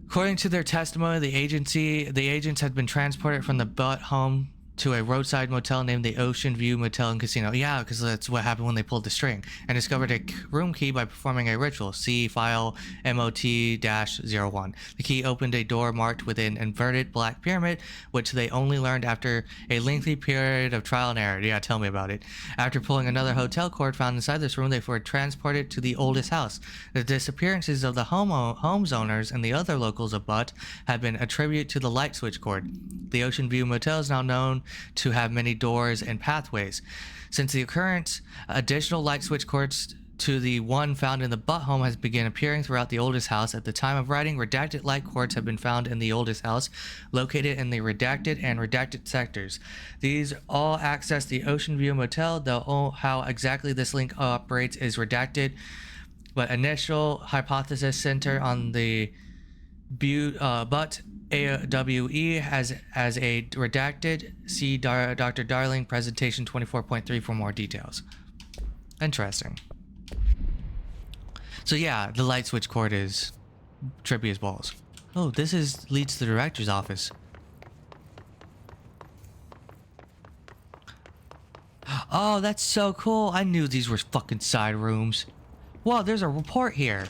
Speaker 1: According to their testimony, the agents had been transported from the Butt home to a roadside motel named the Ocean View Motel and Casino. Yeah, because that's what happened when they pulled the string. And discovered a room key by performing a ritual. See file MOT-01. The key opened a door marked with an inverted black pyramid, which they only learned after a lengthy period of trial and error. Yeah, tell me about it. After pulling another hotel cord found inside this room, they were transported to the oldest house. The disappearances of the home's owners and the other locals of Butt have been attributed to the light switch cord. The Ocean View Motel is now known to have many doors and pathways. Since the occurrence, additional light switch cords to the one found in the Butt home has begun appearing throughout the oldest house. At the time of writing, redacted light cords have been found in the oldest house, located in the redacted and redacted sectors. These all access the Ocean View Motel, though how exactly this link operates is redacted, but initial hypothesis center on the Butt AWE as a redacted. See Dr. Darling presentation 24.3 for more details. Interesting. So yeah, the light switch cord is trippy as balls. Oh, this leads to the director's office. Oh, that's so cool. I knew these were fucking side rooms. Whoa, there's a report here.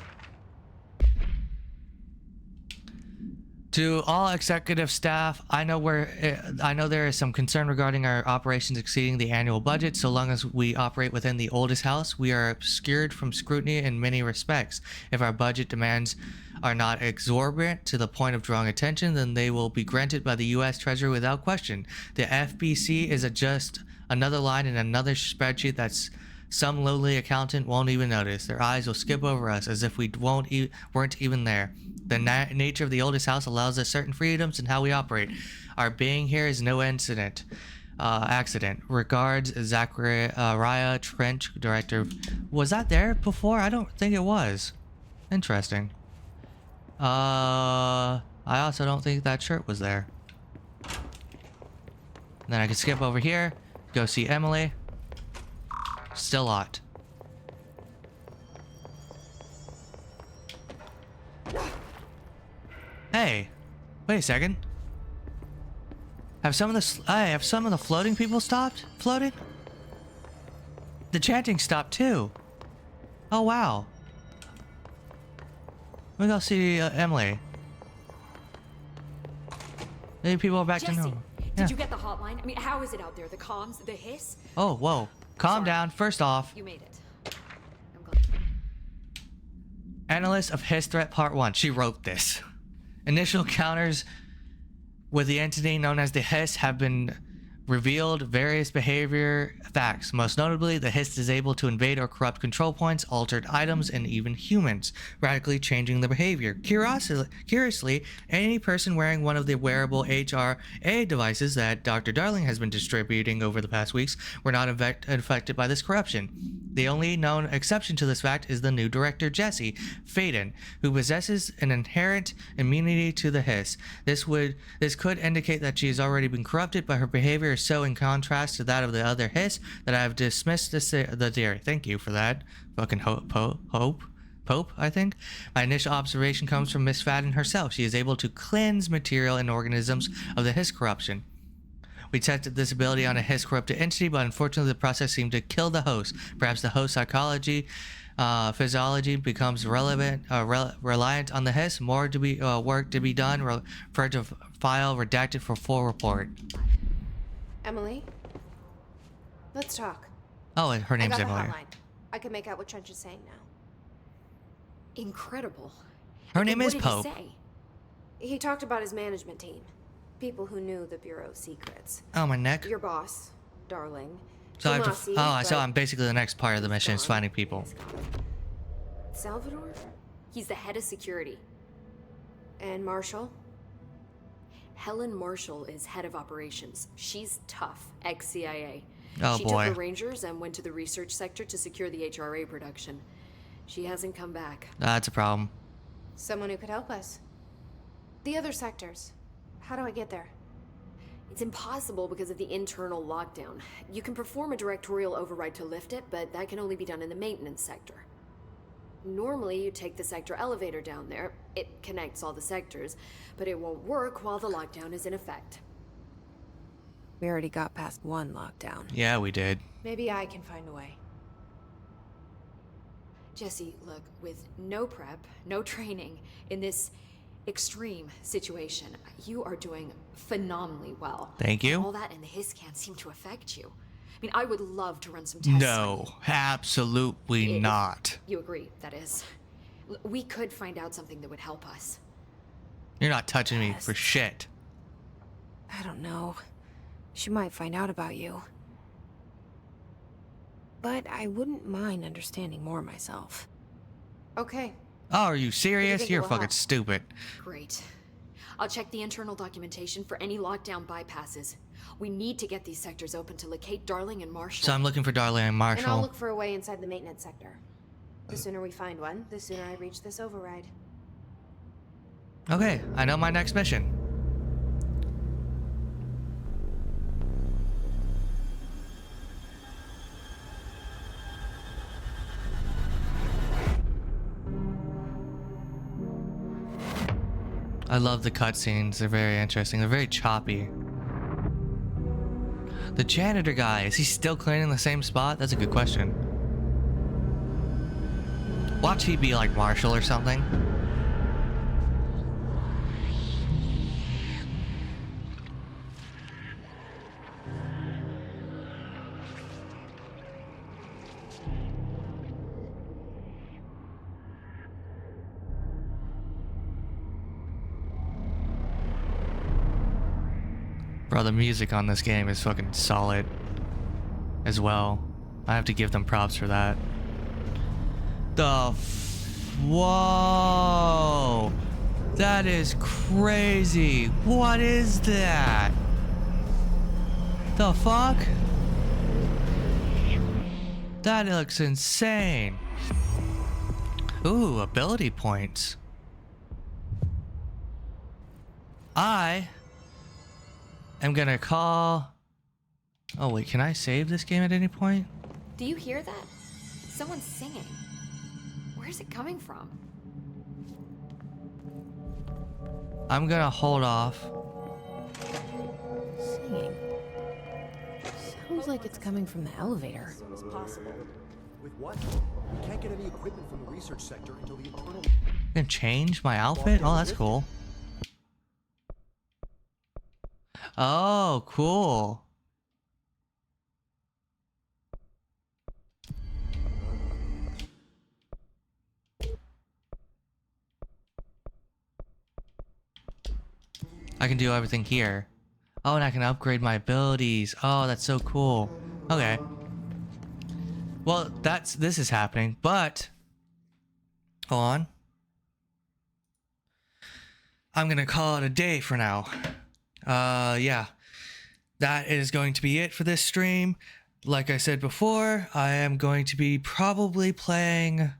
Speaker 1: To all executive staff, I know there is some concern regarding our operations exceeding the annual budget. So long as we operate within the oldest house, we are obscured from scrutiny in many respects. If our budget demands are not exorbitant to the point of drawing attention, then they will be granted by the U.S. Treasury without question. The FBC is just another line in another spreadsheet that's some lowly accountant won't even notice. Their eyes will skip over us as if we weren't even there. The nature of the oldest house allows us certain freedoms in how we operate. Our being here is no accident. Regards, Zachariah Trench, director. Was that there before? I don't think it was. Interesting. I also don't think that shirt was there. Then I can skip over here, go see Emily. Still locked. Hey, wait a second. Have some of the floating people stopped floating? The chanting stopped too. Oh wow. Let me go see Emily. Maybe people are back to normal.
Speaker 9: Did you get the hotline? I mean, how is it out there? The comms, the hiss?
Speaker 1: Oh, whoa. Calm down. First off.
Speaker 9: You made it.
Speaker 1: Analyst of Hiss Threat Part 1. She wrote this. Initial encounters with the entity known as the Hiss have been revealed various behavior facts. Most notably, the Hiss is able to invade or corrupt control points, altered items, and even humans, radically changing their behavior. Curiously, any person wearing one of the wearable HRA devices that Dr. Darling has been distributing over the past weeks were not affected by this corruption. The only known exception to this fact is the new director, Jesse Faden, who possesses an inherent immunity to the Hiss. This could indicate that she has already been corrupted, but her behavior is so in contrast to that of the other Hiss that I have dismissed the theory. Thank you for that. Fucking Pope, I think. My initial observation comes from Miss Faden herself. She is able to cleanse material and organisms of the Hiss corruption. We tested this ability on a Hiss corrupted entity, but unfortunately the process seemed to kill the host. Perhaps the host physiology becomes reliant on the Hiss. More to be work to be done. Refer to file redacted for full report.
Speaker 4: Emily, let's talk.
Speaker 1: Oh, her name's
Speaker 4: I got
Speaker 1: Emily.
Speaker 4: the hotline. I can make out what Trench is saying now.
Speaker 9: Incredible.
Speaker 1: Her name
Speaker 9: What
Speaker 1: is
Speaker 9: did
Speaker 1: Pope.
Speaker 9: he say?
Speaker 4: He talked about his management team. People who knew the Bureau's secrets.
Speaker 1: Oh, my neck.
Speaker 4: Your boss, Darling.
Speaker 1: So I have
Speaker 4: Tomasi,
Speaker 1: to. Oh, so
Speaker 4: but
Speaker 1: I'm basically the next part of the mission is
Speaker 4: gone.
Speaker 1: finding people.
Speaker 4: Salvador?
Speaker 9: He's the head of security.
Speaker 4: And Marshall?
Speaker 9: Helen Marshall is head of operations. She's tough, ex-CIA.
Speaker 1: Oh,
Speaker 9: she
Speaker 1: boy.
Speaker 9: took the Rangers and went to the research sector to secure the HRA production. She hasn't come back.
Speaker 1: That's a problem.
Speaker 4: Someone who could help us. The other sectors. How do I get there?
Speaker 9: It's impossible because of the internal lockdown. You can perform a directorial override to lift it, but that can only be done in the maintenance sector. Normally, you take the sector elevator down there. It connects all the sectors, but it won't work while the lockdown is in effect.
Speaker 2: We already got past one lockdown.
Speaker 1: Yeah, we did.
Speaker 4: Maybe I can find a way.
Speaker 9: Jesse, look, with no prep, no training, in this extreme situation, you are doing phenomenally well.
Speaker 1: Thank you.
Speaker 9: All that and the Hiss can't seem to affect you. I mean, I would love to run some tests.
Speaker 1: No, absolutely
Speaker 9: If
Speaker 1: not.
Speaker 9: You agree, that is. We could find out something that would help us.
Speaker 1: You're not touching me for shit.
Speaker 2: I don't know. She might find out about you. But I wouldn't mind understanding more myself.
Speaker 4: Okay.
Speaker 1: Oh, are you serious?
Speaker 9: think
Speaker 1: You're
Speaker 9: will
Speaker 1: fucking
Speaker 9: help?
Speaker 1: stupid.
Speaker 9: Great. I'll check the internal documentation for any lockdown bypasses. We need to get these sectors open to locate Darling and Marshall.
Speaker 1: So I'm looking for Darling and
Speaker 4: And I'll
Speaker 1: Marshall.
Speaker 4: look for a way inside the maintenance sector. The sooner we find one, the sooner I reach this override.
Speaker 1: Okay, I know my next mission. I love the cutscenes. They're very interesting. They're very choppy. The janitor guy, is he still cleaning the same spot? That's a good question. Watch he be like Marshall or something. Bro, the music on this game is fucking solid as well. I have to give them props for that. Whoa! That is crazy. What is that? The fuck? That looks insane. Ooh, ability points. I am gonna call... Oh wait, can I save this game at any point?
Speaker 9: Do you hear that? Someone's singing. Where's it coming from?
Speaker 1: I'm gonna hold off.
Speaker 2: Singing. Sounds like it's coming from the elevator.
Speaker 15: It's possible. With what? We can't get any equipment from the research sector until the internal...
Speaker 1: I can change my outfit? Oh, that's cool. Oh, cool. I can do everything here. Oh, and I can upgrade my abilities. Oh, that's so cool. Okay. Well, this is happening, but hold on. I'm gonna call it a day for now. Yeah. That is going to be it for this stream. Like I said before, I am going to be probably playing...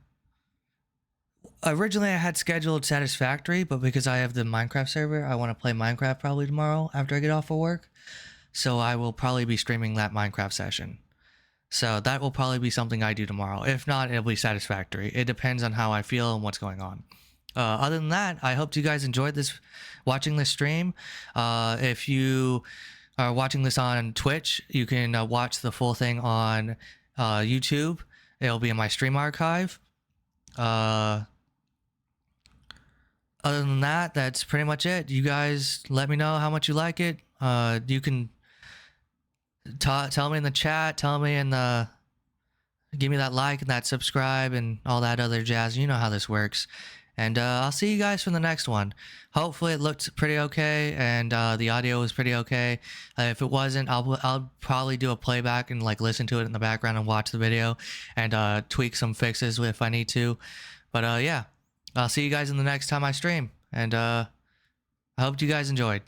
Speaker 1: Originally, I had scheduled Satisfactory, but because I have the Minecraft server, I want to play Minecraft probably tomorrow after I get off of work. So I will probably be streaming that Minecraft session. So that will probably be something I do tomorrow. If not, it'll be Satisfactory. It depends on how I feel and what's going on. Other than that, I hope you guys enjoyed watching this stream. If you are watching this on Twitch, you can watch the full thing on YouTube. It'll be in my stream archive. Other than that, that's pretty much it. You guys let me know how much you like it. You can tell me in the chat, give me that like and that subscribe and all that other jazz. You know how this works. And I'll see you guys for the next one. Hopefully it looked pretty okay and the audio was pretty okay. If it wasn't, I'll probably do a playback and like listen to it in the background and watch the video and tweak some fixes if I need to. But yeah, I'll see you guys in the next time I stream. And I hope you guys enjoyed.